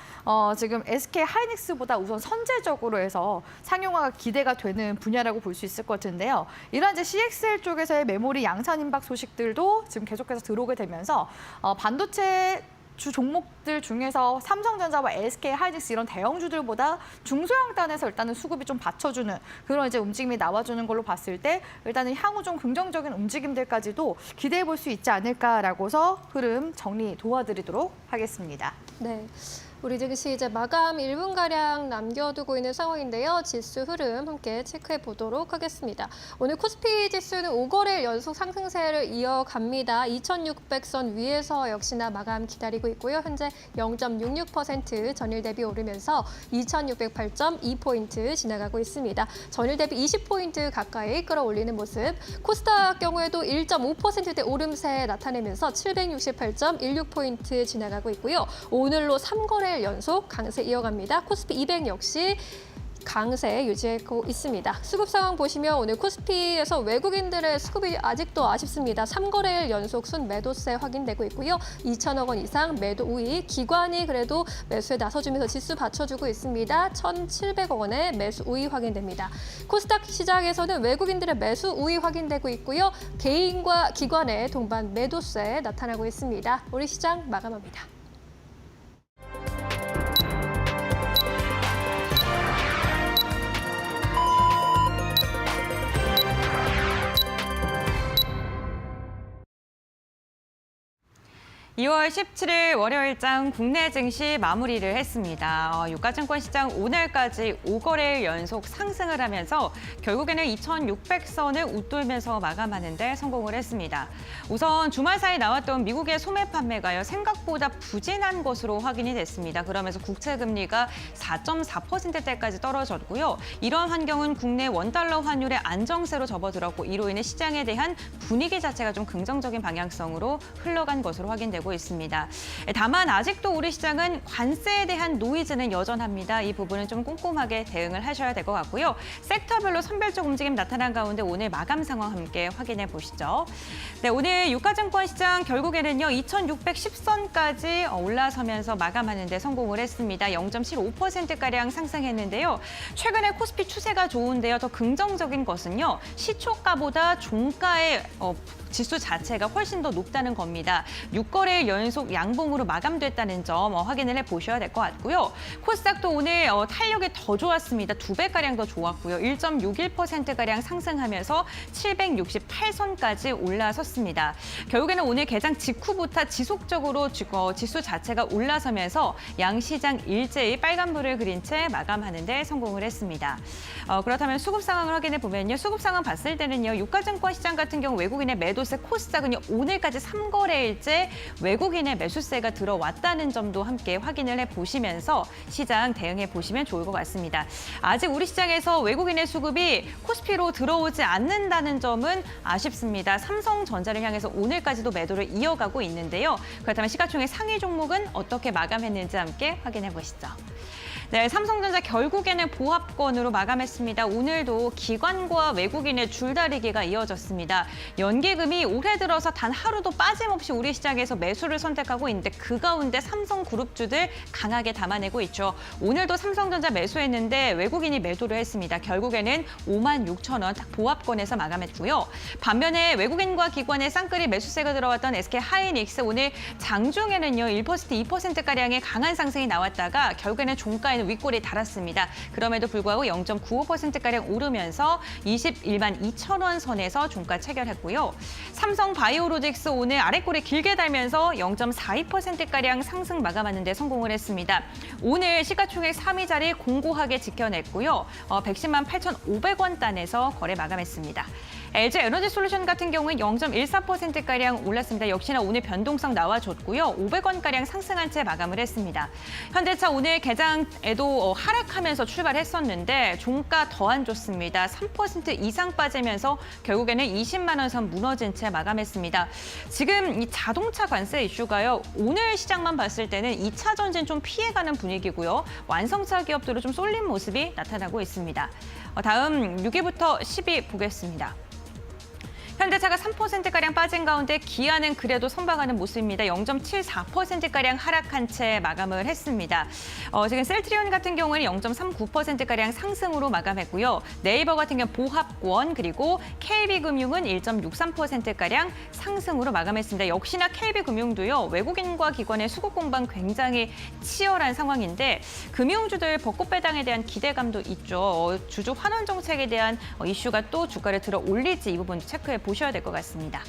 지금 SK 하이닉스보다 우선 선제적으로 해서 상용화가 기대가 되는 분야라고 볼 수 있을 것 같은데요. 이런 이제 CXL 쪽에서의 메모리 양산 임박 소식들도 지금 계속해서 들어오게 되면서 반도체 주 종목들 중에서 삼성전자와 SK 하이닉스 이런 대형주들보다 중소형단에서 일단은 수급이 좀 받쳐주는 그런 이제 움직임이 나와주는 걸로 봤을 때 일단은 향후 좀 긍정적인 움직임들까지도 기대해 볼 수 있지 않을까라고서 흐름 정리 도와드리도록 하겠습니다. 네. 우리 증시 이제 마감 1분가량 남겨두고 있는 상황인데요. 지수 흐름 함께 체크해 보도록 하겠습니다. 오늘 코스피 지수는 5거래일 연속 상승세를 이어갑니다. 2600선 위에서 역시나 마감 기다리고 있고요. 현재 0.66% 전일 대비 오르면서 2608.2포인트 지나가고 있습니다. 전일 대비 20포인트 가까이 끌어올리는 모습. 코스닥 경우에도 1.5%대 오름세 나타내면서 768.16포인트 지나가고 있고요. 오늘로 3거래일 연속 강세 이어갑니다. 코스피 200 역시 강세 유지하고 있습니다. 수급 상황 보시면 오늘 코스피에서 외국인들의 수급이 아직도 아쉽습니다. 3거래일 연속 순매도세 확인되고 있고요. 2천억 원 이상 매도 우위, 기관이 그래도 매수에 나서주면서 지수 받쳐주고 있습니다. 1,700억 원의 매수 우위 확인됩니다. 코스닥 시장에서는 외국인들의 매수 우위 확인되고 있고요. 개인과 기관의 동반 매도세 나타나고 있습니다. 우리 시장 마감합니다. (2월 17일) 월요일장 국내 증시 마무리를 했습니다. 유가증권 시장 오늘까지 5거래일 연속 상승을 하면서 결국에는 2,600선을 웃돌면서 마감하는 데 성공을 했습니다. 우선 주말 사이 나왔던 미국의 소매 판매가요 생각보다 부진한 것으로 확인이 됐습니다. 그러면서 국채 금리가 4.4%대까지 떨어졌고요. 이런 환경은 국내 원달러 환율의 안정세로 접어들었고 이로 인해 시장에 대한 분위기 자체가 좀 긍정적인 방향성으로 흘러간 것으로 확인되고 있습니다. 다만 아직도 우리 시장은 관세에 대한 노이즈는 여전합니다. 이 부분은 좀 꼼꼼하게 대응을 하셔야 될 것 같고요. 섹터별로 선별적 움직임 나타난 가운데 오늘 마감 상황 함께 확인해 보시죠. 네, 오늘 유가증권 시장 결국에는요 2,610선까지 올라서면서 마감하는 데 성공을 했습니다. 0.75%가량 상승했는데요. 최근에 코스피 추세가 좋은데요. 더 긍정적인 것은요. 시초가보다 종가의 지수 자체가 훨씬 더 높다는 겁니다. 6거래일 연속 양봉으로 마감됐다는 점 확인을 해보셔야 될 것 같고요. 코스닥도 오늘 탄력이 더 좋았습니다. 2배가량 더 좋았고요. 1.61%가량 상승하면서 768선까지 올라섰습니다. 결국에는 오늘 개장 직후부터 지속적으로 지수 자체가 올라서면서 양시장 일제히 빨간불을 그린 채 마감하는 데 성공을 했습니다. 그렇다면 수급 상황을 확인해 보면요. 수급 상황 봤을 때는요. 유가증권 시장 같은 경우 외국인의 매도 반도체 코스닥은요, 오늘까지 3거래일째 외국인의 매수세가 들어왔다는 점도 함께 확인을 해보시면서 시장 대응해 보시면 좋을 것 같습니다. 아직 우리 시장에서 외국인의 수급이 코스피로 들어오지 않는다는 점은 아쉽습니다. 삼성전자를 향해서 오늘까지도 매도를 이어가고 있는데요. 그렇다면 시가총액 상위 종목은 어떻게 마감했는지 함께 확인해 보시죠. 네, 삼성전자 결국에는 보합권으로 마감했습니다. 오늘도 기관과 외국인의 줄다리기가 이어졌습니다. 연기금이 올해 들어서 단 하루도 빠짐없이 우리 시장에서 매수를 선택하고 있는데 그 가운데 삼성그룹주들 강하게 담아내고 있죠. 오늘도 삼성전자 매수했는데 외국인이 매도를 했습니다. 결국에는 56,000원 딱 보합권에서 마감했고요. 반면에 외국인과 기관의 쌍끌이 매수세가 들어왔던 SK하이닉스 오늘 장중에는요 1%, 2%가량의 강한 상승이 나왔다가 결국에는 종가에는 윗골이 달았습니다. 그럼에도 불구하고 0.95%가량 오르면서 21만 2천 원 선에서 종가 체결했고요. 삼성바이오로직스 오늘 아랫골이 길게 달면서 0.42%가량 상승 마감하는 데 성공을 했습니다. 오늘 시가총액 3위 자리 공고하게 지켜냈고요. 110만 8,500원 단에서 거래 마감했습니다. LG에너지솔루션 같은 경우는 0.14%가량 올랐습니다. 역시나 오늘 변동성 나와줬고요. 500원가량 상승한 채 마감을 했습니다. 현대차 오늘 개장에도 하락하면서 출발했었는데 종가 더 안 좋습니다. 3% 이상 빠지면서 결국에는 20만 원 선 무너진 채 마감했습니다. 지금 이 자동차 관세 이슈가요. 오늘 시장만 봤을 때는 2차 전진 좀 피해가는 분위기고요. 완성차 기업들로 좀 쏠린 모습이 나타나고 있습니다. 다음 6위부터 10위 보겠습니다. 현대차가 3%가량 빠진 가운데 기아는 그래도 선방하는 모습입니다. 0.74%가량 하락한 채 마감을 했습니다. 지금 셀트리온 같은 경우는 0.39%가량 상승으로 마감했고요. 네이버 같은 경우 보합권 그리고 KB금융은 1.63%가량 상승으로 마감했습니다. 역시나 KB금융도요. 외국인과 기관의 수급 공방 굉장히 치열한 상황인데 금융주들 벚꽃 배당에 대한 기대감도 있죠. 주주 환원 정책에 대한 이슈가 또 주가를 들어 올릴지 이 부분도 체크해 보셔야 될 것 같습니다.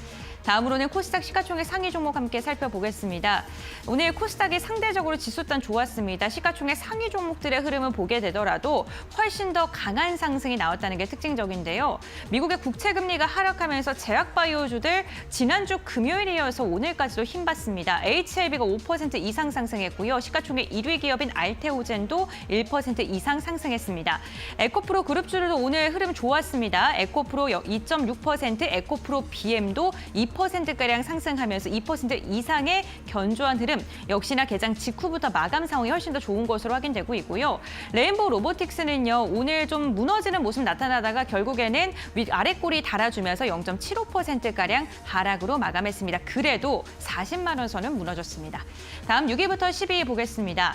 다음으로는 코스닥 시가총액 상위 종목 함께 살펴보겠습니다. 오늘 코스닥이 상대적으로 지수단 좋았습니다. 시가총액 상위 종목들의 흐름을 보게 되더라도 훨씬 더 강한 상승이 나왔다는 게 특징적인데요. 미국의 국채금리가 하락하면서 제약바이오주들 지난주 금요일에 이어서 오늘까지도 힘받습니다. HLB가 5% 이상 상승했고요. 시가총액 1위 기업인 알테오젠도 1% 이상 상승했습니다. 에코프로 그룹주들도 오늘 흐름 좋았습니다. 에코프로 2.6%, 에코프로 BM도 2%가량 상승하면서 2% 이상의 견조한 흐름, 역시나 개장 직후부터 마감 상황이 훨씬 더 좋은 것으로 확인되고 있고요. 레인보우 로보틱스는요, 오늘 좀 무너지는 모습 나타나다가 결국에는 아랫골이 달아주면서 0.75%가량 하락으로 마감했습니다. 그래도 40만 원 선은 무너졌습니다. 다음 6위부터 10위 보겠습니다.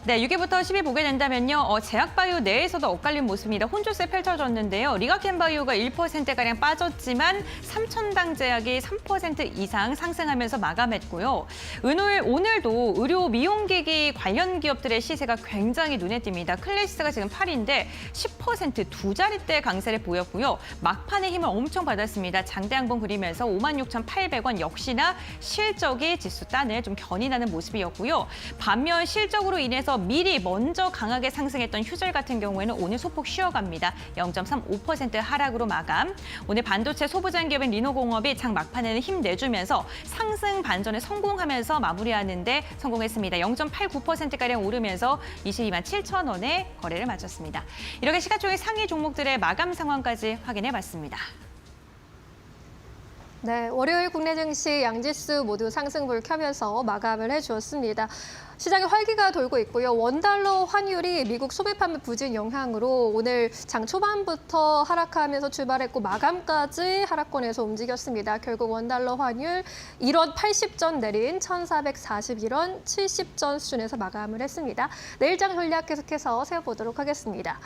네, 6위부터 10위 보게 된다면요. 제약바이오 내에서도 엇갈린 모습입니다. 혼조세 펼쳐졌는데요. 리가켄바이오가 1%가량 빠졌지만 삼천당제약이 3% 이상 상승하면서 마감했고요. 오늘도 의료 미용기기 관련 기업들의 시세가 굉장히 눈에 띕니다. 클래시스가 지금 8위인데 10% 두 자릿대 강세를 보였고요. 막판에 힘을 엄청 받았습니다. 장대 양봉 그리면서 56,800원 역시나 실적이 지수 단을 좀 견인하는 모습이었고요. 반면 실적으로 인해서 미리 먼저 강하게 상승했던 휴젤 같은 경우에는 오늘 소폭 쉬어갑니다. 0.35% 하락으로 마감. 오늘 반도체 소부장 기업인 리노공업이 장 막판에는 힘내주면서 상승 반전에 성공하면서 마무리하는 데 성공했습니다. 0.89%가량 오르면서 22만 7천 원에 거래를 마쳤습니다. 이렇게 시가총액 상위 종목들의 마감 상황까지 확인해봤습니다. 네, 월요일 국내 증시 양지수 모두 상승불 켜면서 마감을 해주었습니다. 시장에 활기가 돌고 있고요. 원달러 환율이 미국 소매 판매 부진 영향으로 오늘 장 초반부터 하락하면서 출발했고 마감까지 하락권에서 움직였습니다. 결국 원달러 환율 1원 80전 내린 1,441원 70전 수준에서 마감을 했습니다. 내일장 전략 계속해서 세워보도록 하겠습니다.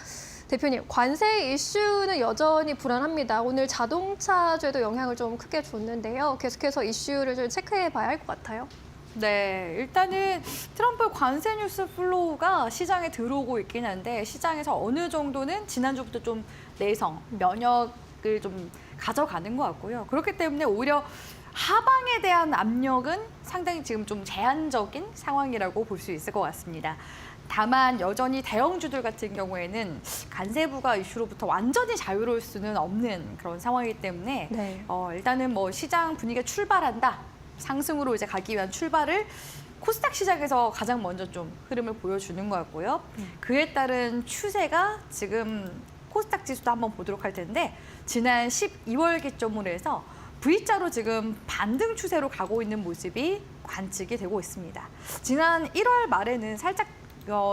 대표님, 관세 이슈는 여전히 불안합니다. 오늘 자동차주에도 영향을 좀 크게 줬는데요. 계속해서 이슈를 좀 체크해봐야 할 것 같아요. 네, 일단은 트럼프 관세 뉴스 플로우가 시장에 들어오고 있긴 한데 시장에서 어느 정도는 지난주부터 좀 내성, 면역을 좀 가져가는 것 같고요. 그렇기 때문에 오히려 하방에 대한 압력은 상당히 지금 좀 제한적인 상황이라고 볼 수 있을 것 같습니다. 다만 여전히 대형주들 같은 경우에는 관세 부과 이슈로부터 완전히 자유로울 수는 없는 그런 상황이기 때문에 네. 일단은 뭐 시장 분위기가 출발한다. 상승으로 이제 가기 위한 출발을 코스닥 시장에서 가장 먼저 좀 흐름을 보여주는 것 같고요. 그에 따른 추세가 지금 코스닥 지수도 한번 보도록 할 텐데 지난 12월 기점으로 해서 V자로 지금 반등 추세로 가고 있는 모습이 관측이 되고 있습니다. 지난 1월 말에는 살짝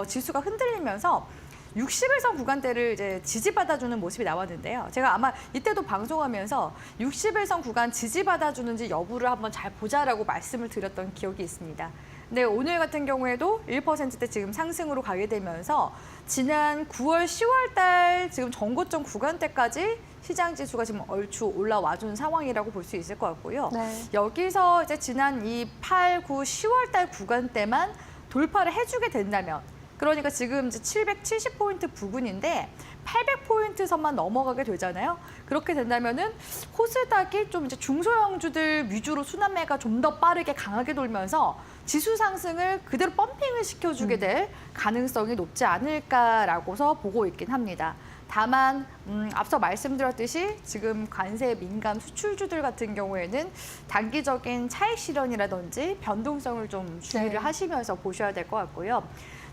지수가 흔들리면서 60일선 구간대를 이제 지지받아주는 모습이 나왔는데요. 제가 아마 이때도 방송하면서 60일선 구간 지지받아주는지 여부를 한번 잘 보자라고 말씀을 드렸던 기억이 있습니다. 근데 오늘 같은 경우에도 1%대 지금 상승으로 가게 되면서 지난 9월, 10월 달 지금 전고점 구간대까지 시장 지수가 지금 얼추 올라와 준 상황이라고 볼 수 있을 것 같고요. 네. 여기서 이제 지난 이 8, 9, 10월 달 구간대만 돌파를 해주게 된다면 그러니까 지금 이제 770포인트 부근인데 800포인트 선만 넘어가게 되잖아요. 그렇게 된다면은 코스닥이 좀 이제 중소형주들 위주로 순환매가 좀 더 빠르게 강하게 돌면서 지수 상승을 그대로 펌핑을 시켜주게 될 가능성이 높지 않을까라고서 보고 있긴 합니다. 다만 앞서 말씀드렸듯이 지금 관세 민감 수출주들 같은 경우에는 단기적인 차익 실현이라든지 변동성을 좀 주의를 네. 하시면서 보셔야 될 것 같고요.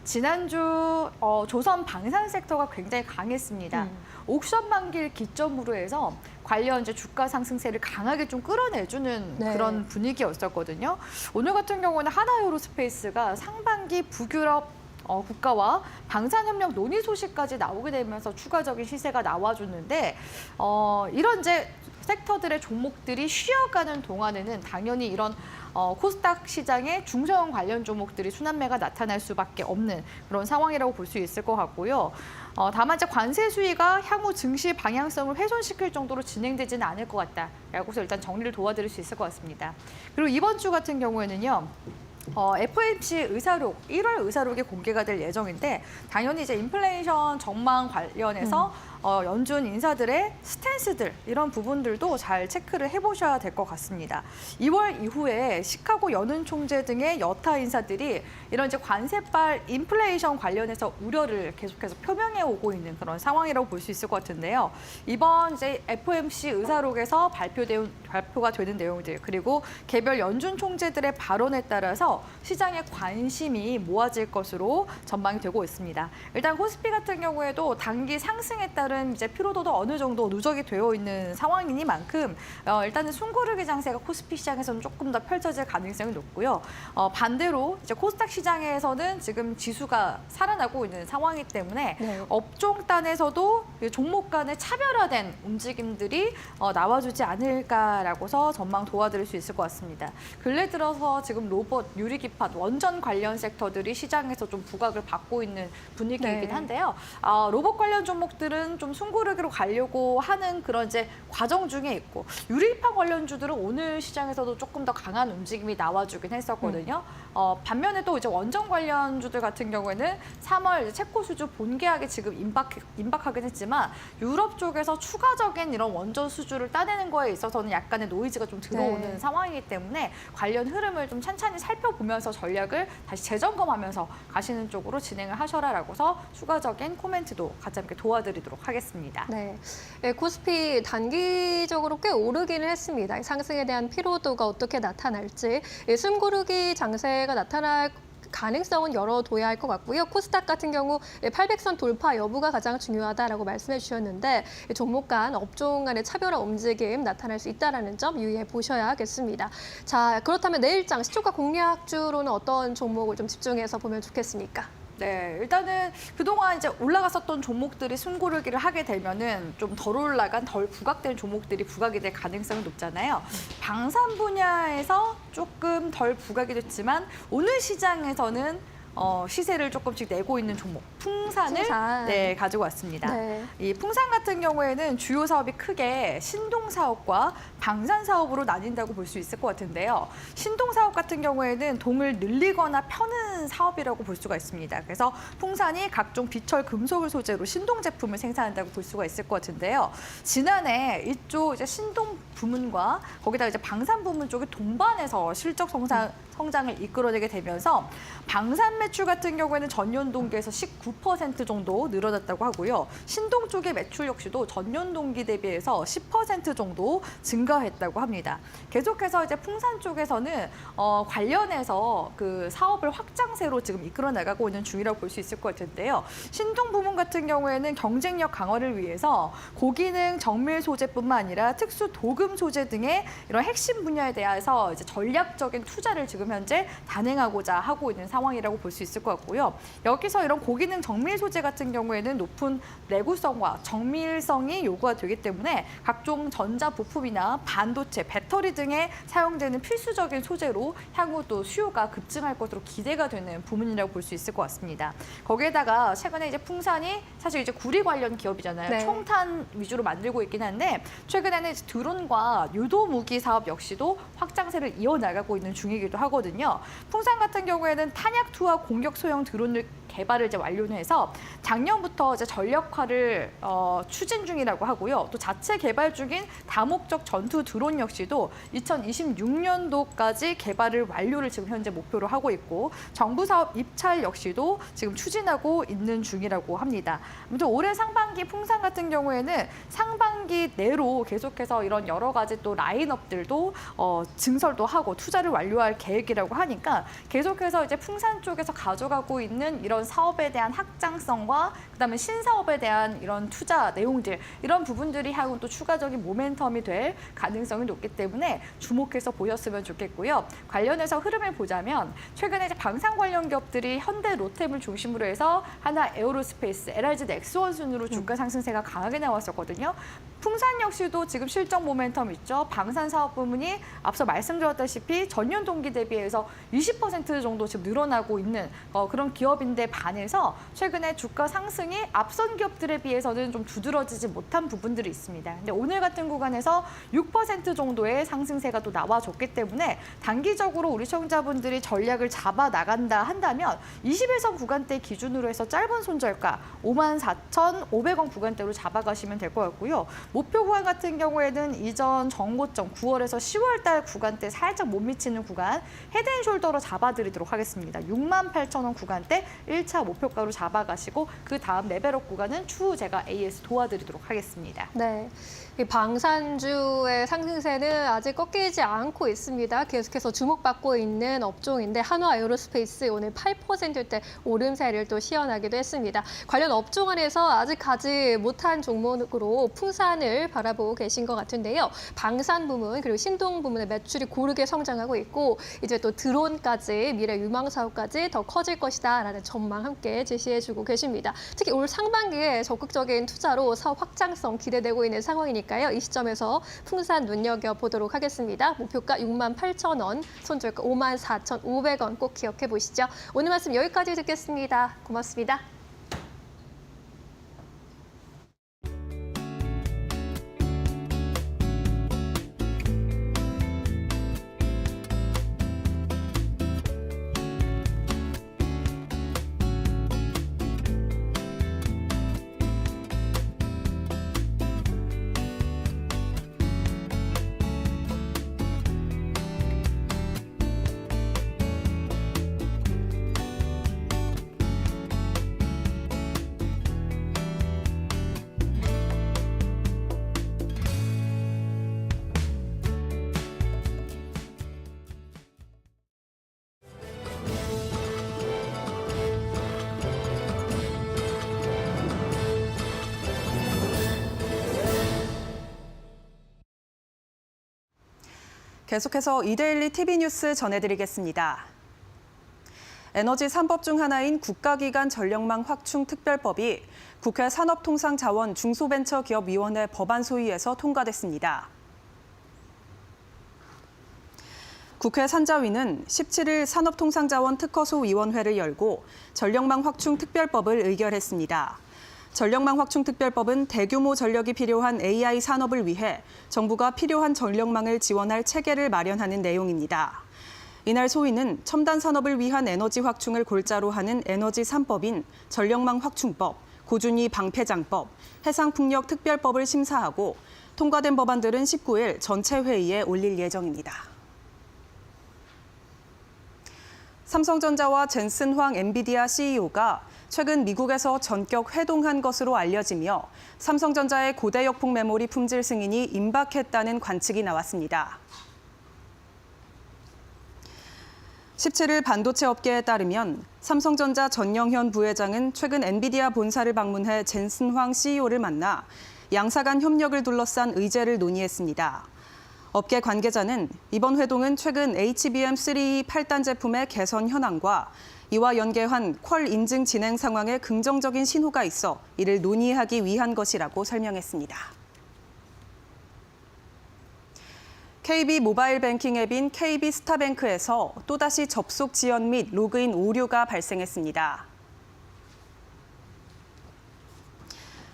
지난주 조선 방산 섹터가 굉장히 강했습니다. 옥션 만기를 기점으로 해서 관련 이제 주가 상승세를 강하게 좀 끌어내주는 네. 그런 분위기였었거든요. 오늘 같은 경우는 하나유로스페이스가 상반기 북유럽 국가와 방산협력 논의 소식까지 나오게 되면서 추가적인 시세가 나와줬는데 이런 이제 섹터들의 종목들이 쉬어가는 동안에는 당연히 이런 코스닥 시장의 중소형 관련 종목들이 순환매가 나타날 수밖에 없는 그런 상황이라고 볼 수 있을 것 같고요. 다만 이제 관세 수위가 향후 증시 방향성을 훼손시킬 정도로 진행되지는 않을 것 같다라고서 일단 정리를 도와드릴 수 있을 것 같습니다. 그리고 이번 주 같은 경우에는요. FOMC 의사록, 1월 의사록이 공개가 될 예정인데 당연히 이제 인플레이션 전망 관련해서 연준 인사들의 스탠스들 이런 부분들도 잘 체크를 해보셔야 될 것 같습니다. 2월 이후에 시카고 연은 총재 등의 여타 인사들이 이런 이제 관세발 인플레이션 관련해서 우려를 계속해서 표명해 오고 있는 그런 상황이라고 볼 수 있을 것 같은데요. 이번 이제 FOMC 의사록에서 발표가 되는 내용들 그리고 개별 연준 총재들의 발언에 따라서 시장의 관심이 모아질 것으로 전망이 되고 있습니다. 일단 코스피 같은 경우에도 단기 상승에 따른 이제 피로도도 어느 정도 누적이 되어 있는 상황이니만큼 일단은 숨고르기 장세가 코스피 시장에서는 조금 더 펼쳐질 가능성이 높고요. 반대로 이제 코스닥 시장에서는 지금 지수가 살아나고 있는 상황이기 때문에 네. 업종 단에서도 종목 간의 차별화된 움직임들이 나와주지 않을까라고서 전망 도와드릴 수 있을 것 같습니다. 근래 들어서 지금 로봇, 유리기판, 원전 관련 섹터들이 시장에서 좀 부각을 받고 있는 분위기이긴 네. 한데요. 로봇 관련 종목들은 좀 숨고르기로 가려고 하는 그런 이제 과정 중에 있고 유리기판 관련주들은 오늘 시장에서도 조금 더 강한 움직임이 나와주긴 했었거든요. 반면에 또 이제 원전 관련주들 같은 경우에는 3월 체코 수주 본계약이 지금 임박하긴 했지만 유럽 쪽에서 추가적인 이런 원전 수주를 따내는 거에 있어서는 약간의 노이즈가 좀 들어오는 네. 상황이기 때문에 관련 흐름을 좀 찬찬히 살펴보면서 전략을 다시 재점검하면서 가시는 쪽으로 진행을 하셔라라고서 추가적인 코멘트도 같이 함께 도와드리도록 하겠습니다. 네, 코스피 단기적으로 꽤 오르기는 했습니다. 상승에 대한 피로도가 어떻게 나타날지 숨고르기 장세가 나타날 가능성은 열어둬야 할 것 같고요. 코스닥 같은 경우 800선 돌파 여부가 가장 중요하다라고 말씀해 주셨는데 종목 간, 업종 간의 차별화 움직임 나타날 수 있다는 점 유의해 보셔야겠습니다. 자, 그렇다면 내일장 시초가 공략주로는 어떤 종목을 좀 집중해서 보면 좋겠습니까? 네, 일단은 그동안 이제 올라갔었던 종목들이 숨고르기를 하게 되면은 좀 덜 올라간, 덜 부각된 종목들이 부각이 될 가능성이 높잖아요. 방산 분야에서 조금 덜 부각이 됐지만 오늘 시장에서는 시세를 조금씩 내고 있는 종목, 풍산을 풍산. 네, 가지고 왔습니다. 네. 이 풍산 같은 경우에는 주요 사업이 크게 신동 사업과 방산 사업으로 나뉜다고 볼 수 있을 것 같은데요. 신동 사업 같은 경우에는 동을 늘리거나 펴는 사업이라고 볼 수가 있습니다. 그래서 풍산이 각종 비철 금속을 소재로 신동 제품을 생산한다고 볼 수가 있을 것 같은데요. 지난해 이쪽 이제 신동 부문과 거기다 이제 방산 부문 쪽이 동반해서 실적 성장을 이끌어내게 되면서 방산 매출 같은 경우에는 전년 동기에서 19% 정도 늘어났다고 하고요. 신동 쪽의 매출 역시도 전년 동기 대비해서 10% 정도 증가했다고 합니다. 계속해서 이제 풍산 쪽에서는 관련해서 그 사업을 확장세로 지금 이끌어 나가고 있는 중이라고 볼 수 있을 것 같은데요. 신동 부문 같은 경우에는 경쟁력 강화를 위해서 고기능 정밀 소재뿐만 아니라 특수 도금 소재 등의 이런 핵심 분야에 대해서 이제 전략적인 투자를 지금 현재 단행하고자 하고 있는 상황이라고 볼 수 있을 것 같고요. 여기서 이런 고기능 정밀 소재 같은 경우에는 높은 내구성과 정밀성이 요구가 되기 때문에 각종 전자 부품이나 반도체, 배터리 등에 사용되는 필수적인 소재로 향후 또 수요가 급증할 것으로 기대가 되는 부문이라고 볼 수 있을 것 같습니다. 거기에다가 최근에 이제 풍산이 사실 이제 구리 관련 기업이잖아요. 네. 총탄 위주로 만들고 있긴 한데 최근에는 이제 드론과 유도 무기 사업 역시도 확장세를 이어나가고 있는 중이기도 하거든요. 풍산 같은 경우에는 탄약2와 공격 소형 드론을 개발을 이제 완료를 해서 작년부터 이제 전력화를 추진 중이라고 하고요. 또 자체 개발 중인 다목적 전투 드론 역시도 2026년도까지 개발을 완료를 지금 현재 목표로 하고 있고 정부 사업 입찰 역시도 지금 추진하고 있는 중이라고 합니다. 아무튼 올해 상반기 풍산 같은 경우에는 상반기 내로 계속해서 이런 여러 가지 또 라인업들도 증설도 하고 투자를 완료할 계획이라고 하니까 계속해서 이제 풍산 쪽에서 가져가고 있는 이런 사업에 대한 확장성과 그다음에 신사업에 대한 이런 투자 내용들 이런 부분들이 향후 또 추가적인 모멘텀이 될 가능성이 높기 때문에 주목해서 보셨으면 좋겠고요. 관련해서 흐름을 보자면 최근에 이제 방산 관련 기업들이 현대 로템을 중심으로 해서 하나 에어로스페이스, LRG 넥스원 순으로 주가 상승세가 강하게 나왔었거든요. 풍산 역시도 지금 실적 모멘텀 있죠. 방산 사업 부문이 앞서 말씀드렸다시피 전년 동기 대비해서 20% 정도 지금 늘어나고 있는 그런 기업인데 반해서 최근에 주가 상승이 앞선 기업들에 비해서는 좀 두드러지지 못한 부분들이 있습니다. 근데 오늘 같은 구간에서 6% 정도의 상승세가 또 나와줬기 때문에 단기적으로 우리 시청자분들이 전략을 잡아 나간다 한다면 21선 구간대 기준으로 해서 짧은 손절가 54,500원 구간대로 잡아가시면 될 것 같고요. 목표 구간 같은 경우에는 이전 정고점 9월에서 10월 달 구간대 살짝 못 미치는 구간 헤드앤숄더로 잡아드리도록 하겠습니다. 68,000원 구간대 1차 목표가로 잡아가시고 그 다음 레벨업 구간은 추후 제가 AS 도와드리도록 하겠습니다. 네. 이 방산주의 상승세는 아직 꺾이지 않고 있습니다. 계속해서 주목받고 있는 업종인데 한화 에어로스페이스 오늘 8%대 오름세를 또 시현하기도 했습니다. 관련 업종 안에서 아직 가지 못한 종목으로 풍산을 바라보고 계신 것 같은데요. 방산 부문 그리고 신동 부문의 매출이 고르게 성장하고 있고 이제 또 드론까지 미래 유망 사업까지 더 커질 것이다라는 전망 함께 제시해주고 계십니다. 특히 올 상반기에 적극적인 투자로 사업 확장성 기대되고 있는 상황이니까요. 이 시점에서 풍산 눈여겨보도록 하겠습니다. 목표가 68,000원, 손절가 54,500원 꼭 기억해 보시죠. 오늘 말씀 여기까지 듣겠습니다. 고맙습니다. 계속해서 이데일리 TV 뉴스 전해드리겠습니다. 에너지 3법 중 하나인 국가기관 전력망 확충 특별법이 국회 산업통상자원 중소벤처기업위원회 법안 소위에서 통과됐습니다. 국회 산자위는 17일 산업통상자원 특허소위원회를 열고 전력망 확충 특별법을 의결했습니다. 전력망 확충 특별법은 대규모 전력이 필요한 AI 산업을 위해 정부가 필요한 전력망을 지원할 체계를 마련하는 내용입니다. 이날 소위는 첨단 산업을 위한 에너지 확충을 골자로 하는 에너지 3법인 전력망 확충법, 고준위 방패장법, 해상풍력 특별법을 심사하고 통과된 법안들은 19일 전체 회의에 올릴 예정입니다. 삼성전자와 젠슨 황 엔비디아 CEO가 최근 미국에서 전격 회동한 것으로 알려지며 삼성전자의 고대역폭 메모리 품질 승인이 임박했다는 관측이 나왔습니다. 17일 반도체 업계에 따르면 삼성전자 전영현 부회장은 최근 엔비디아 본사를 방문해 젠슨 황 CEO를 만나 양사 간 협력을 둘러싼 의제를 논의했습니다. 업계 관계자는 이번 회동은 최근 HBM3E 8단 제품의 개선 현황과 이와 연계한 퀄 인증 진행 상황에 긍정적인 신호가 있어 이를 논의하기 위한 것이라고 설명했습니다. KB 모바일 뱅킹 앱인 KB 스타뱅크에서 또다시 접속 지연 및 로그인 오류가 발생했습니다.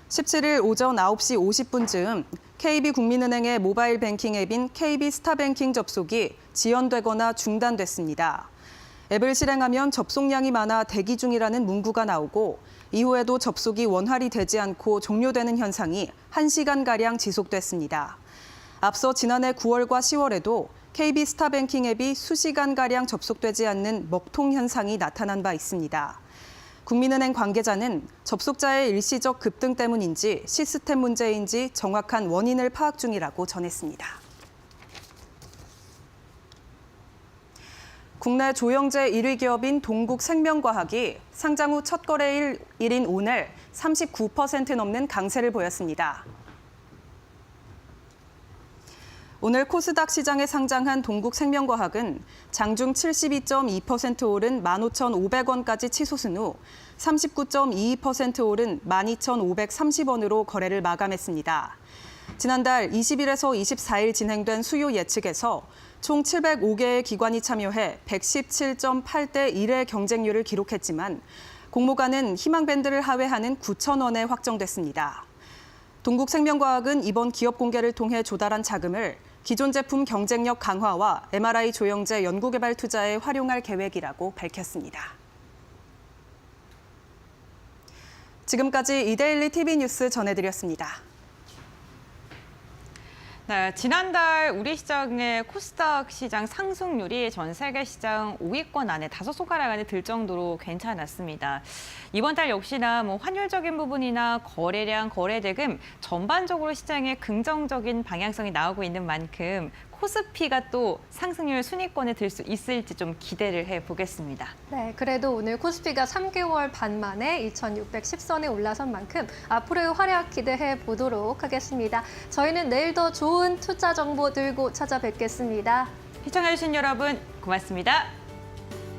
17일 오전 9시 50분쯤 KB국민은행의 모바일 뱅킹 앱인 KB 스타뱅킹 접속이 지연되거나 중단됐습니다. 앱을 실행하면 접속량이 많아 대기 중이라는 문구가 나오고 이후에도 접속이 원활히 되지 않고 종료되는 현상이 1시간가량 지속됐습니다. 앞서 지난해 9월과 10월에도 KB 스타뱅킹 앱이 수시간가량 접속되지 않는 먹통 현상이 나타난 바 있습니다. 국민은행 관계자는 접속자의 일시적 급등 때문인지 시스템 문제인지 정확한 원인을 파악 중이라고 전했습니다. 국내 조영제 1위 기업인 동국생명과학이 상장 후 첫 거래일인 오늘 39% 넘는 강세를 보였습니다. 오늘 코스닥 시장에 상장한 동국생명과학은 장중 72.2% 오른 15,500원까지 치솟은 후 39.22% 오른 12,530원으로 거래를 마감했습니다. 지난달 20일에서 24일 진행된 수요 예측에서 총 705개의 기관이 참여해 117.8대 1의 경쟁률을 기록했지만 공모가는 희망밴드를 하회하는 9,000원에 확정됐습니다. 동국생명과학은 이번 기업 공개를 통해 조달한 자금을 기존 제품 경쟁력 강화와 MRI 조영제 연구개발 투자에 활용할 계획이라고 밝혔습니다. 지금까지 이데일리 TV 뉴스 전해드렸습니다. 네, 지난달 우리 시장의 코스닥 시장 상승률이 전 세계 시장 5위권 안에 5손가락 안에 들 정도로 괜찮았습니다. 이번 달 역시나 환율적인 부분이나 거래량, 거래대금 전반적으로 시장에 긍정적인 방향성이 나오고 있는 만큼 코스피가 또 상승률 순위권에 들 수 있을지 좀 기대를 해보겠습니다. 네, 그래도 오늘 코스피가 3개월 반 만에 2,610선에 올라선 만큼 앞으로의 활약 기대해 보도록 하겠습니다. 저희는 내일 더 좋은 투자 정보 들고 찾아뵙겠습니다. 시청해주신 여러분 고맙습니다.